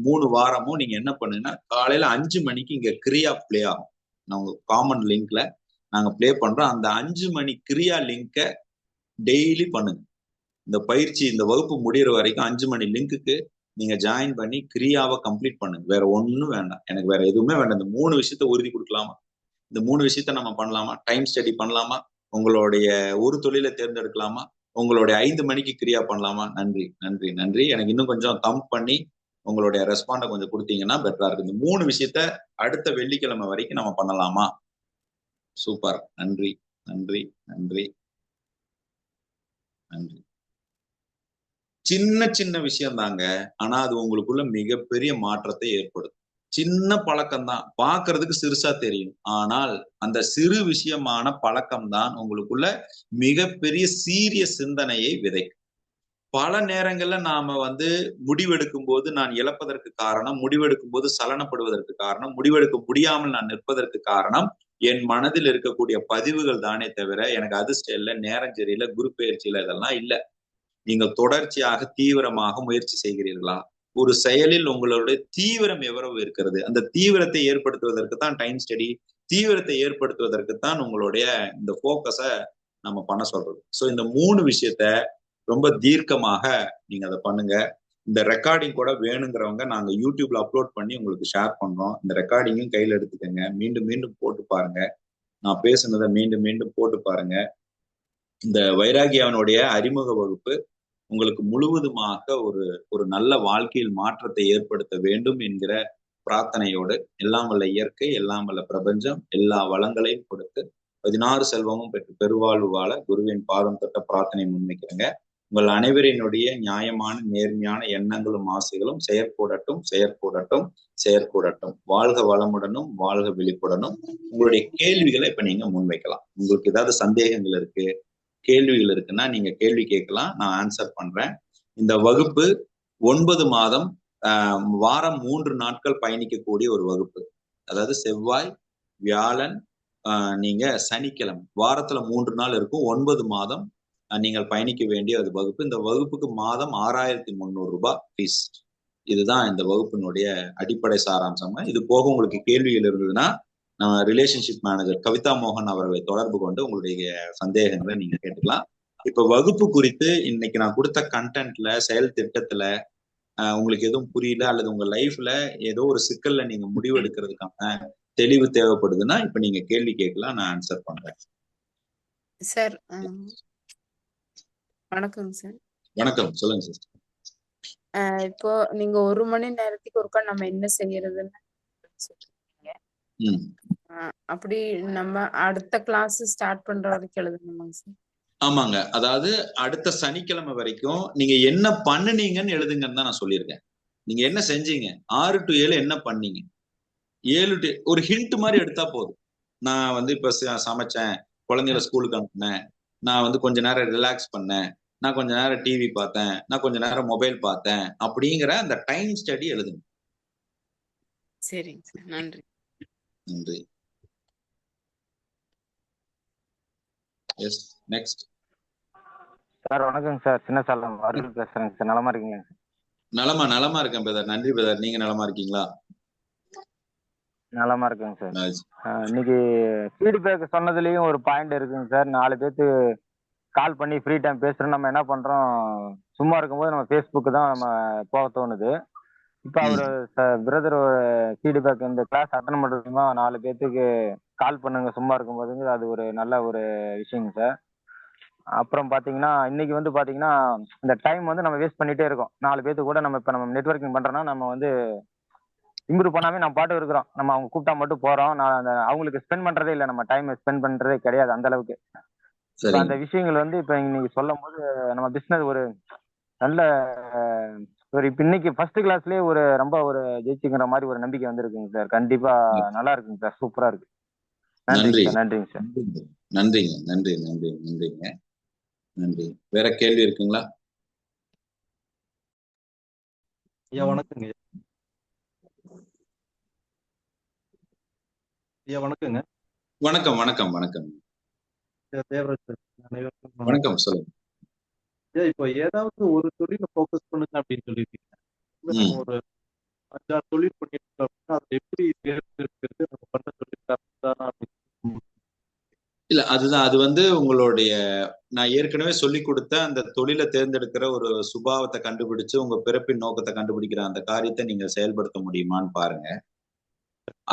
3 வாரமும் நீங்க என்ன பண்ணுங்கன்னா, காலையில 5 மணிக்கு இங்க கிரியா பிளே ஆகும். நான் உங்க காமன் லிங்க்ல நாங்க பிளே பண்றோம். அந்த 5 மணி கிரியா லிங்க டெய்லி பண்ணுங்க. இந்த பயிற்சி, இந்த வகுப்பு முடிகிற வரைக்கும் 5 மணி லிங்க்குக்கு நீங்க ஜாயின் பண்ணி கிரியாவை கம்ப்ளீட் பண்ணுங்க. வேற ஒன்றும் வேண்டாம், எனக்கு வேற எதுவுமே வேண்டாம். இந்த 3 விஷயத்த உறுதி கொடுக்கலாமா? இந்த 3 விஷயத்த நம்ம பண்ணலாமா? டைம் ஸ்டடி பண்ணலாமா? உங்களுடைய ஒரு தொழிலை தேர்ந்தெடுக்கலாமா? உங்களுடைய 5 மணிக்கு கிரியா பண்ணலாமா? நன்றி நன்றி நன்றி. எனக்கு இன்னும் கொஞ்சம் தம்ப் பண்ணி உங்களுடைய ரெஸ்பாண்டை கொஞ்சம் கொடுத்தீங்கன்னா பெட்டரா இருக்கு. இந்த 3 விஷயத்த அடுத்த வெள்ளிக்கிழமை வரைக்கும் நம்ம பண்ணலாமா? சூப்பர். நன்றி நன்றி நன்றி நன்றி. சின்ன சின்ன விஷயம் தாங்க, ஆனா அது உங்களுக்குள்ள மிகப்பெரிய மாற்றத்தை ஏற்படுத்தும். சின்ன பழக்கம் தான், பாக்குறதுக்கு சிறுசா தெரியும். ஆனால் அந்த சிறு விஷயமான பழக்கம் தான் உங்களுக்குள்ள மிகப்பெரிய சீரிய சிந்தனையை விதைக்கும். பல நேரங்கள்ல நாம முடிவெடுக்கும் போது நான் இழப்பதற்கு காரணம், முடிவெடுக்கும் போது சலனப்படுவதற்கு காரணம், முடிவெடுக்க முடியாமல் நான் நிற்பதற்கு காரணம் என் மனதில் இருக்கக்கூடிய பதிவுகள் தானே தவிர எனக்கு அதிர்ஷ்டம் இல்லை, நேரம் சரியில்லை, குரு பயிற்சியில இதெல்லாம் இல்லை. நீங்கள் தொடர்ச்சியாக தீவிரமாக முயற்சி செய்கிறீர்களா? ஒரு செயலில் உங்களுடைய தீவிரம் எவ்வளவு இருக்கிறது? அந்த தீவிரத்தை ஏற்படுத்துவதற்கு தான் டைம் ஸ்டடி, தீவிரத்தை ஏற்படுத்துவதற்கு தான் உங்களுடைய இந்த போக்கஸை நம்ம பண்ண சொல்றது. ஸோ இந்த 3 விஷயத்த ரொம்ப தீர்க்கமாக நீங்க அதை பண்ணுங்க. இந்த ரெக்கார்டிங் கூட வேணுங்கிறவங்க நாங்க யூடியூப்ல அப்லோட் பண்ணி உங்களுக்கு ஷேர் பண்றோம். இந்த ரெக்கார்டிங்கும் கையில் எடுத்துக்கங்க. மீண்டும் மீண்டும் போட்டு பாருங்க. நான் பேசுனதை மீண்டும் மீண்டும் போட்டு பாருங்க. இந்த வைராகியாவனுடைய அறிமுக வகுப்பு உங்களுக்கு முழுவதுமாக ஒரு நல்ல வாழ்க்கையில் மாற்றத்தை ஏற்படுத்த வேண்டும் என்கிற பிரார்த்தனையோடு, எல்லாம் வல்ல இயற்கை, எல்லாம் வல்ல பிரபஞ்சம் எல்லா வளங்களையும் கொடுத்து 16 செல்வமும் பெற்று பெருவாழ்வு வாழ குருவின் பாதம் தொட்ட பிரார்த்தனை முன்வைக்கிறேங்க. உங்கள் அனைவரினுடைய நியாயமான நேர்மையான எண்ணங்களும் ஆசைகளும் செயற்கூடட்டும் செயற்கூடட்டும் செயற்கூடட்டும். வாழ்க வளமுடனும் வாழ்க விழிப்புடனும். உங்களுடைய கேள்விகளை இப்ப நீங்க முன்வைக்கலாம். உங்களுக்கு ஏதாவது சந்தேகங்கள் இருக்கு, கேள்விகள் இருக்குன்னா நீங்க கேள்வி கேட்கலாம், நான் ஆன்சர் பண்றேன். இந்த வகுப்பு 9 மாதம் வாரம் 3 நாட்கள் பயணிக்கக்கூடிய ஒரு வகுப்பு. அதாவது செவ்வாய், வியாழன், நீங்க சனிக்கிழமை, வாரத்துல 3 நாள் இருக்கும். 9 மாதம் நீங்கள் பயணிக்க வேண்டிய ஒரு வகுப்பு. இந்த வகுப்புக்கு மாதம் 6,300 ரூபாய் ஃபீஸ். இதுதான் இந்த வகுப்பினுடைய அடிப்படை சாராம்சம். இது போக உங்களுக்கு கேள்விகள் இருந்ததுன்னா ரிலேஷன்ஷிப் மேனேஜர் கவிதா மோகன் அவர்களை தொடர்பு கொண்டு உங்களுடைய சந்தேகங்களை நீங்க கேட்டுக்கலாம். இப்ப வகுப்பு குறித்து இன்னைக்கு நான் கொடுத்த கண்டென்ட்ல, செயல் திட்டத்துல உங்களுக்கு எதுவும் புரியல அல்லது உங்க லைஃப்ல ஏதோ ஒரு சிக்கல்ல நீங்க முடிவு எடுக்கிறதுக்கான தெளிவு தேவைப்படுதுன்னா இப்ப நீங்க கேள்வி கேட்கலாம், நான் ஆன்சர் பண்றேன். சார் வணக்கம் சார். வணக்கம், சொல்லுங்க சிஸ்டர். இப்போ நீங்க 1 மணி நேரத்துக்கு ஒருக்கா நம்ம என்ன செய்யறதுன்னு சொல்றீங்க. அப்படி நம்ம அடுத்த கிளாஸ் ஸ்டார்ட் பண்ற வரைக்கும் எழுதணுமாங்க சார்? ஆமாங்க, அதாவது அடுத்த சனிக்கிழமை வரைக்கும் நீங்க என்ன பண்ணுனீங்கன்னு எழுதுங்கன்னு தான் நான் சொல்லியிருக்கேன். நீங்க என்ன செஞ்சீங்க, 6 to 7 என்ன பண்ணீங்க, 7 to ஒரு ஹிண்ட் மாதிரி எடுத்தா போதும். நான் வந்து இப்ப சமைச்சேன், குழந்தைகளை ஸ்கூலுக்கு அனுப்புனேன், நான் வந்து கொஞ்ச நேரம் ரிலாக்ஸ் பண்ணேன், நான் கொஞ்ச நேரம் டிவி பார்த்தேன், நான் கொஞ்ச நேரம் மொபைல் பார்த்தேன், அப்படிங்கிற அந்த டைம் ஸ்டடி எழுதுங்க. சரிங்க சார், நன்றி. நன்றி. Yes, next. சார் வணக்கங்க சார், சின்ன சாலம் அருள் பேசுறேங்க சார். நலமா இருக்கீங்களா? நலமா இருக்கேன் பிரதர். நன்றி பிரதர். நீங்க நலமா இருக்கீங்களா? நலமா இருக்குங்க சார். இன்னைக்கு ஃபீட்பேக் சொன்னதுலயும் ஒரு பாயிண்ட் இருக்குங்க சார். 4 பேருக்கு கால் பண்ணி ஃப்ரீ டைம் பேசுறோம். நம்ம என்ன பண்றோம், சும்மா இருக்கும்போது நம்ம ஃபேஸ்புக்கு தான் நம்ம போக தோணுது. இப்போ அவரு பிரதர் ஃபீட்பேக் இந்த கிளாஸ் அட்டன் பண்றதுமா 4 பேர்த்துக்கு கால் பண்ணுங்க சும்மா இருக்கும்போதுங்க, அது ஒரு நல்ல ஒரு விஷயங்க சார். அப்புறம் பாத்தீங்கன்னா இன்னைக்கு வந்து பாத்தீங்கன்னா இந்த டைம் வந்து நம்ம வேஸ்ட் பண்ணிட்டே இருக்கோம். 4 பேர்த்து கூட நம்ம இப்ப நம்ம நெட்வொர்க்கிங் பண்றோம்னா நம்ம வந்து இம்ப்ரூவ் பண்ணாமே நம்ம பாட்டு இருக்கிறோம். நம்ம அவங்க கூப்பிட்டா மட்டும் போறோம். நான் அந்த அவங்களுக்கு ஸ்பெண்ட் பண்றதே இல்லை, நம்ம டைம் ஸ்பெண்ட் பண்றதே கிடையாது அந்த அளவுக்கு. அந்த விஷயங்கள் வந்து இப்ப இன்னைக்கு சொல்லும் போது நம்ம பிசினஸ் ஒரு நல்ல ஒரு இப்ப இன்னைக்கு ஃபர்ஸ்ட் கிளாஸ்லயே ஒரு ரொம்ப ஒரு ஜெயிச்சுங்கிற மாதிரி ஒரு நம்பிக்கை வந்திருக்குங்க சார். கண்டிப்பா நல்லா இருக்குங்க சார், சூப்பரா இருக்கு. நன்றிங்க சார். நன்றிங்க சார். நன்றிங்க, நன்றி நன்றி நன்றிங்க, நன்றி. வேற கேள்வி இருக்குங்களா? ஐயா வணக்கங்க. ஐயா வணக்கங்க. வணக்கம் வணக்கம் வணக்கம். தேவராஜ் வணக்கம், சொல்லுங்க. ஐயா இப்போ ஏதாவது ஒரு தொழில ஃபோக்கஸ் பண்ணுங்க அப்படின்னு சொல்லியிருக்கீங்க. ஒரு 5-6 தொழில் பண்ணிட்டு அப்படின்னா அது எப்படி தேர்ந்தெடுக்கிறது, நம்ம பண்ண தொழில் இல்ல அதுதான், அது வந்து உங்களுடைய நான் ஏற்கனவே சொல்லி கொடுத்த அந்த தொழிலை தேர்ந்தெடுக்கிற ஒரு சுபாவத்தை கண்டுபிடிச்சு உங்க பிறப்பின் நோக்கத்தை கண்டுபிடிக்கிற அந்த காரியத்தை நீங்க செயல்படுத்த முடியுமான்னு பாருங்க.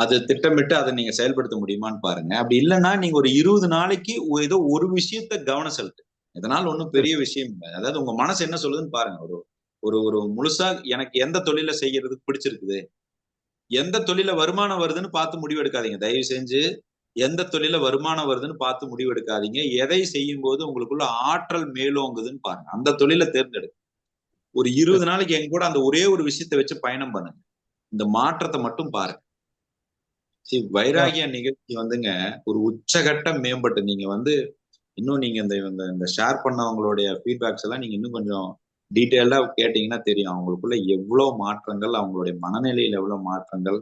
அது திட்டமிட்டு அதை நீங்க செயல்படுத்த முடியுமான்னு பாருங்க. அப்படி இல்லைன்னா நீங்க ஒரு 20 நாளைக்கு ஏதோ ஒரு விஷயத்த கவனம் செலுத்து. இதனால ஒன்றும் பெரிய விஷயம் இல்லை. அதாவது உங்க மனசு என்ன சொல்லுதுன்னு பாருங்க. ஒரு ஒரு ஒரு முழுசா எனக்கு எந்த தொழிலை செய்யறதுக்கு பிடிச்சிருக்குது, எந்த தொழில வருமானம் வருதுன்னு பார்த்து முடிவு எடுக்காதீங்க. தயவு செஞ்சு எந்த தொழில வருமானம் வருதுன்னு பார்த்து முடிவு எடுக்காதீங்க. எதை செய்யும் போது உங்களுக்குள்ள ஆற்றல் மேலோங்குதுன்னு பாருங்க, அந்த தொழிலை தேர்ந்தெடுங்க. ஒரு 20 நாளைக்கு எங்க கூட அந்த ஒரே ஒரு விஷயத்தை வச்சு பயணம் பண்ணுங்க. இந்த மாற்றத்தை மட்டும் பாருங்க. வைராகிய நிகழ்ச்சி வந்துங்க ஒரு உச்சகட்ட மேம்பட்டு நீங்க வந்து இன்னும் நீங்க இந்த ஷேர் பண்ணவங்களுடைய ஃபீட்பேக்ஸ் எல்லாம் நீங்க இன்னும் கொஞ்சம் டீட்டெயிலா கேட்டீங்கன்னா தெரியும் அவங்களுக்குள்ள எவ்வளவு மாற்றங்கள், அவங்களுடைய மனநிலையில எவ்வளவு மாற்றங்கள்,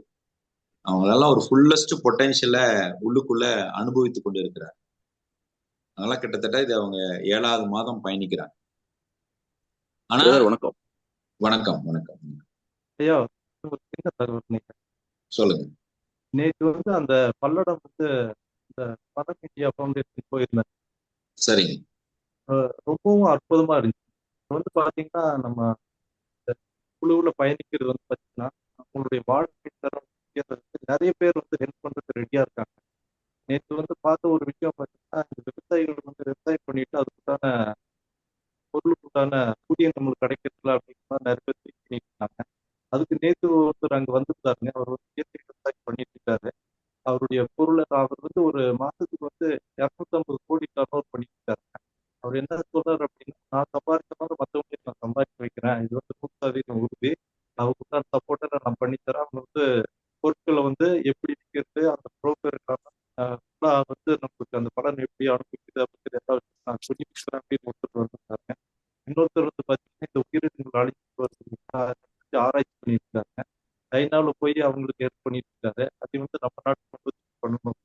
அவங்களெல்லாம் ஒரு ஃபுல்லஸ்ட் பொட்டன்ஷியலை உள்ளுக்குள்ள அனுபவித்து கொண்டு இருக்கிறார். அதெல்லாம் கிட்டத்தட்ட இது அவங்க 7வது மாதம் பயணிக்கிறாங்க. ஆனா வணக்கம் வணக்கம் வணக்கம் ஐயா சொல்லுங்க. நேற்று வந்து அந்த பல்லடம் வந்து இந்த பதம் இந்தியா ஃபவுண்டேஷன் போயிருந்தேன். சரிங்க. ரொம்பவும் அற்புதமா இருந்துச்சு. வந்து பாத்தீங்கன்னா நம்ம குழுவுல பயணிக்கிறது வந்து பாத்தீங்கன்னா அவங்களுடைய வாழ்க்கை தரம் நிறைய பேர் வந்து ஹெல்ப் பண்றதுக்கு ரெடியா இருக்காங்க. நேற்று வந்து பார்த்த ஒரு விஷயம் பார்த்தீங்கன்னா இந்த விவசாயிகள் வந்து விவசாயம் பண்ணிட்டு அதுக்குண்டான பொருளுக்குண்டான ஊதியம் நம்மளுக்கு கிடைக்கிறதுல அப்படிங்கிற நிறைய பேர் பண்ணிட்டு இருக்காங்க. அதுக்கு நேற்று ஒருத்தர் அங்க வந்திருந்தாருங்க. அவர் வந்து இயற்கை விவசாயம் பண்ணிட்டு இருக்காரு. அவருடைய பொருளை அவர் வந்து ஒரு மாசத்துக்கு வந்து 250 கோடி டர்ன் ஓவர் பண்ணிட்டு இருக்காரு. அவர் என்ன சொல்றாரு அப்படின்னா, நான் சம்பாதிச்ச மாதிரி தேவையான சப்போர்ட்டை நான் பண்ணித்தரேன். அவங்க வந்து பொருட்களை வந்து எப்படி விற்கிறது, அந்த ப்ரோக்கருக்கான வந்து நம்மளுக்கு அந்த பலன் எப்படி அனுபவிக்குது அப்படிங்கிற எல்லா விஷயம் நான் சொல்லி கொடுக்குறேன் அப்படின்னு ஒருத்தர் வந்திருக்காங்க. இன்னொருத்தர் வந்து பார்த்தீங்கன்னா இந்த உயிரினங்கள் அழிச்சிட்டு வருது ஆராய்ச்சி பண்ணியிருக்காங்க. சைனாவில் போய் அவங்களுக்கு ஏற்ப பண்ணிட்டு இருக்காரு. அதை வந்து நம்ம நாட்டு பண்ணணும்.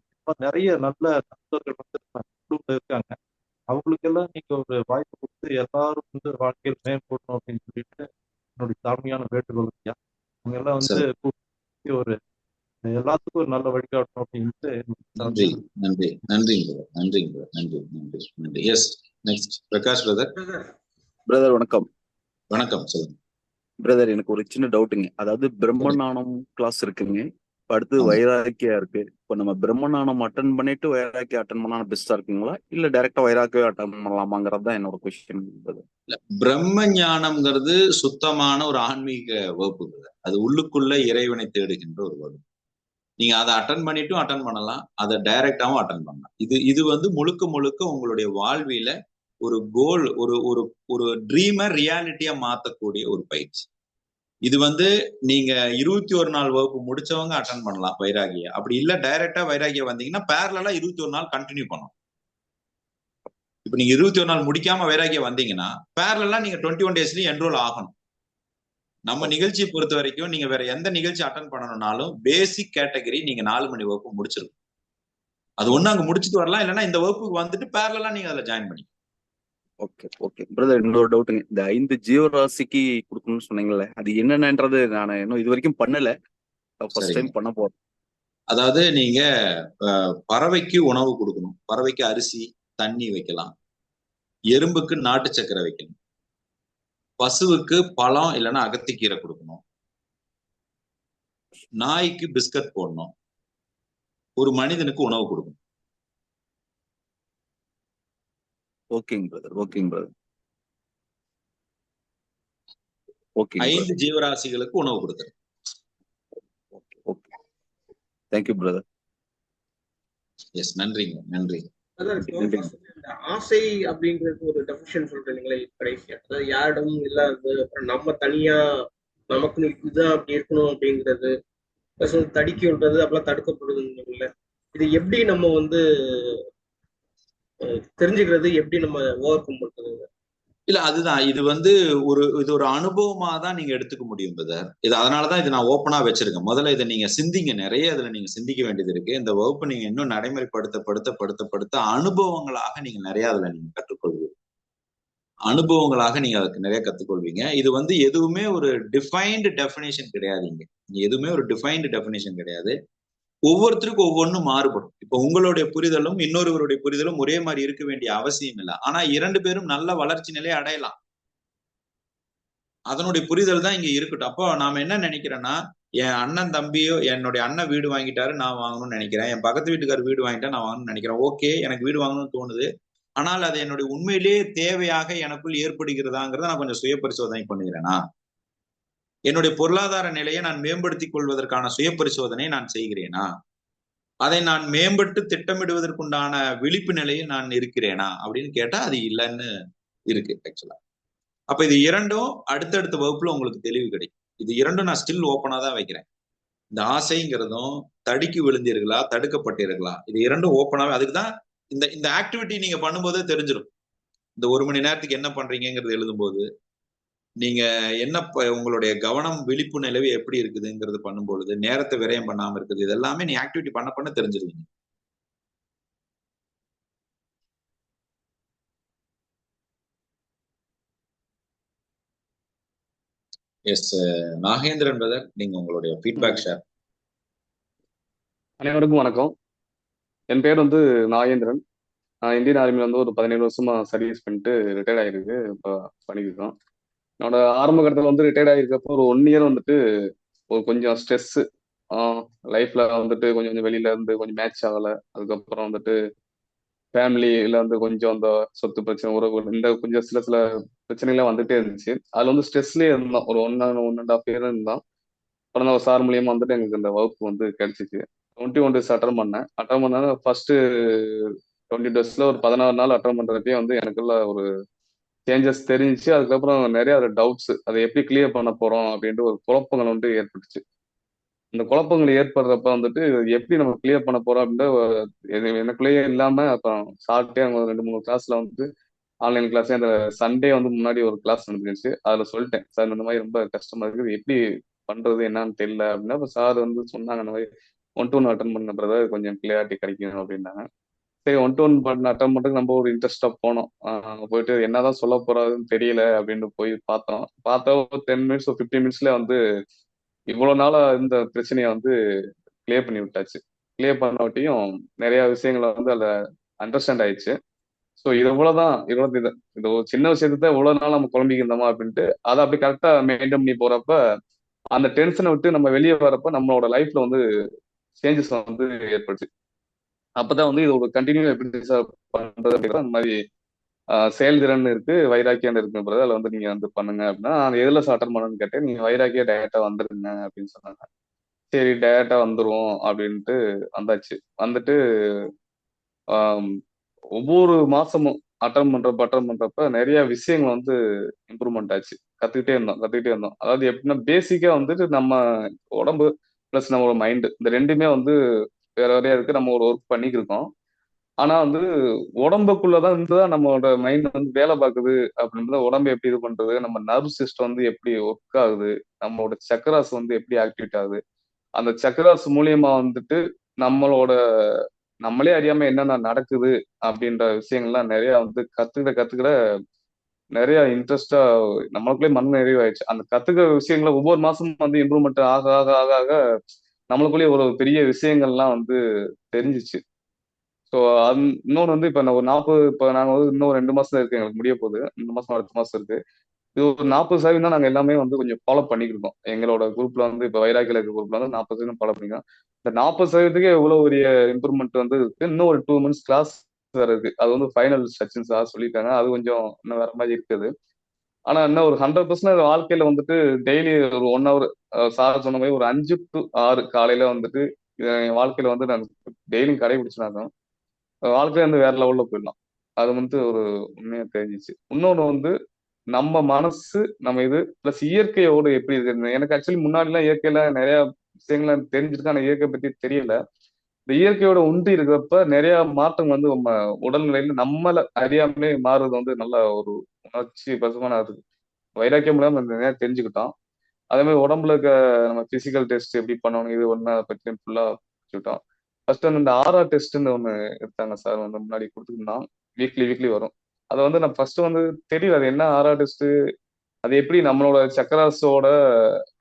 நிறைய நல்ல நண்பர்கள் வந்து குழுவில் இருக்காங்க. அவங்களுக்கெல்லாம் நீங்க ஒரு வாய்ப்பு கொடுத்து எல்லாரும் வந்து வாழ்க்கையில் மேம்படணும் அப்படின்னு சொல்லிட்டு என்னுடைய தாழ்மையான வேண்டுகோள் ஐயா. அவங்க எல்லாம் வந்து கூப்பிட்டு ஒரு எல்லாத்துக்கும் ஒரு நல்ல வழிகாட்டணும் அப்படின்ட்டு நன்றி நன்றி நன்றி நன்றி நன்றி நன்றி நன்றி. Yes next Prakash brother. Brother வணக்கம். வணக்கம், சொல்லுங்க பிரதர். எனக்கு ஒரு சின்ன டவுட்டுங்க. அதாவது பிரம்மஞானம் கிளாஸ் இருக்குங்க, இப்போ அடுத்து வைராக்கியா இருக்கு. இப்போ நம்ம பிரம்மஞானம் அட்டன் பண்ணிட்டு வைராக்கியா அட்டன் பண்ணா பெஸ்டா இருக்குங்களா, இல்ல டைரக்டா வைராக்கியா அட்டன் பண்ணலாமாங்கிறது தான் என்னோட கொஸ்டின். பிரம்ம ஞானம்ங்கிறது சுத்தமான ஒரு ஆன்மீக வகுப்பு. அது உள்ளுக்குள்ள இறைவனை தேடுகின்ற ஒரு வகுப்பு. நீங்க அதை அட்டன் பண்ணிட்டும் அட்டன் பண்ணலாம், அதை டைரக்டாவும் அட்டன் பண்ணலாம். இது வந்து முழுக்க முழுக்க உங்களுடைய வாழ்வில ஒரு கோல், ஒரு ஒரு ட்ரீமை ரியாலிட்டியா மாத்தக்கூடிய ஒரு பயிற்சி. இது வந்து நீங்க 21 நாள் வகுப்பு முடிச்சவங்க அட்டன் பண்ணலாம் வைராகியா. அப்படி இல்ல டைரக்டா வைராகியா வந்தீங்கன்னா பேரலா 21 நாள் கண்டினியூ பண்ணணும். இப்ப நீங்க 21 நாள் முடிக்காம வைராகியா வந்தீங்கன்னா பேரலா நீங்க 21 டேஸ்லயும் என்ரோல் ஆகணும். நம்ம நிகழ்ச்சியை பொறுத்த வரைக்கும் நீங்க வேற எந்த நிகழ்ச்சி அட்டன் பண்ணணும்னாலும் பேசிக் கேட்டகரி நீங்க 4 மணி வகுப்பு முடிச்சிருக்கும். அது ஒண்ணு அங்க முடிச்சுட்டு வரலாம், இல்லைன்னா இந்த வகுப்புக்கு வந்துட்டு பேரலா நீங்க அதுல ஜாயின் பண்ணி. ஓகே ஓகே பிரதர், இன்னொரு டவுட்டுங்க. இந்த 5 ஜீவராசிக்கு கொடுக்கணும்னு சொன்னீங்கல்ல, அது என்னென்னன்றது நான் இன்னும் இது வரைக்கும் பண்ணல, ஃபர்ஸ்ட் டைம் பண்ண போறேன். அதாவது நீங்க பறவைக்கு உணவு கொடுக்கணும். பறவைக்கு அரிசி தண்ணி வைக்கலாம். எறும்புக்கு நாட்டு சக்கரை வைக்கணும். பசுவுக்கு பழம் இல்லைன்னா அகத்திக்கீரை கொடுக்கணும். நாய்க்கு பிஸ்கட் போடணும். ஒரு மனிதனுக்கு உணவு கொடுக்கணும். ஓகேங்க பிரதர், ஓகேங்க பிரதர், ஓகே. 5 ஜீவராசிகளுக்கு உணவு கொடுக்குறது. Okay okay, thank you brother. Yes, நன்றிங்க, நன்றி. ஆசை அப்படின்றது ஒரு டெஃபினிஷன் சொல்றீங்களே கடைசியா, அதாவது யாரிடமும் இல்லாதது, அப்புறம் நம்ம தனியா நமக்கு இதுதான் அப்படி இருக்கணும் அப்படிங்கிறது, தடுக்கி விடுறது அப்பெல்லாம் தடுக்கப்படுதுன்னு இல்லை. இது எப்படி நம்ம வந்து தெரிஞ்சுக்கிறது, எப்படி நம்ம ஓவர் கம் பண்றது? இல்ல, அதுதான் இது வந்து இது ஒரு அனுபவமா தான் நீங்க எடுத்துக்க முடியும் பிரதர். இது அதனாலதான் இது நான் ஓப்பனா வச்சிருக்கேன். முதல்ல இதை நீங்க சிந்திங்க, நிறைய இதுல நீங்க சிந்திக்க வேண்டியது இருக்கு. இந்த வகுப்பு நீங்க இன்னும் நடைமுறைப்படுத்த அனுபவங்களாக நீங்க நிறைய அதுல நீங்க கற்றுக்கொள்வீங்க. அனுபவங்களாக நீங்க அதுக்கு நிறைய கத்துக்கொள்வீங்க. இது வந்து எதுவுமே ஒரு டிஃபைன்டு டெஃபினேஷன் கிடையாதுங்க. எதுவுமே ஒரு டிஃபைன்டு டெஃபினேஷன் கிடையாது. ஒவ்வொருத்தருக்கும் ஒவ்வொன்றும் மாறுபடும். இப்ப உங்களுடைய புரிதலும் இன்னொருவருடைய புரிதலும் ஒரே மாதிரி இருக்க வேண்டிய அவசியம் இல்லை. ஆனா 2 பேரும் நல்ல வளர்ச்சி நிலையை அடையலாம். அதனுடைய புரிதல் தான் இங்க இருக்கட்டும். அப்போ நாம என்ன நினைக்கிறேன்னா, என் அண்ணன் தம்பியோ, என்னுடைய அண்ணன் வீடு வாங்கிட்டாரு, நான் வாங்கணும்னு நினைக்கிறேன். என் பக்கத்து வீட்டுக்காரர் வீடு வாங்கிட்டா நான் வாங்கணும்னு நினைக்கிறேன். ஓகே, எனக்கு வீடு வாங்கணும்னு தோணுது. ஆனால் அது என்னுடைய உண்மையிலேயே தேவையாக எனக்குள் ஏற்படுகிறதாங்கிறத நான் கொஞ்சம் சுய பரிசோதனை பண்ணுகிறேனா? என்னுடைய பொருளாதார நிலையை நான் மேம்படுத்திக் கொள்வதற்கான சுய பரிசோதனை நான் செய்கிறேனா? அதை நான் மேம்பட்டு திட்டமிடுவதற்குண்டான விழிப்பு நிலையில் நான் இருக்கிறேனா அப்படின்னு கேட்டா அது இல்லைன்னு இருக்கு ஆக்சுவலா. அப்ப இது இரண்டும் அடுத்தடுத்த வகுப்புல உங்களுக்கு தெளிவு கிடைக்கும். இது இரண்டும் நான் ஸ்டில் ஓப்பனா தான் வைக்கிறேன். இந்த ஆசைங்கிறதும் தடுக்கி விழுந்தீர்களா, தடுக்கப்பட்டீர்களா, இது இரண்டும் ஓப்பனாவே. அதுக்குதான் இந்த ஆக்டிவிட்டி நீங்க பண்ணும்போதே தெரிஞ்சிடும். இந்த 1 மணி நேரத்துக்கு என்ன பண்றீங்கிறது எழுதும்போது நீங்க என்ன உங்களுடைய கவனம் விழிப்பு நிலவு எப்படி இருக்குதுங்கிறது பண்ணும்பொழுது நேரத்தை விரயம் பண்ணாம இருக்குது, இதெல்லாமே நீ ஆக்டிவிட்டி பண்ண தெரிஞ்சிருவீங்க. எஸ் நாகேந்திரன் பிரதர், நீங்க உங்களுடைய ஃபீட்பேக் ஷேர். அனைவருக்கும் வணக்கம். என் பேர் வந்து நாகேந்திரன். நான் இந்தியன் ஆர்மியில் வந்து ஒரு 17 வருஷமா சர்வீஸ் பண்ணிட்டு ரிட்டையர்ட் ஆகிருக்கு. இப்போ பண்ணிக்கிருக்கோம். என்னோட ஆரம்ப கட்டத்தில் வந்து ரிட்டையர்ட் ஆகிருக்கப்போ ஒரு 1 இயர் வந்துட்டு ஒரு கொஞ்சம் ஸ்ட்ரெஸ்ஸு லைஃப்ல வந்துட்டு கொஞ்சம் வெளியில இருந்து கொஞ்சம் மேட்ச் ஆகலை. அதுக்கப்புறம் வந்துட்டு ஃபேமிலியில வந்து கொஞ்சம் அந்த சொத்து பிரச்சனை, உறவு, இந்த கொஞ்சம் சில பிரச்சனைகள்லாம் வந்துட்டே இருந்துச்சு. அதுல வந்து ஸ்ட்ரெஸ்லேயே இருந்தோம். ஒரு 1.5 இயர் இருந்தோம். அப்புறம் தான் சார் மூலியமா வந்துட்டு எங்களுக்கு இந்த வகுப்பு வந்து கிடைச்சிச்சு. 21 டேஸ் அட்டன் பண்ணேன். ஃபர்ஸ்ட் 20 டேஸ்ல ஒரு 16 நாள் அட்டன் பண்றதுக்கே வந்து எனக்குள்ள ஒரு சேஞ்சஸ் தெரிஞ்சிச்சு. அதுக்கப்புறம் நிறைய டவுட்ஸ், அதை எப்படி கிளியர் பண்ண போறோம் அப்படின்ட்டு ஒரு குழப்பங்கள் வந்து ஏற்பட்டுச்சு. இந்த குழப்பங்கள் ஏற்படுறப்ப வந்துட்டு எப்படி நம்ம கிளியர் பண்ண போறோம் அப்படின்ட்டு எனக்குள்ளேயே இல்லாம அப்புறம் சாப்பிட்டே அவங்க 2-3 கிளாஸ்ல வந்து ஆன்லைன் கிளாஸ் அந்த சண்டே வந்து முன்னாடி ஒரு கிளாஸ் நடந்துச்சு. அதுல சொல்லிட்டேன், சார் இந்த மாதிரி ரொம்ப கஷ்டமா இருக்குது, எப்படி பண்றது என்னன்னு தெரியல அப்படின்னா. அப்ப சார் வந்து சொன்னாங்க, இந்த மாதிரி 1-to-1 அட்டன் பண்ண பிரதர் கொஞ்சம் கிளியாரிட்டி கிடைக்கும் அப்படின்னாங்க. சரி 1-to-1 பண்ண அட்டன் பண்ணுறதுக்கு நம்ம ஒரு இன்ட்ரெஸ்டா போனோம். அங்க போயிட்டு என்னதான் சொல்ல போறாருன்னு தெரியல அப்படின்னு போய் பார்த்தோம். பார்த்தா ஒரு 10 மினிட்ஸ் 15 மினிட்ஸ்ல வந்து இவ்வளவு நாளா இந்த பிரச்சனையை வந்து கிளியர் பண்ணி விட்டாச்சு. கிளியர் பண்ணாட்டியும் நிறைய விஷயங்களை வந்து அதுல அண்டர்ஸ்டாண்ட் ஆயிடுச்சு. ஸோ இது இவ்வளவுதான், இது ஒரு சின்ன விஷயத்த இவ்வளவு நாள் நம்ம குழம்பிக்கிருந்தோமா அப்படின்ட்டு அதை அப்படி கரெக்டா மெயின்டைன் பண்ணி போறப்ப அந்த டென்ஷனை விட்டு நம்ம வெளியே வரப்ப நம்மளோட லைஃப்ல வந்து சேஞ்சஸ் வந்து ஏற்படுச்சு. அப்பதான் வந்து இது ஒரு கண்டினியூ எப்படி சார் பண்றது அப்படிங்கிற அந்த மாதிரி செயல்திறன் இருக்கு, வைராக்கியம் இருக்குன்றது. அதில் வந்து நீங்க வந்து பண்ணுங்க அப்படின்னா, நான் எதுல அட்டன் பண்ணணும்னு கேட்டேன். நீங்க வைராக்கியா டைரக்டா வந்துருங்க அப்படின்னு சொன்னாங்க. சரி டைரக்டா வந்துருவோம் அப்படின்ட்டு வந்தாச்சு. வந்துட்டு ஒவ்வொரு மாசமும் அட்டன் பண்றப்ப நிறைய விஷயங்கள் வந்து இம்ப்ரூவ்மெண்ட் ஆச்சு. கத்துக்கிட்டே இருந்தோம். அதாவது எப்படின்னா பேசிக்கா வந்துட்டு நம்ம உடம்பு பிளஸ் நம்மளோட மைண்டு இந்த ரெண்டுமே வந்து வேற வேறையா இருக்கு. நம்ம ஒரு ஒர்க் பண்ணிட்டு இருக்கோம். ஆனா வந்து உடம்புக்குள்ளதான் இருந்துதான் நம்மளோட மைண்ட் வந்து வேலை பார்க்குது அப்படின்றத. உடம்பு எப்படி இது பண்றது, நம்ம நர்வ் சிஸ்டம் வந்து எப்படி ஒர்க் ஆகுது, நம்மளோட சக்கராஸ் வந்து எப்படி ஆக்டிவேட் ஆகுது, அந்த சக்கராஸ் மூலியமா வந்துட்டு நம்மளோட நம்மளே அறியாம என்னென்ன நடக்குது அப்படின்ற விஷயங்கள்லாம் நிறைய வந்து கத்துக்கிட நிறைய இன்ட்ரெஸ்டா நம்மளுக்குள்ளே மன நிறைவாயிடுச்சு. அந்த கத்துக்கிற விஷயங்களை ஒவ்வொரு மாசமும் வந்து இம்ப்ரூவ்மெண்ட் ஆக ஆக ஆக ஆக நம்மளுக்குள்ளேயே ஒரு பெரிய விஷயங்கள்லாம் வந்து தெரிஞ்சிச்சு. ஸோ இன்னொன்று வந்து இப்போ நான் ஒரு 40 இப்போ நாங்கள் வந்து இன்னும் 2 மாசம் இருக்கு, எங்களுக்கு முடிய போகுது. இந்த மாசம் அடுத்த மாசம் இருக்கு. இது ஒரு 40% தான் நாங்கள் எல்லாமே வந்து கொஞ்சம் ஃபாலோ பண்ணிக்கிருக்கோம். எங்களோட குரூப்ல வந்து இப்போ வைராக்கியில் இருக்க குரூப்ல வந்து 40% ஃபாலோ பண்ணிக்கிறோம். இந்த 40%க்கே எவ்வளவு பெரிய இம்ப்ரூவ்மெண்ட் வந்து இருக்கு. இன்னும் ஒரு 2 மந்த்ஸ் கிளாஸ் வேற இருக்கு. அது வந்து ஃபைனல் செக்ஷன்ஸா சொல்லிட்டாங்க. அது கொஞ்சம் இன்னும் வேற மாதிரி இருக்குது. ஆனா என்ன ஒரு 100% வாழ்க்கையில வந்துட்டு டெய்லி ஒரு 1 ஹவர் சார் சொன்ன மாதிரி ஒரு 5 to 6 காலையில வந்துட்டு என் வாழ்க்கையில வந்து நான் டெய்லியும் கடைபிடிச்சினாங்க வாழ்க்கையில வந்து வேற லெவல்ல போயிடலாம். அது வந்து ஒரு உண்மையா தெரிஞ்சிச்சு. இன்னொன்னு வந்து நம்ம மனசு நம்ம இது பிளஸ் இயற்கையோடு எப்படி இருக்கு. எனக்கு ஆக்சுவலி முன்னாடி எல்லாம் இயற்கையில நிறைய விஷயங்கள் தெரிஞ்சிருக்கு, ஆனா இயற்கை பத்தி தெரியல. இந்த இயற்கையோட ஒன்றி இருக்கிறப்ப நிறைய மாற்றம் வந்து நம்ம உடல்நிலையில நம்மள அறியாமலே மாறுறது வந்து நல்ல ஒரு உணர்ச்சி பசுமான அது வைராக்கியம் மூலம் நிறைய தெரிஞ்சுக்கிட்டோம். அதே மாதிரி உடம்புல இருக்க நம்ம பிசிக்கல் டெஸ்ட் எப்படி பண்ணணும் இது ஒண்ணு அதை பற்றி ஃபுல்லா வச்சுக்கிட்டோம். ஃபர்ஸ்ட் வந்து இந்த ஆர்ஆ டெஸ்ட்னு ஒண்ணு எடுத்தாங்க சார், வந்து முன்னாடி கொடுத்துருந்தான். வீக்லி வரும். அதை வந்து நான் ஃபர்ஸ்ட் வந்து தெரியல அது என்ன ஆர்ஆ டெஸ்ட், அது எப்படி நம்மளோட சக்கராஸோட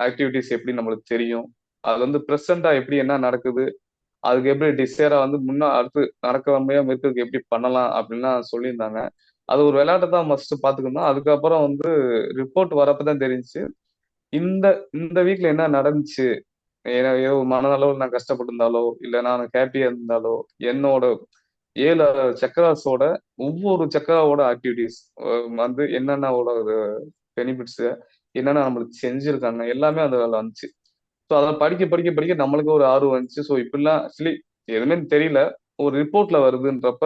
ஆக்டிவிட்டிஸ் எப்படி நம்மளுக்கு தெரியும், அது வந்து ப்ரெசண்டா எப்படி என்ன நடக்குது, அதுக்கு எப்படி டிசைரா வந்து அடுத்து நடக்க முடியாம இருக்கிறதுக்கு எப்படி பண்ணலாம் அப்படின்லாம் சொல்லியிருந்தாங்க. அது ஒரு விளையாட்டை தான் ஃபர்ஸ்ட் பாத்துக்கணும். அதுக்கப்புறம் வந்து ரிப்போர்ட் வரப்பதான் தெரிஞ்சுச்சு இந்த இந்த வீக்ல என்ன நடந்துச்சு. ஏதோ மனதளவில் நான் கஷ்டப்பட்டிருந்தாலோ இல்ல நான் ஹாப்பியா இருந்தாலோ என்னோட 7 சக்கராஸோட ஒவ்வொரு சக்கராவோட ஆக்டிவிட்டிஸ் வந்து என்னென்னோட பெனிஃபிட்ஸ் என்னென்ன நம்மளுக்கு செஞ்சிருக்காங்க எல்லாமே அதுல வந்துச்சு. ஸோ அதை படிக்க நம்மளுக்கு ஒரு ஆர்வம் வந்துச்சு. ஸோ இப்படிலாம் ஆக்சுவலி எதுவுமே தெரியல, ஒரு ரிப்போர்ட்ல வருதுன்றப்ப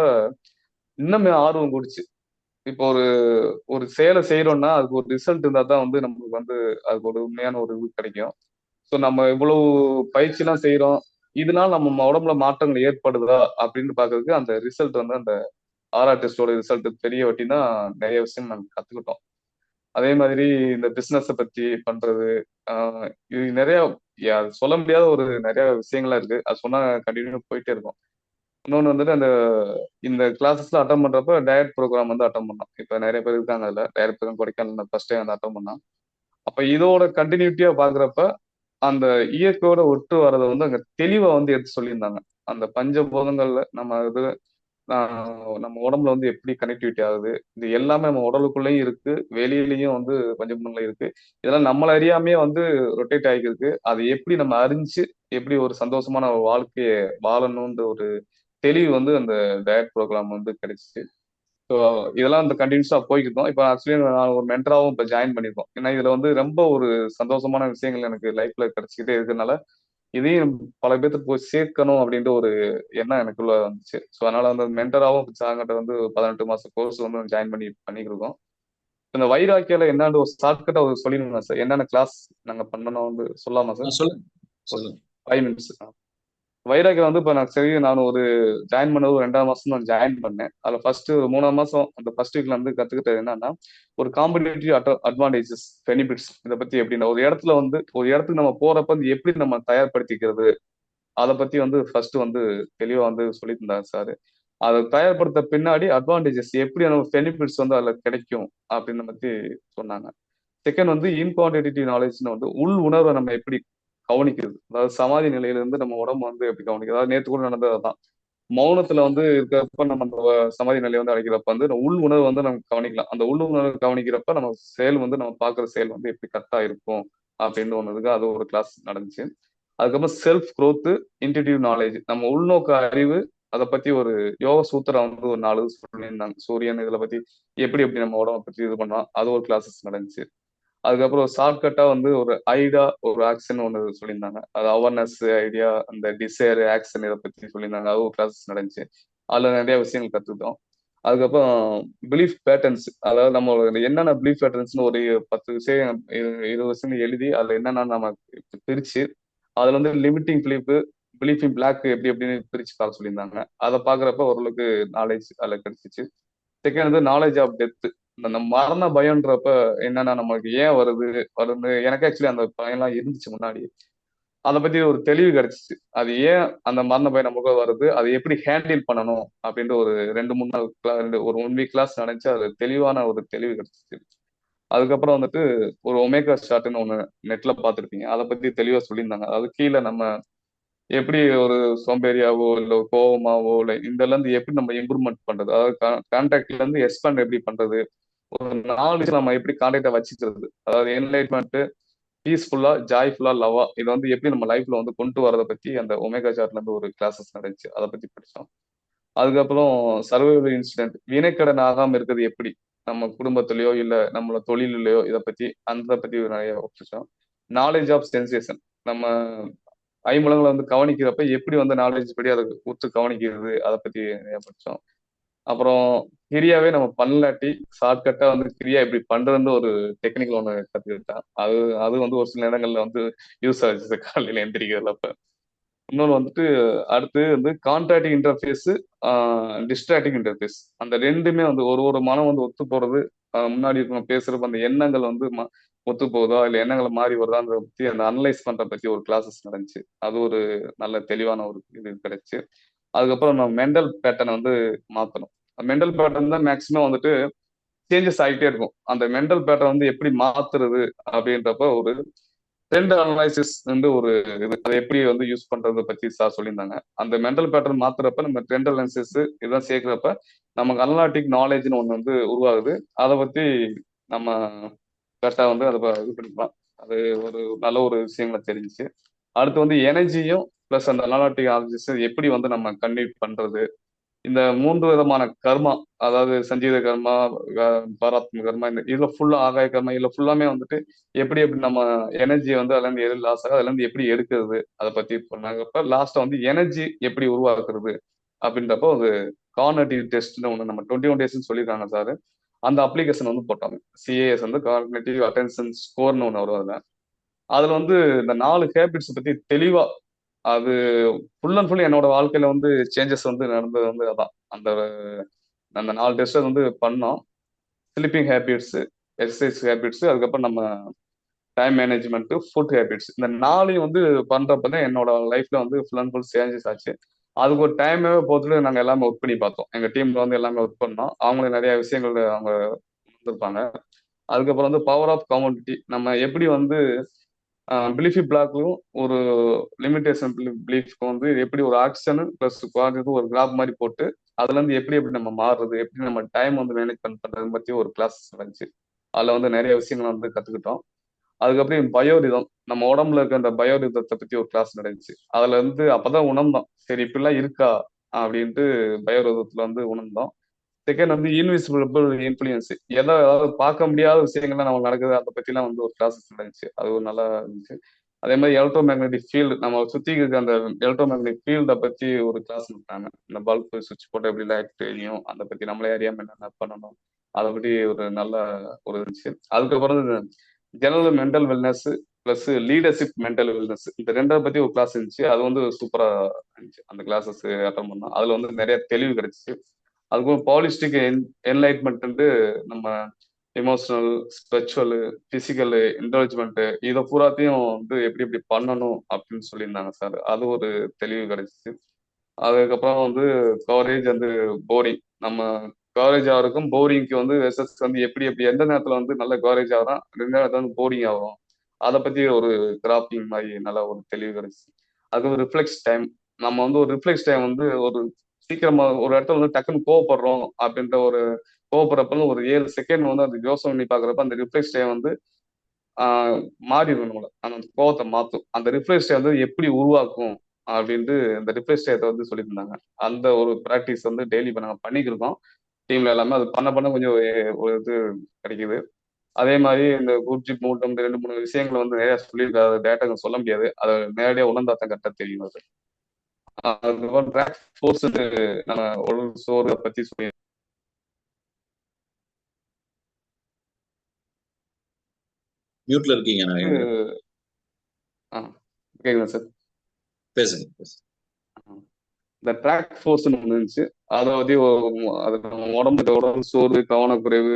இன்னுமே ஆர்வம் கூடுச்சு. இப்போ ஒரு ஒரு செயலை செய்யறோம்னா அதுக்கு ஒரு ரிசல்ட் இருந்தா தான் வந்து நம்மளுக்கு வந்து அதுக்கு ஒரு உண்மையான ஒரு இது கிடைக்கும். ஸோ நம்ம இவ்வளவு பயிற்சி எல்லாம் செய்யறோம், இதனால நம்ம உடம்புல மாற்றங்கள் ஏற்படுதா அப்படின்னு பாக்குறதுக்கு அந்த ரிசல்ட் வந்து அந்த ஆர்ஆ டெஸ்டோட ரிசல்ட் தெரிய வட்டி தான் நிறைய விஷயம் நாங்கள் கத்துக்கிட்டோம். அதே மாதிரி இந்த பிசினஸை பத்தி பண்றது இது நிறைய சொல்ல முடியாத ஒரு நிறைய விஷயங்கள்லாம் இருக்கு. அது சொன்னா கண்டினியூ போயிட்டே இருக்கும். இன்னொன்று வந்துட்டு அந்த இந்த கிளாஸஸ்ல அட்டன் பண்றப்ப டயட் ப்ரோக்ராம் வந்து அட்டன் பண்ணோம். இப்ப நிறைய பேர் இருக்காங்க அதுல diet programme Kodaikanal first time வந்து அட்டன் பண்ணோம். அப்ப இதோட கண்டினியூட்டியா பாக்குறப்ப அந்த இயற்கையோட ஒட்டு வரதை வந்து அங்க தெளிவா வந்து எடுத்து சொல்லியிருந்தாங்க. அந்த பஞ்சபூதங்கள்ல நம்ம இது நம்ம உடம்புல வந்து எப்படி கனெக்டிவிட்டி ஆகுது, இது எல்லாமே நம்ம உடலுக்குள்ளேயும் இருக்கு, வெளியிலயும் வந்து பஞ்சபூதங்களும் இருக்கு. இதெல்லாம் நம்மள அறியாமையே வந்து ரொட்டேட் ஆகிருக்கு. அது எப்படி நம்ம அறிஞ்சு எப்படி ஒரு சந்தோஷமான ஒரு வாழ்க்கையை வாழணும்ன்ற ஒரு தெளிவு வந்து அந்த டயட் ப்ரோக்ராம் வந்து கிடைச்சிச்சு. ஸோ இதெல்லாம் இந்த கண்டினியூஸா போய்க்கிட்டோம். இப்போ ஆக்சுவலி நான் ஒரு மென்டராகவும் இப்போ ஜாயின் பண்ணியிருக்கோம். ஏன்னா இதுல வந்து ரொம்ப ஒரு சந்தோஷமான விஷயங்கள் எனக்கு லைஃப்ல கிடைச்சிக்கிட்டே இருக்கிறதுனால இதையும் பல பேர்த்துக்கு போய் சேர்க்கணும் அப்படின்ற ஒரு எண்ணம் எனக்குள்ள வந்துச்சு. ஸோ அதனால வந்து மென்டராகவும் சாங்கிட்ட வந்து 18 மாசம் கோர்ஸ் வந்து ஜாயின் பண்ணிக்கிருக்கோம். இந்த வைராக்கியால என்னன்னு ஒரு ஷார்ட்கட்டா ஒரு சொல்லிடுங்க சார், என்னென்ன கிளாஸ் நாங்க பண்ணணும் வந்து சொல்லாமா சார்? சொல்லுங்க ஒரு சொல்லுங்க. 5 மினிட்ஸ். வைராக்கியம் வந்து இப்போ நான் ஒரு ஜாயின் பண்ணது ஒரு 2ஆம் மாசம் தான் ஜாயின் பண்ணேன். அதில் ஃபர்ஸ்ட் ஒரு 3ஆம் மாசம் அந்த ஃபர்ஸ்ட் வீக்ல வந்து கத்துக்கிட்டது என்னன்னா, ஒரு காம்படிட்டிவ் அட்வான்டேஜஸ் பெனிஃபிட்ஸ் இதை பத்தி எப்படின்னா, ஒரு இடத்துக்கு நம்ம போறப்ப வந்து எப்படி நம்ம தயார்படுத்திக்கிறது அதை பத்தி வந்து ஃபர்ஸ்ட் வந்து தெளிவா வந்து சொல்லி தந்தார் சார். அதை தயார்படுத்த பின்னாடி அட்வான்டேஜஸ் எப்படி நம்ம பெனிஃபிட்ஸ் வந்து அதில் கிடைக்கும் அப்படின்னு பத்தி சொன்னாங்க. செகண்ட் வந்து இன்குவான்டிட்டி நாலேஜ்னு வந்து உள் உணர்வை நம்ம எப்படி கவனிக்கிறது, அதாவது சமாதி நிலையில இருந்து நம்ம உடம்பு வந்து எப்படி கவனிக்கிறது. அதாவது நேற்று கூட நடந்தது அதான், மௌனத்துல வந்து இருக்கிறப்ப நம்ம அந்த சமாதி நிலையை வந்து அடைக்கிறப்ப வந்து இந்த உள் உணர்வு வந்து நம்ம கவனிக்கலாம். அந்த உள் உணர்வு கவனிக்கிறப்ப நம்ம செயல் வந்து நம்ம பார்க்குற செயல் வந்து எப்படி கரெக்டா இருக்கும் அப்படின்னு ஒன்று இருக்கு. அது ஒரு கிளாஸ் நடந்துச்சு. அதுக்கப்புறம் செல்ஃப் growth, இன்டிடியூவ் நாலேஜ், நம்ம உள்நோக்க அறிவு, அதை பத்தி ஒரு யோக சூத்திரம் வந்து ஒரு 4 சொல்லியிருந்தாங்க. சூரியன் இதில் பத்தி எப்படி எப்படி நம்ம உடம்பை பத்தி இது பண்ணலாம், அது ஒரு கிளாஸஸ் நடந்துச்சு. அதுக்கப்புறம் ஷார்ட்கட்டா வந்து ஒரு ஐடியா ஒரு ஆக்ஷன் ஒன்று சொல்லியிருந்தாங்க. அது அவேர்னஸ், ஐடியா, அந்த டிசைர், ஆக்ஷன் இதை பத்தி சொல்லியிருந்தாங்க. அது ஒரு கிளாஸஸ் நடந்துச்சு. அதுல நிறைய விஷயங்கள் கத்துக்கிட்டோம். அதுக்கப்புறம் பிலீஃப் பேட்டர்ன்ஸ், அதாவது நம்ம என்னென்ன பிலீஃப் பேட்டர்ன்ஸ்னு ஒரு 10 விஷயம் 20 விஷயம் எழுதி அதுல என்னென்ன நம்ம பிரிச்சு அதுல வந்து லிமிட்டிங் பிலீஃப் இன் பிளாக் எப்படி எப்படின்னு பிரிச்சு பார்க்க சொல்லியிருந்தாங்க. அதை பாக்குறப்ப ஓரளவுக்கு நாலேஜ் அதுல கிடைச்சிச்சு. செகண்ட் வந்து நாலேஜ் ஆஃப் டெத், அந்த மரண பயம்ன்றப்ப என்னன்னா நமக்கு ஏன் வருது எனக்கு ஆக்சுவலி அந்த பயம்லாம் இருந்துச்சு முன்னாடி. அதை பத்தி ஒரு தெளிவு கிடைச்சிச்சு. அது ஏன் அந்த மரண பயம் நமக்கு வருது, அதை எப்படி ஹேண்டில் பண்ணணும் அப்படின்ற ஒரு 2-3 நாள் ஒரு 1 வீக் கிளாஸ் நடந்துச்சு. அது தெளிவான ஒரு தெளிவு கிடைச்சிச்சு. அதுக்கப்புறம் வந்துட்டு ஒரு ஒமேகா ஷாட்னு ஒன்று நெட்ல பார்த்துருப்பீங்க, அதை பத்தி தெளிவா சொல்லியிருந்தாங்க. அது கீழே நம்ம எப்படி ஒரு சோம்பேறியாவோ இல்லை கோவமாவோ இல்லை இதுல இருந்து எப்படி நம்ம இம்ப்ரூவ்மெண்ட் பண்றது, அதாவது கான்டாக்ட்ல இருந்து எக்ஸ்பேண்ட் எப்படி பண்றது, ஒரு 4 விஷயம் நம்ம எப்படி கான்டாக்டை வச்சுக்கிறது, அதாவது என்லைட்மெண்ட், பீஸ்ஃபுல்லா, ஜாய்ஃபுல்லா, லவ்வா, இதை வந்து எப்படி நம்ம லைஃப்ல வந்து கொண்டு வரதை பத்தி அந்த ஒமேகா சார்ட்ல இருந்து ஒரு கிளாஸஸ் நடந்துச்சு. அதை பத்தி படிச்சோம். அதுக்கப்புறம் சர்வைவல் இன்சிடென்ட், வினைக்கடன் ஆகாம இருக்கிறது எப்படி நம்ம குடும்பத்திலயோ இல்ல நம்மள தொழிலையோ, இதை பத்தி பத்தி நிறைய படிச்சோம். நாலேஜ் ஆஃப் சென்சேஷன், நம்ம ஐம்புலங்களை வந்து கவனிக்கிறப்ப எப்படி வந்து நாலேஜ் படி அதை உத்து கவனிக்கிறது, அதை பத்தி நிறைய படிச்சோம். அப்புறம் கிரியாவே நம்ம பண்ணலாட்டி ஷார்ட்கட்டா வந்து கிரியா இப்படி பண்றதுன்னு ஒரு டெக்னிக்கல் ஒன்று கத்துக்கிட்டேன். அது வந்து ஒரு சில இடங்கள்ல வந்து யூஸ் ஆச்சு காலையில எந்திரிக்கிறதுல. அப்ப இன்னொன்று வந்துட்டு அடுத்து வந்து கான்ட்ராக்டிங் இன்டர்ஃபேஸ், டிஸ்ட்ராக்டிங் இன்டர்ஃபேஸ், அந்த ரெண்டுமே வந்து ஒரு மனம் வந்து ஒத்து போறது, முன்னாடி நம்ம பேசுறப்ப அந்த எண்ணங்கள் வந்து ஒத்து போகுதா இல்லை எண்ணங்களை மாறி வருதான்றத பத்தி அந்த அனலைஸ் பண்ற பத்தி ஒரு கிளாஸஸ் நடந்துச்சு. அது ஒரு நல்ல தெளிவான ஒரு இது கிடைச்சு. அதுக்கப்புறம் நம்ம மென்டல் பேட்டர்னை வந்து மாற்றணும். மென்டல் பேட்டர்ன் தான் மேக்சிமம் வந்துட்டு சேஞ்சஸ் ஆகிட்டே இருக்கும். அந்த மென்டல் பேட்டர்ன் வந்து எப்படி மாத்துறது அப்படின்றப்ப ஒரு ட்ரெண்ட் அனலைசிஸ் வந்து ஒரு இது, அதை எப்படி வந்து யூஸ் பண்றதை பத்தி சார் சொல்லியிருந்தாங்க. அந்த மென்டல் பேட்டர்ன் மாத்துறப்ப நம்ம ட்ரெண்ட் அனலைசிஸ் இதெல்லாம் சேர்க்கிறப்ப நமக்கு அனலாட்டிக் நாலேஜ்னு ஒன்று வந்து உருவாகுது. அதை பத்தி நம்ம கரெக்டா வந்து அதை இது பண்ணிக்கலாம். அது ஒரு நல்ல ஒரு விஷயங்களை தெரிஞ்சிச்சு. அடுத்து வந்து எனர்ஜியும் பிளஸ் அந்த அனலாட்டிக் நாலேஜஸ் எப்படி வந்து நம்ம கன்வெர்ட் பண்றது, இந்த 3 விதமான கர்மா, அதாவது சஞ்சீத கர்மா, பாராத்ம கர்மா, இந்த இதுல ஃபுல்லா ஆகாய கர்மா, இதுல ஃபுல்லாமே வந்துட்டு எப்படி எப்படி நம்ம எனர்ஜியை வந்து அதுல இருந்து எது லாஸ் ஆகுது, அதுல இருந்து எப்படி எடுக்கிறது, அதை பத்தி பண்ணாங்கப்ப லாஸ்டா வந்து எனர்ஜி எப்படி உருவாக்குறது அப்படின்றப்போ ஒரு கார்னேட்டிவ் டெஸ்ட்னு ஒன்று நம்ம 21 டேஸ்ன்னு சொல்லியிருக்காங்க சார். அந்த அப்ளிகேஷன் வந்து போட்டாங்க. சிஏஎஸ் வந்து கார்னேட்டிவ் அட்டென்ஷன் ஸ்கோர்னு ஒன்று வரும். அதுல வந்து இந்த 4 ஹேபிட்ஸ் பத்தி தெளிவா, அது ஃபுல் அண்ட் ஃபுல் என்னோட வாழ்க்கையில வந்து சேஞ்சஸ் வந்து நடந்தது வந்து அதான். அந்த அந்த 4 டெஸ்ட் வந்து பண்ணோம். ஸ்லீப்பிங் ஹேபிட்ஸ், எக்ஸசைஸ் ஹேபிட்ஸ், அதுக்கப்புறம் நம்ம டைம் மேனேஜ்மெண்ட், ஃபுட் ஹேபிட்ஸ், இந்த 4 வந்து பண்றப்பதான் என்னோட லைஃப்ல வந்து ஃபுல் அண்ட் ஃபுல் சேஞ்சஸ் ஆச்சு. அதுக்கு ஒரு டைமே போட்டுட்டு நாங்க எல்லாமே ஒர்க் பண்ணி பார்த்தோம். எங்க டீம்ல வந்து எல்லாமே ஒர்க் பண்ணோம். அவங்களும் நிறைய விஷயங்கள் அவங்க இருப்பாங்க. அதுக்கப்புறம் வந்து பவர் ஆஃப் கம்யூனிட்டி, நம்ம எப்படி வந்து பிலீஃபி பிளாக்கும் ஒரு லிமிடேஷன் பிலீஃப்க்கு வந்து எப்படி ஒரு ஆக்ஷன் பிளஸ் குவான்டிட்டி ஒரு கிராப் மாதிரி போட்டு அதுல இருந்து எப்படி எப்படி நம்ம மாறுறது, எப்படி நம்ம டைம் வந்து மேனேஜ் பண்றது பத்தி ஒரு கிளாஸ் இருந்துச்சு. அதுல வந்து நிறைய விஷயங்கள் வந்து கத்துக்கிட்டோம். அதுக்கப்புறம் பயோரிதம், நம்ம உடம்புல இருக்க அந்த பயோரிதத்தை பத்தி ஒரு கிளாஸ் நடந்துச்சு. அதுல இருந்து அப்பதான் உணர்ந்தோம், சரி இப்படிலாம் இருக்கா அப்படின்ட்டு பயோரிதத்துல வந்து உணர்ந்தோம். செகண்ட் வந்து இன்விசிபிள் இன்ஃபுளுயன்ஸ், ஏதாவது பார்க்க முடியாத விஷயங்கள்லாம் நமக்கு நடக்குது, அதை பத்திலாம் வந்து ஒரு கிளாஸஸ் நடந்துச்சு. அது ஒரு நல்லா இருந்துச்சு. அதே மாதிரி எலக்ட்ரோ மேக்னெட்டிக் ஃபீல்டு, நம்ம சுத்தி இருக்க அந்த எலக்ட்ரோ மேக்னெட்டிக் ஃபீல்டை பத்தி ஒரு கிளாஸ் நடத்தாங்க. இந்த பல்ப் சுவிட்ச் போட்டு எப்படி லைட் தெரியும், அதை பத்தி நம்மளே அறியாம என்னென்ன பண்ணணும், அதை பற்றி ஒரு நல்ல ஒரு இருந்துச்சு. அதுக்கப்புறம் general mental wellness plus leadership mental wellness, இந்த ரெண்டை பத்தி ஒரு கிளாஸ் இருந்துச்சு. அது வந்து சூப்பரா இருந்துச்சு. அந்த கிளாஸஸ் அட்டன் பண்ணோம். அதுல வந்து நிறைய தெளிவு கிடைச்சிச்சு. அதுக்கப்புறம் பாலிஸ்டிக் என்லைட்மெண்ட், நம்ம எமோஷனல், ஸ்பிரிச்சுவல், பிசிக்கல், இன்டெலிஜ்மெண்ட், இதை பூராத்தையும் வந்து எப்படி எப்படி பண்ணணும் அப்படின்னு சொல்லியிருந்தாங்க சார். அது ஒரு தெளிவு கிடைச்சிச்சு. அதுக்கப்புறம் வந்து கவரேஜ் வந்து போரிங், நம்ம கவரேஜ் ஆகிறதுக்கும் போரிங்க்கு வந்து வெசஸ் வந்து எப்படி எப்படி எந்த நேரத்துல வந்து நல்ல கவரேஜ் ஆகிறோம், ரெண்டு நேரத்துல வந்து போரிங் ஆகும், அதை பத்தி ஒரு கிராஃபிங் மாதிரி நல்ல ஒரு தெளிவு கிடைச்சிச்சு. அதுக்கு ரிஃப்ளெக்ஸ் டைம், நம்ம வந்து ஒரு ரிஃப்ளெக்ஸ் டைம் வந்து ஒரு சீக்கிரமா ஒரு இடத்துல வந்து டக்குன்னு கோவப்படுறோம் அப்படின்ற ஒரு கோவப்படுறப்ப ஒரு 7 செகண்ட் வந்து அந்த யோசனை பண்ணி பாக்குறப்ப அந்த ரிஃப்ளெக்ஸ் டைம் வந்து மாறிடும். நம்மள அந்த கோவத்தை மாற்றும். அந்த ரிஃப்ளெக்ஸ் டைம் வந்து எப்படி உருவாக்கும் அப்படின்ட்டு இந்த ரிஃப்ளெக்ஸ் டயத்தை வந்து சொல்லியிருந்தாங்க. அந்த ஒரு ப்ராக்டிஸ் வந்து டெய்லி இப்போ நாங்கள் பண்ணிக்கிருக்கோம் டீம்ல எல்லாமே. அது பண்ண பண்ண கொஞ்சம் ஒரு இது கிடைக்குது. அதே மாதிரி இந்த குரூப் மூட்டம், இந்த 2-3 விஷயங்களை வந்து நிறைய சொல்லியிருக்காரு. டேட்டா சொல்ல முடியாது, அதை நேரடியாக உணர்ந்தாத்தான் கரெக்டாக தெரியும். அது அதுக்கப்புறம் ட்ராக் ஃபோர்ஸ், நம்ம ஒரு சோறு பற்றி சொல்லி மியூட்ல இருக்கீங்க. கேக்குதா சார்? பேசுங்க. இந்த ட்ராக் ஃபோர்ஸ்ன்னு ஒன்று இருந்துச்சு. அதை பற்றி அது உடம்பு சோர்வு, கவனக்குறைவு,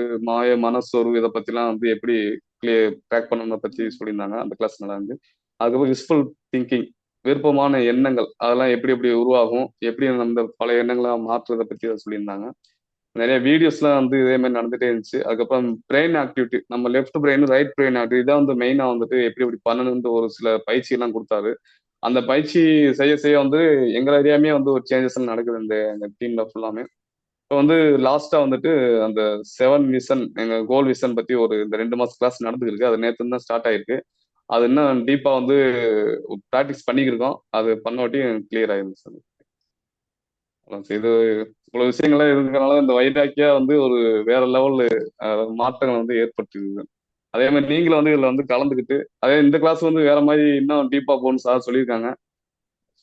மனசோர்வு, இதை பற்றிலாம் வந்து எப்படி ட்ராக் பண்ணணும் பற்றி சொல்லியிருந்தாங்க. அந்த கிளாஸ் நல்லா இருந்து. அதுக்கப்புறம் விஸ்ஃபுல் திங்கிங், விருப்பமான எண்ணங்கள் அதெல்லாம் எப்படி எப்படி உருவாகும், எப்படி அந்த பழைய எண்ணங்களை மாற்றுறதை பற்றி அதை சொல்லியிருந்தாங்க. நிறைய வீடியோஸ்லாம் வந்து இதே மாதிரி நடந்துட்டே இருந்துச்சு. அதுக்கப்புறம் பிரெயின் ஆக்டிவிட்டி, நம்ம left brain right brain activity தான் வந்து மெயினா வந்துட்டு எப்படி எப்படி பண்ணணும்னு ஒரு சில பயிற்சி எல்லாம் கொடுத்தாரு. அந்த பயிற்சி செய்ய செய்ய வந்து எங்களை அறியாமே வந்து ஒரு சேஞ்சஸ் நடக்குது இந்த டீம்ல ஃபுல்லாமே. இப்போ வந்து லாஸ்டா வந்துட்டு அந்த 7 விசன், எங்க கோல் விசன் பத்தி ஒரு இந்த 2 மாசம் கிளாஸ் நடந்துருக்கு. அது நேற்று தான் ஸ்டார்ட் ஆயிருக்கு. அது இன்னும் டீப்பா வந்து ப்ராக்டிஸ் பண்ணிக்கிருக்கோம். அது பண்ணவாட்டி கிளியர் ஆயிருந்துச்சு சார். இது இவ்வளவு விஷயங்கள்லாம் இருக்கிறதுனால இந்த வைராக்கியா வந்து ஒரு வேற லெவல் மாற்றங்கள் வந்து ஏற்பட்டுருக்குது. அதே மாதிரி நீங்களும் வந்து இதுல வந்து கலந்துக்கிட்டு, அதே இந்த கிளாஸ் வந்து வேற மாதிரி இன்னும் டீப்பா போகணும்னு சார் சொல்லியிருக்காங்க.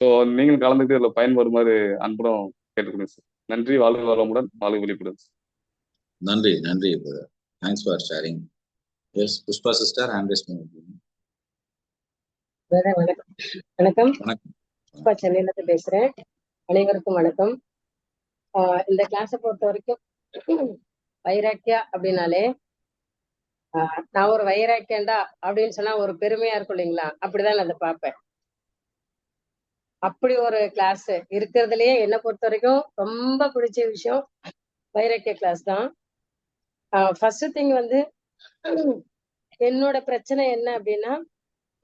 ஸோ நீங்களும் கலந்துக்கிட்டு இதுல பயன்படுமாறு அன்புடன் கேட்டுக்கிறேன் சார். நன்றி. வாழ்க வளமுடன், வாழ்க வெளிப்படுது. நன்றி. நன்றி. Thanks for sharing. Yes Pushpa sister, hand raise பண்ணுங்க. வணக்கம். புஷ்பா சென்னையில இருந்து பேசுறேன். அனைவருக்கும் வணக்கம். இந்த கிளாஸை பொறுத்த வரைக்கும் வைராக்கியா அப்படின்னாலே நான் ஒரு வைராக்கியண்டா அப்படின்னு சொன்னா ஒரு பெருமையா இருக்கும் இல்லைங்களா? அப்படிதான் நான் அதை பார்ப்பேன். அப்படி ஒரு கிளாஸ் இருக்கிறதுலயே என்னை பொறுத்த வரைக்கும் ரொம்ப பிடிச்ச விஷயம் வைராக்கிய கிளாஸ் தான். ஃபர்ஸ்ட் திங் வந்து என்னோட பிரச்சனை என்ன அப்படின்னா,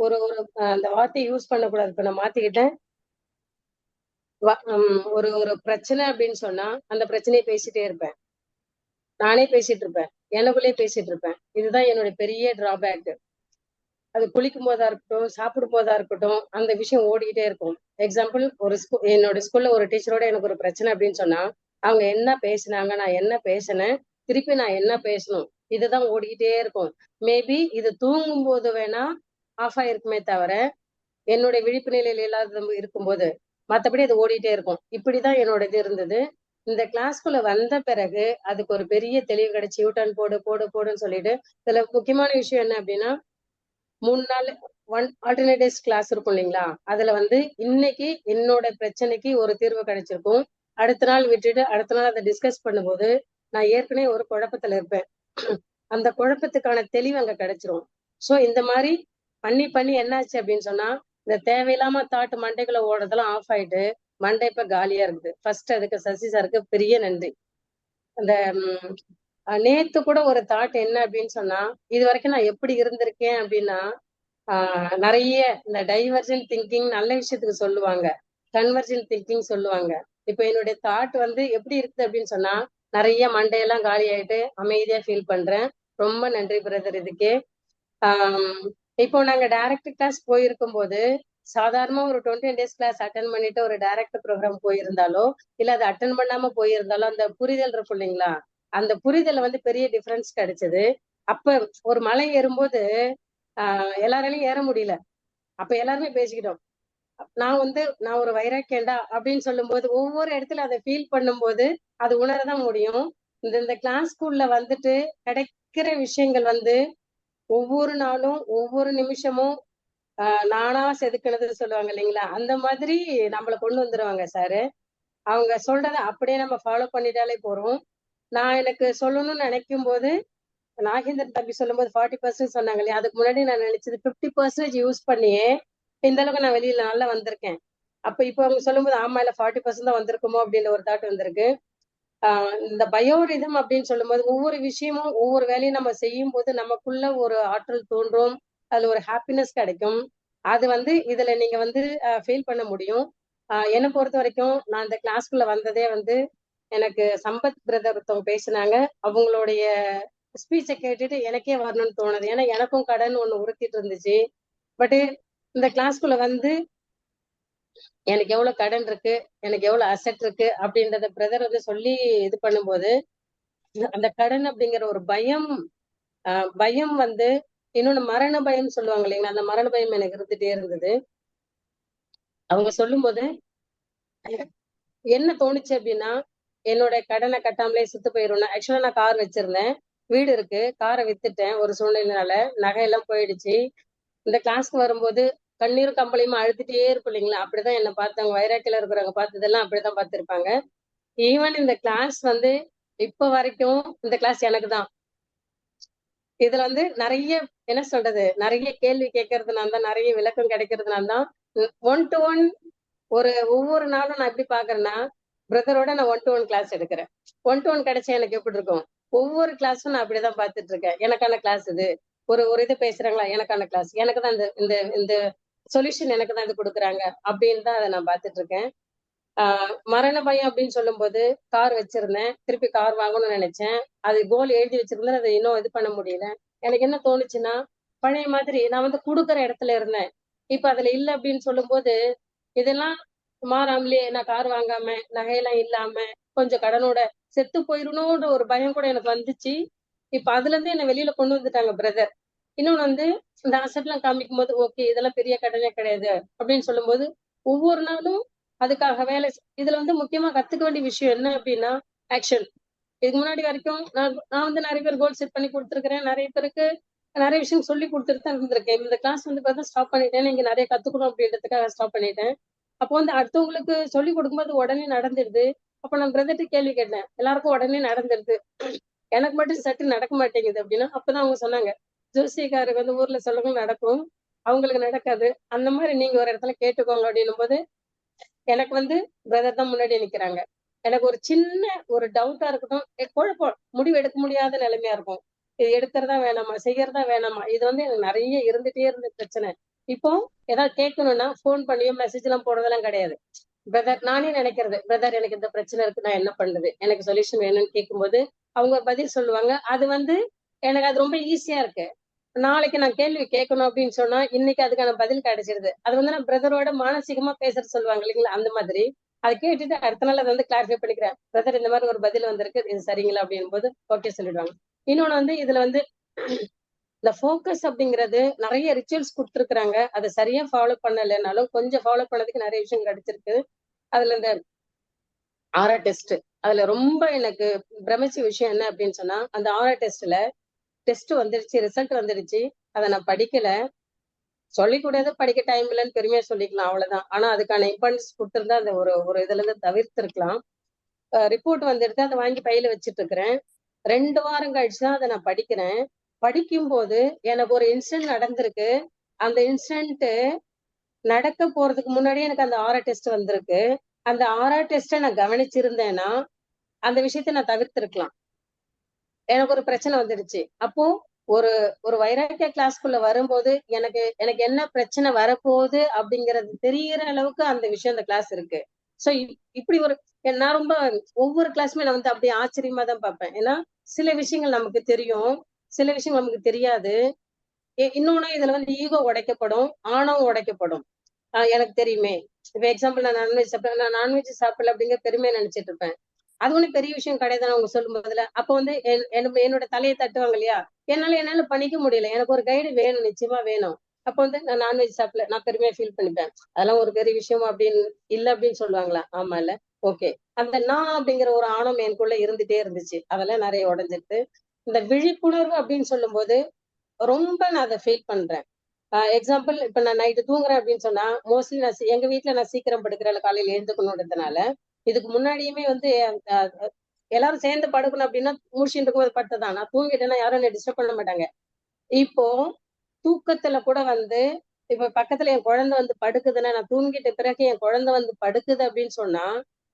ஒரு ஒரு அந்த வார்த்தையை யூஸ் பண்ணக்கூடாது, இப்ப நான் மாத்திக்கிட்டேன். ஒரு ஒரு பிரச்சனை அப்படின்னு சொன்னா அந்த பிரச்சனையை பேசிட்டே இருப்பேன், நானே பேசிட்டு இருப்பேன், எனக்குள்ளேயே பேசிட்டு இருப்பேன். இதுதான் என்னுடைய பெரிய டிராபேக். அது குளிக்கும் போதா இருக்கட்டும், சாப்பிடும் போதா இருக்கட்டும், அந்த விஷயம் ஓடிக்கிட்டே இருக்கும். எக்ஸாம்பிள், என்னோட ஸ்கூல்ல ஒரு டீச்சரோட எனக்கு ஒரு பிரச்சனை அப்படின்னு சொன்னா, அவங்க என்ன பேசினாங்க, நான் என்ன பேசினேன், திருப்பி நான் என்ன பேசணும், இதுதான் ஓடிக்கிட்டே இருக்கும். மேபி இது தூங்கும் போது வேணா ஆஃப் ஆயிருக்குமே தவிர, என்னுடைய விழிப்பு நிலையில இல்லாத இருக்கும்போது மற்றபடி அது ஓடிட்டே இருக்கும். இப்படிதான் என்னோட இது இருந்தது. இந்த கிளாஸ்க்குள்ள வந்த பிறகு அதுக்கு ஒரு பெரிய தெளிவு கிடைச்சு, யூட்டர்ன் போடு போடு போடுன்னு சொல்லிட்டு, இதுல முக்கியமான விஷயம் என்ன அப்படின்னா, 3 நாள் ஆல்டர்னேட்டிவ்ஸ் கிளாஸ் இருக்கும் இல்லைங்களா? அதுல வந்து இன்னைக்கு என்னோட பிரச்சனைக்கு ஒரு தீர்வு கிடைச்சிருக்கும். அடுத்த நாள் விட்டுட்டு அடுத்த நாள் அதை டிஸ்கஸ் பண்ணும்போது நான் ஏற்கனவே ஒரு குழப்பத்துல இருப்பேன். அந்த குழப்பத்துக்கான தெளிவு அங்க கிடைச்சிரும். சோ இந்த மாதிரி பண்ணி பண்ணி என்னாச்சு அப்படின்னு சொன்னா, இந்த தேவையில்லாம தாட்டு மண்டைக்குள்ள ஓடுறதெல்லாம் ஆஃப் ஆயிட்டு மண்டை இப்ப காலியா இருக்குது. ஃபர்ஸ்ட் அதுக்கு சசி சாருக்கு பெரிய நன்றி. அந்த நேத்து கூட ஒரு தாட் என்ன அப்படின்னு சொன்னா, இது வரைக்கும் நான் எப்படி இருந்திருக்கேன் அப்படின்னா, நிறைய இந்த டைவர்ஜென்ட் திங்கிங் நல்ல விஷயத்துக்கு சொல்லுவாங்க, கன்வர்ஜென்ட் திங்கிங் சொல்லுவாங்க. இப்ப என்னுடைய தாட் வந்து எப்படி இருக்குது அப்படின்னு சொன்னா, நிறைய மண்டையெல்லாம் காலி ஆயிட்டு அமைதியா ஃபீல் பண்றேன். ரொம்ப நன்றி பிரதர் இதுக்கு. இப்போ நாங்க டைரக்ட் கிளாஸ் போயிருக்கும் போது சாதாரணமா ஒரு 20 days கிளாஸ் அட்டன் பண்ணிட்டு ஒரு டைரக்ட் ப்ரோக்ராம் போயிருந்தாலோ, இல்ல அதை அட்டன் பண்ணாம போயிருந்தாலோ, அந்த புரிதல் இருக்கும் இல்லைங்களா, அந்த புரிதல வந்து பெரிய டிஃபரன்ஸ் கிடைச்சது. அப்ப ஒரு மலை ஏறும்போது எல்லாராலையும் ஏற முடியல. அப்ப எல்லாருமே பேசிக்கிட்டோம். நான் ஒரு வைராக்கியண்டா அப்படின்னு சொல்லும் போது ஒவ்வொரு இடத்துல அதை ஃபீல் பண்ணும்போது அது உணரதான் முடியும். இந்த கிளாஸ்க்குள்ள வந்துட்டு கிடைக்கிற விஷயங்கள் வந்து ஒவ்வொரு நாளும் ஒவ்வொரு நிமிஷமும் நானா செதுக்கினதுன்னு சொல்லுவாங்க இல்லைங்களா, அந்த மாதிரி நம்மளை கொண்டு வந்துருவாங்க சாரு. அவங்க சொல்றத அப்படியே நம்ம ஃபாலோ பண்ணிட்டாலே போறோம். நான் எனக்கு சொல்லணும்னு நினைக்கும் போது நாகேந்திரன் தம்பி சொல்லும்போது 40% சொன்னாங்க இல்லையா, அதுக்கு முன்னாடி நான் நினைச்சது 50% யூஸ் பண்ணியே இந்த அளவுக்கு நான் வெளியில நல்லா வந்திருக்கேன். அப்ப இப்ப அவங்க சொல்லும்போது ஆமா இல்ல 40% தான் வந்திருக்குமோ அப்படின்ற ஒரு தாட் வந்திருக்கு. இந்த பயோரிதம் அப்படின்னு சொல்லும்போது ஒவ்வொரு விஷயமும் ஒவ்வொரு வேலையும் நம்ம செய்யும் போது நமக்குள்ள ஒரு ஆற்றல் தோன்றும், அதுல ஒரு ஹாப்பினஸ் கிடைக்கும். அது வந்து இதுல நீங்க வந்து ஃபீல் பண்ண முடியும். என்னை பொறுத்த வரைக்கும் நான் இந்த கிளாஸ்க்குள்ள வந்ததே வந்து எனக்கு சம்பத் பிரதர் ஒருத்தவங்க பேசினாங்க. அவங்களுடைய ஸ்பீச்சை கேட்டுட்டு எனக்கே வரணும்னு தோணுது. ஏன்னா எனக்கும் கடன் ஒண்ணு உறுத்திட்டு இருந்துச்சு. பட் இந்த கிளாஸ்க்குள்ள வந்து எனக்கு எவ்வளவு கடன் இருக்கு, எனக்கு எவ்வளவு அசெட் இருக்கு அப்படின்றத பிரதர் வந்து சொல்லி இது பண்ணும்போது அந்த கடன் அப்படிங்கிற ஒரு பயம் பயம் வந்து இன்னொன்னு மரண பயம் சொல்லுவாங்க இல்லைங்களா, அந்த மரண பயம் எனக்கு இருந்துட்டே இருந்தது. அவங்க சொல்லும்போது என்ன தோணுச்சு அப்படின்னா, என்னோட கடனை கட்டாமலே செத்து போயிரும். ஆக்சுவலா நான் கார் வச்சிருந்தேன், வீடு இருக்கு, காரை வித்துட்டேன் ஒரு சூழ்நிலையினால, நகையெல்லாம் போயிடுச்சு. இந்த கிளாஸ்க்கு வரும்போது கண்ணீரும் கம்பளையுமா அழுதுட்டே இருக்கும் இல்லைங்களா, அப்படிதான் என்ன பார்த்தவங்க வைராக்கியில இருக்கிறவங்க பார்த்ததெல்லாம் அப்படிதான் பார்த்திருப்பாங்க. ஈவன் இந்த கிளாஸ் வந்து இப்ப வரைக்கும் இந்த கிளாஸ் எனக்கு தான். இதுல வந்து நிறைய என்ன சொல்றது, நிறைய கேள்வி கேட்கறதுனால தான், நிறைய விளக்கம் கிடைக்கிறதுனால தான் 1 to 1 ஒவ்வொரு நாளும் நான் எப்படி பாக்குறேன்னா, பிரதரோட நான் 1 to 1 கிளாஸ் எடுக்கிறேன். 1 to 1 கிடைச்சா எனக்கு எப்படி இருக்கும், ஒவ்வொரு கிளாஸும் நான் அப்படிதான் பார்த்துட்டு இருக்கேன். எனக்கான கிளாஸ் இது, ஒரு இது பேசுறாங்களா எனக்கான கிளாஸ், எனக்கு தான் இந்த இந்த சொல்யூஷன் எனக்கு தான் இது கொடுக்குறாங்க அப்படின்னு தான் அதை நான் பார்த்துட்டு இருக்கேன். மரண பயம் அப்படின்னு சொல்லும்போது கார் வச்சிருந்தேன், திருப்பி கார் வாங்கணும்னு நினைச்சேன். அது கோல் எழுதி வச்சிருந்தேன், அதை இன்னும் இது பண்ண முடியல. எனக்கு என்ன தோணுச்சுன்னா, பழைய மாதிரி நான் வந்து கொடுக்குற இடத்துல இருந்தேன், இப்ப அதுல இல்ல அப்படின்னு சொல்லும்போது இதெல்லாம் மாறாமலே நான் கார் வாங்காம நகையெல்லாம் இல்லாம கொஞ்சம் கடனோட செத்து போயிடணும்ன்ற ஒரு பயம் கூட எனக்கு வந்துச்சு. இப்ப அதுல இருந்து என்ன வெளியில கொண்டு வந்துட்டாங்க பிரதர். இன்னொன்னு வந்து இந்த அசெட் எல்லாம் காமிக்கும் போது ஓகே இதெல்லாம் பெரிய கடனே கிடையாது அப்படின்னு சொல்லும்போது ஒவ்வொரு நாளும் அதுக்காக வேலை இதுல வந்து முக்கியமா கத்துக்க வேண்டிய விஷயம் என்ன அப்படின்னா ஆக்ஷன். இதுக்கு முன்னாடி வரைக்கும் நான் வந்து நிறைய பேர் கோல் செட் பண்ணி கொடுத்துருக்கிறேன், நிறைய பேருக்கு நிறைய விஷயம் சொல்லி கொடுத்துட்டு தான் இருந்திருக்கேன். இந்த கிளாஸ் வந்து பார்த்தா ஸ்டாப் பண்ணிட்டேன், இங்க நிறைய கத்துக்கணும் அப்படின்றதுக்காக ஸ்டாப் பண்ணிட்டேன். அப்போ வந்து அடுத்தவங்களுக்கு சொல்லி கொடுக்கும்போது உடனே நடந்துடுது. அப்ப நான் பிரதர்ட்ட கேள்வி கேட்டேன், எல்லாருக்கும் உடனே நடந்துடுது, எனக்கு மட்டும் சட்டு நடக்க மாட்டேங்குது அப்படின்னா, அப்பதான் அவங்க சொன்னாங்க ஜோசியக்காரருக்கு வந்து ஊர்ல சொல்லவும் நடக்கும், அவங்களுக்கு நடக்காது, அந்த மாதிரி நீங்க ஒரு இடத்துல கேட்டுக்கோங்க அப்படின்னும் போது எனக்கு வந்து பிரதர் தான் முன்னாடி நிக்கிறாங்க. எனக்கு ஒரு சின்ன ஒரு டவுட்டா இருக்கட்டும், குழப்பம் முடிவு எடுக்க முடியாத நிலைமையா இருக்கும், இது எடுக்கிறதா வேணாமா செய்யறதா வேணாமா, இது வந்து எனக்கு நிறைய இருந்துட்டே இருந்த பிரச்சனை. இப்போ ஏதாவது கேட்கணும்னா போன் பண்ணியோ மெசேஜ் எல்லாம் போடுறதெல்லாம் கிடையாது. பிரதர் நானே நினைக்கிறது, பிரதர் எனக்கு இந்த பிரச்சனை இருக்கு, நான் என்ன பண்றது, எனக்கு சொல்யூஷன் வேணும்னு கேட்கும்போது அவங்க பதில் சொல்லுவாங்க. அது வந்து எனக்கு அது ரொம்ப ஈஸியா இருக்கு. நாளைக்கு நான் கேள்வி கேட்கணும் அப்படின்னு சொன்னா இன்னைக்கு அதுக்கான பதில் கிடைச்சிருது. அது வந்து நான் பிரதரோட மானசீகமா பேசுறது சொல்லுவாங்க இல்லைங்களா, அந்த மாதிரி அதை கேட்டுட்டு அடுத்த நாள் அதை வந்து கிளாரிஃபை பண்ணிக்கிறேன். பிரதர் இந்த மாதிரி ஒரு பதில் வந்திருக்கு, இது சரிங்களா அப்படின் போது ஓகே சொல்லிடுவாங்க. இன்னொன்னு வந்து இதுல வந்து இந்த ஃபோக்கஸ் அப்படிங்கிறது நிறைய ரிச்சுவல்ஸ் கொடுத்துருக்குறாங்க, அதை சரியா ஃபாலோ பண்ணலைன்னாலும் கொஞ்சம் ஃபாலோ பண்ணதுக்கு நிறைய விஷயம் கிடைச்சிருக்கு. அதுல இந்த ஆரா டெஸ்ட், அதுல ரொம்ப எனக்கு பிரமிச்ச விஷயம் என்ன அப்படின்னு சொன்னா, அந்த ஆரா டெஸ்ட்ல டெஸ்ட் வந்துருச்சு, ரிசல்ட் வந்துருச்சு, அதை நான் படிக்கல, சொல்லிக்கூடாது, படிக்க டைம் இல்லைன்னு பெருமையா சொல்லிக்கலாம் அவ்வளவுதான். ஆனா அதுக்கான இம்பார்ட்டன்ஸ் கொடுத்துருந்தா அந்த ஒரு இதுல இருந்து தவிர்த்திருக்கலாம். ரிப்போர்ட் வந்துடுது, அதை வாங்கி பையில வச்சுட்டு இருக்கிறேன். 2 வாரம் கழிச்சுதான் அதை நான் படிக்கிறேன். படிக்கும் போது எனக்கு ஒரு இன்சிடென்ட் நடந்திருக்கு. அந்த இன்சிடென்ட் நடக்க போறதுக்கு முன்னாடியே எனக்கு அந்த ஆரா டெஸ்ட் வந்திருக்கு. அந்த ஆரா டெஸ்ட்டை நான் கவனிச்சிருந்தேன்னா அந்த விஷயத்த நான் தவிர்த்திருக்கலாம். எனக்கு ஒரு பிரச்சனை வந்துடுச்சு. அப்போ ஒரு ஒரு வைராக்கிய கிளாஸ்க்குள்ள வரும்போது எனக்கு எனக்கு என்ன பிரச்சனை வரப்போகுது அப்படிங்கிறது தெரியற அளவுக்கு அந்த விஷயம் அந்த கிளாஸ் இருக்கு. சோ இப்படி ஒரு நான் ரொம்ப ஒவ்வொரு கிளாஸுமே நான் வந்து அப்படியே ஆச்சரியமா தான் பார்ப்பேன். ஏன்னா சில விஷயங்கள் நமக்கு தெரியும், சில விஷயங்கள் நமக்கு தெரியாது. இன்னொன்னு இதுல வந்து ஈகோ உடைக்கப்படும், ஆணவம் உடைக்கப்படும். எனக்கு தெரியுமே, இப்ப எக்ஸாம்பிள் நான் நான்வெஜ் சாப்பிடல அப்படிங்கிற பெருமையை நினைச்சிட்டு இருப்பேன். அது ஒண்ணும் பெரிய விஷயம் கிடையாது அவங்க சொல்லும் போதுல. அப்ப வந்து என்னோட தலையை தட்டுவாங்க இல்லையா, என்னால பண்ணிக்க முடியல, எனக்கு ஒரு கைடு வேணும், நிச்சயமா வேணும். அப்போ வந்து நான் நான்வெஜ் சாப்பிடல, நான் பெருமையா ஃபீல் பண்ணிப்பேன். அதெல்லாம் ஒரு பெரிய விஷயம் அப்படின்னு இல்ல அப்படின்னு சொல்லுவாங்களா? ஆமா இல்ல. ஓகே. அந்த நான் அப்படிங்கிற ஒரு ஆணவம் எனக்குள்ள இருந்துட்டே இருந்துச்சு. அதெல்லாம் நிறைய உடைஞ்சிட்டு இந்த விழிப்புணர்வு அப்படின்னு சொல்லும்போது ரொம்ப நான் அதை ஃபீல் பண்றேன். எக்ஸாம்பிள் இப்ப நான் நைட்டு தூங்குறேன் அப்படின்னு சொன்னா மோஸ்ட்லி எங்க வீட்டுல நான் சீக்கிரம் படுக்கிறேன், காலையில எழுந்துக்கணுன்றதுனால இதுக்கு முன்னாடியுமே வந்து எல்லாரும் சேர்ந்து படுக்கணும் அப்படின்னா முடிச்சுட்டு இருக்கும்போது படுத்ததான். நான் தூங்கிட்டேன்னா யாரும் என்ன டிஸ்டர்ப் பண்ண மாட்டாங்க. இப்போ தூக்கத்துல கூட வந்து இப்ப பக்கத்துல என் குழந்தை வந்து படுக்குதுன்னா, நான் தூங்கிட்ட பிறகு என் குழந்தை வந்து படுக்குது அப்படின்னு சொன்னா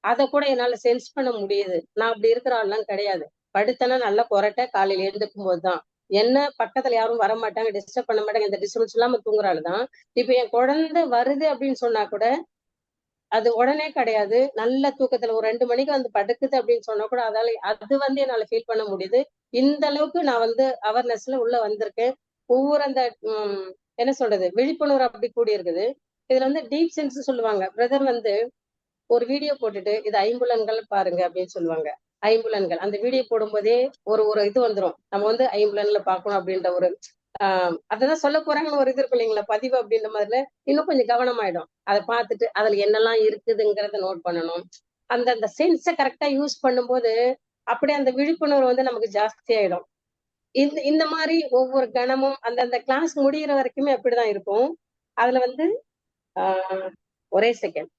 அதை கூட என்னால சென்ஸ் பண்ண முடியுது. நான் அப்படி இருக்கிற ஆள்லாம் கிடையாது. படுத்தேன்னா நல்லா கொரட்டை காலையில எழுந்துக்கும் போதுதான். என்ன பக்கத்துல யாரும் வர மாட்டாங்க, டிஸ்டர்ப் பண்ண மாட்டாங்க, இந்த டிஸ்டர்பன்ஸ் இல்லாம தூங்குற ஆளுதான். இப்ப என் குழந்தை வருது அப்படின்னு சொன்னா கூட அது உடனே கிடையாது. நல்ல தூக்கத்துல ஒரு 2 மணிக்கு வந்து படுக்குது அப்படின்னு சொன்னா கூட அது வந்து என்னால ஃபீல் பண்ண முடியுது. இந்த அளவுக்கு நான் வந்து அவேர்னஸ்ல உள்ள வந்திருக்கேன். ஒவ்வொரு அந்த என்ன சொல்றது, விழிப்புணர்வு அப்படி கூடி இருக்குது. இதுல வந்து டீப் சென்ஸ் சொல்லுவாங்க. பிரதர் வந்து ஒரு வீடியோ போட்டுட்டு இது ஐம்புலன்கள் பாருங்க அப்படின்னு சொல்லுவாங்க. ஐம்புலன்கள் அந்த வீடியோ போடும்போதே ஒரு ஒரு இது வந்துரும். நம்ம வந்து ஐம்புலன்ல பார்க்கணும் அப்படின்ற ஒரு அததான் சொல்ல போறாங்கன்னு ஒரு இது இருக்கும் இல்லைங்களா, பதிவு அப்படின்ற மாதிரில இன்னும் கொஞ்சம் கவனமாயிடும். அதை பார்த்துட்டு அதுல என்னெல்லாம் இருக்குதுங்கிறத நோட் பண்ணணும். அந்த அந்த சென்ஸை கரெக்டா யூஸ் பண்ணும்போது அப்படியே அந்த விழிப்புணர்வு வந்து நமக்கு ஜாஸ்தி ஆயிடும். இந்த மாதிரி ஒவ்வொரு கணமும் அந்த கிளாஸ் முடிகிற வரைக்குமே அப்படிதான் இருக்கும். அதுல வந்து ஒரே செகண்ட்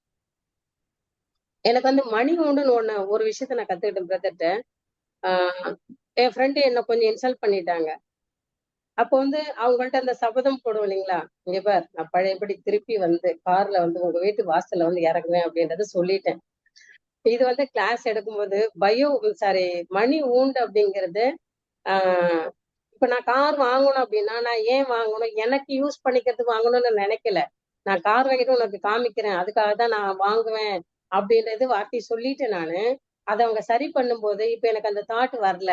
எனக்கு வந்து மணி உண்டுன்னு ஒரு விஷயத்த நான் கத்துக்கிட்டேன் பிரதர்ட்ட. என் ஃப்ரெண்டு என்ன கொஞ்சம் இன்சல்ட் பண்ணிட்டாங்க. அப்போ வந்து அவங்கள்ட்ட அந்த சபதம் போடுவோம் இல்லைங்களா, இங்க பார் நான் பழையபடி திருப்பி வந்து கார்ல வந்து உங்க வீட்டு வாசல்ல வந்து இறங்குவேன் அப்படின்றத சொல்லிட்டேன். இது வந்து கிளாஸ் எடுக்கும்போது மணி ஊண்டு அப்படிங்கிறது இப்ப நான் கார் வாங்கணும் அப்படின்னா நான் ஏன் வாங்கணும், எனக்கு யூஸ் பண்ணிக்கிறதுக்கு வாங்கணும்னு நினைக்கல. நான் கார் வாங்கிட்டு உனக்கு காமிக்கிறேன், அதுக்காக தான் நான் வாங்குவேன் அப்படின்றது வார்த்தை சொல்லிட்டேன் நானு. அதை அவங்க சரி பண்ணும்போது இப்ப எனக்கு அந்த தாட் வரல.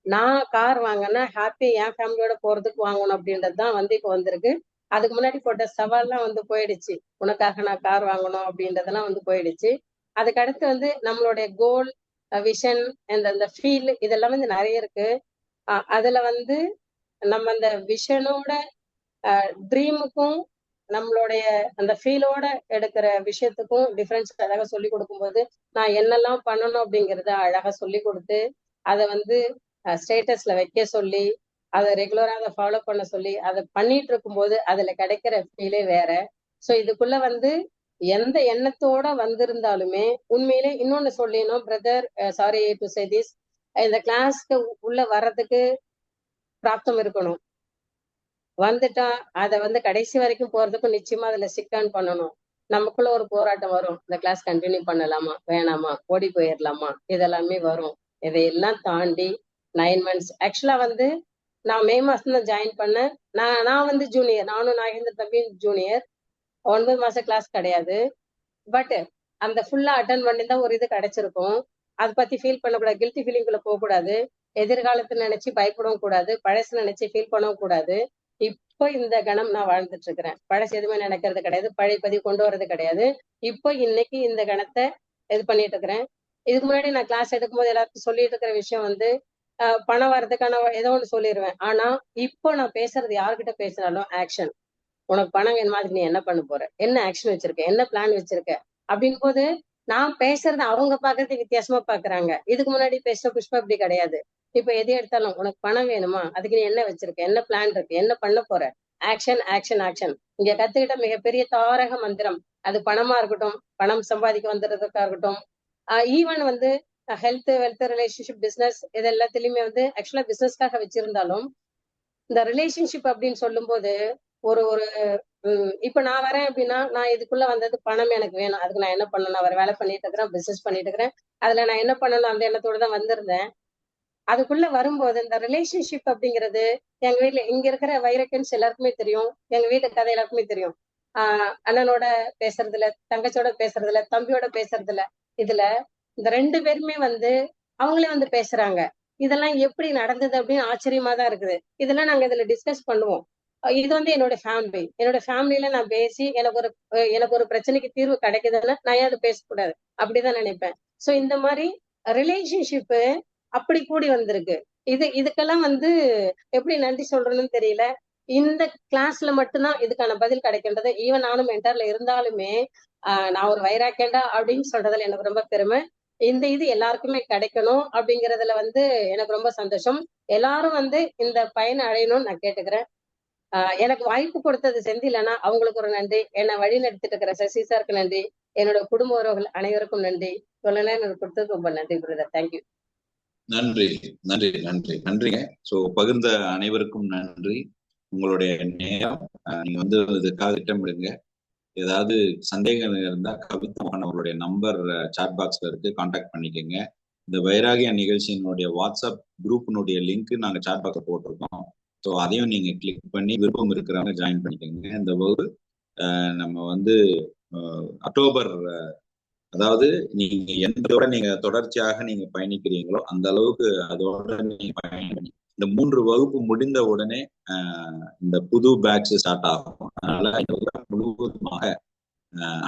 நான் கார் வாங்கினா ஹாப்பி என் ஃபேமிலியோட போறதுக்கு வாங்கணும் அப்படின்றதுதான் வந்து இப்ப வந்திருக்கு. அதுக்கு முன்னாடி போட்ட சவால்லாம் வந்து போயிடுச்சு. உனக்காக நான் கார் வாங்கணும் அப்படின்றதெல்லாம் வந்து போயிடுச்சு. அதுக்கு அடுத்து வந்து நம்மளுடைய கோல், விஷன், அந்த ஃபீல் இதெல்லாம் வந்து நிறைய இருக்கு. அதுல வந்து நம்ம அந்த விஷனோட ட்ரீமுக்கும் நம்மளுடைய அந்த ஃபீலோட எடுக்கிற விஷயத்துக்கும் டிஃபரன்ஸ் அழகா சொல்லி கொடுக்கும்போது நான் என்னெல்லாம் பண்ணணும் அப்படிங்கிறத அழகா சொல்லி கொடுத்து அதை வந்து ஸ்டேட்டஸ்ல வைக்க சொல்லி அதை ரெகுலரா அதை ஃபாலோ பண்ண சொல்லி அதை பண்ணிட்டு இருக்கும்போது அதுல கிடைக்கிற ஃபீலே வேற. ஸோ இதுக்குள்ள வந்து எந்த எண்ணத்தோட வந்திருந்தாலுமே உண்மையிலே இன்னொன்னு சொல்லிடணும் brother, sorry to say this, இந்த கிளாஸ்க்கு உள்ள வர்றதுக்கு பிராப்தம் இருக்கணும். வந்துட்டா அதை வந்து கடைசி வரைக்கும் போறதுக்கும் நிச்சயமா அதுல சிக்கான் பண்ணணும். நமக்குள்ள ஒரு போராட்டம் வரும், இந்த கிளாஸ் கண்டினியூ பண்ணலாமா வேணாமா, ஓடி போயிடலாமா, இதெல்லாமே வரும். இதையெல்லாம் தாண்டி 9 months ஆக்சுவலா வந்து நான் மே மாசம் தான் ஜாயின் பண்ணேன். நான் வந்து ஜூனியர், நானும் நாகேந்திர தம்பியும் ஜூனியர். 9 மாசம் கிளாஸ் கிடையாது. பட் அந்த ஃபுல்லா அட்டன் பண்ணி தான் ஒரு இது கிடைச்சிருக்கும். அதை பத்தி ஃபீல் பண்ணக்கூடாது, கில்ட்டி ஃபீலிங்குள்ள போகக்கூடாது, எதிர்காலத்தை நினைச்சு பயப்படவும் கூடாது, பழசு நினைச்சு ஃபீல் பண்ணவும் கூடாது. இப்போ இந்த கணம் நான் வாழ்ந்துட்டு இருக்கிறேன். பழசு எதுவுமே நினைக்கிறது கிடையாது, பழைய பதிவு கொண்டு வர்றது கிடையாது. இப்போ இன்னைக்கு இந்த கணத்தை இது பண்ணிட்டு இருக்கிறேன். இதுக்கு முன்னாடி நான் கிளாஸ் எடுக்கும்போது எல்லாருக்கும் சொல்லிட்டு இருக்கிற விஷயம் வந்து பணம் வர்றதுக்கான ஏதோ ஒன்று சொல்லிடுவேன். ஆனா இப்போ நான் பேசுறது யாருக்கிட்ட பேசினாலும் ஆக்ஷன். உனக்கு பணம் வேணுமா, அதுக்கு நீ என்ன பண்ண போற, என்ன ஆக்ஷன் வச்சிருக்க, என்ன பிளான் வச்சிருக்க அப்படின் போது நான் பேசுறது அவங்க பாக்குறது வித்தியாசமா பாக்குறாங்க. இதுக்கு முன்னாடி பேசுற புஷ்பா இப்படி கிடையாது. இப்ப எது எடுத்தாலும் உனக்கு பணம் வேணுமா, அதுக்கு நீ என்ன வச்சிருக்க, என்ன பிளான் இருக்கு, என்ன பண்ண போற, ஆக்ஷன் ஆக்ஷன் ஆக்ஷன். இங்க கத்துக்கிட்ட மிகப்பெரிய தாரக மந்திரம், அது பணமா இருக்கட்டும், பணம் சம்பாதிக்க வந்துடுறதுக்கா இருக்கட்டும், ஈவன் வந்து ஹெல்த், வெல்த், ரிலேஷன்ஷிப், பிசினஸ் இது எல்லாத்துலயுமே வந்து ஆக்சுவலா பிசினஸ்க்காக வச்சிருந்தாலும் இந்த ரிலேஷன்ஷிப் அப்படின்னு சொல்லும் போது ஒரு ஒரு இப்ப நான் வரேன் அப்படின்னா நான் இதுக்குள்ள வந்தது பணம் எனக்கு வேணும், அதுக்கு நான் என்ன பண்ணணும், அவர் வேலை பண்ணிட்டு இருக்கிறேன், பிசினஸ் பண்ணிட்டு இருக்கிறேன், அதுல நான் என்ன பண்ணணும் அந்த எண்ணத்தோட தான் வந்திருந்தேன். அதுக்குள்ள வரும்போது இந்த ரிலேஷன்ஷிப் அப்படிங்கிறது எங்க வீட்டுல இங்க இருக்கிற வைரக்கன்ஸ் எல்லாருக்குமே தெரியும், எங்க வீட்டு கதை எல்லாருக்குமே தெரியும். அண்ணனோட பேசுறதுல, தங்கச்சியோட பேசுறதுல, தம்பியோட பேசுறதுல, இதுல இந்த 2 பேருமே வந்து அவங்களே வந்து பேசுறாங்க. இதெல்லாம் எப்படி நடந்தது அப்படின்னு ஆச்சரியமா தான் இருக்குது. இதெல்லாம் நாங்க இதுல டிஸ்கஸ் பண்ணுவோம். இது வந்து என்னோட ஃபேமிலியில நான் பேசி எனக்கு ஒரு பிரச்சனைக்கு தீர்வு கிடைக்குதுன்னா நான் ஏன் அதை பேசக்கூடாது அப்படிதான் நினைப்பேன். சோ இந்த மாதிரி ரிலேஷன்ஷிப்பு அப்படி கூடி வந்திருக்கு. இதுக்கெல்லாம் வந்து எப்படி நன்றி சொல்றேன்னு தெரியல. இந்த கிளாஸ்ல மட்டும்தான் இதுக்கான பதில் கிடைக்கின்றது. ஈவன் நானும் மென்டர்ல இருந்தாலுமே நான் ஒரு வைராக்கியண்டா அப்படின்னு சொல்றதுல எனக்கு ரொம்ப பெருமை. இந்த இது எல்லாருக்குமே கிடைக்கணும் அப்படிங்கறதுல வந்து எனக்கு ரொம்ப சந்தோஷம். எல்லாரும் வந்து இந்த பயனை அடையணும்னு நான் கேட்டுக்கிறேன். எனக்கு வாய்ப்பு கொடுத்தது செந்திலனா அவங்களுக்கு ஒரு நன்றி. என்னை வழி நடத்திட்டு இருக்கிற சசி சாருக்கு நன்றி. என்னோட குடும்ப உறவுகள் அனைவருக்கும் நன்றி. சொல்லல எனக்கு கொடுத்ததுக்கு ரொம்ப நன்றி பிரதர். தேங்க்யூ. நன்றி நன்றி நன்றி நன்றிங்க. ஸோ பகிர்ந்த அனைவருக்கும் நன்றி. உங்களுடைய நேரம் நீங்க வந்து இதுக்காக திட்டமிடுங்க. ஏதாவது சந்தேகம் இருந்தா கவிதா அவருடைய நம்பர் சாட் பாக்ஸ்ல இருக்கு, கான்டாக்ட் பண்ணிக்கோங்க. இந்த வைராகியா நிகழ்ச்சியினுடைய வாட்ஸ்அப் குரூப்பினுடைய லிங்க் நாங்க சாட் பாக்ஸ்ல போட்டிருக்கோம். ஸோ அதையும் நீங்க கிளிக் பண்ணி விருப்பம் இருக்கிறவங்க ஜாயின் பண்ணிக்கோங்க. இந்த வகுப்பு நம்ம வந்து அக்டோபர், அதாவது நீங்க எந்தோட நீங்க தொடர்ச்சியாக நீங்க பயணிக்கிறீங்களோ அந்த அளவுக்கு அதோட நீங்க பயணி. இந்த 3 வகுப்பு முடிந்த உடனே இந்த புது பேட்ச் ஸ்டார்ட் ஆகும். அதனால முழுவதுமாக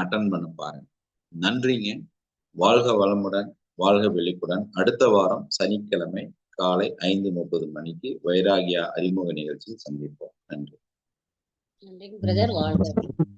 அட்டன் பண்ண பாருங்க. நன்றிங்க. வாழ்க வளமுடன், வாழ்க வெளிப்புடன். அடுத்த வாரம் சனிக்கிழமை காலை 5:30 மணிக்கு வைராகியா அறிமுக நிகழ்ச்சியில் சந்திப்போம். நன்றி. நன்றி பிரதர். வாழ்க.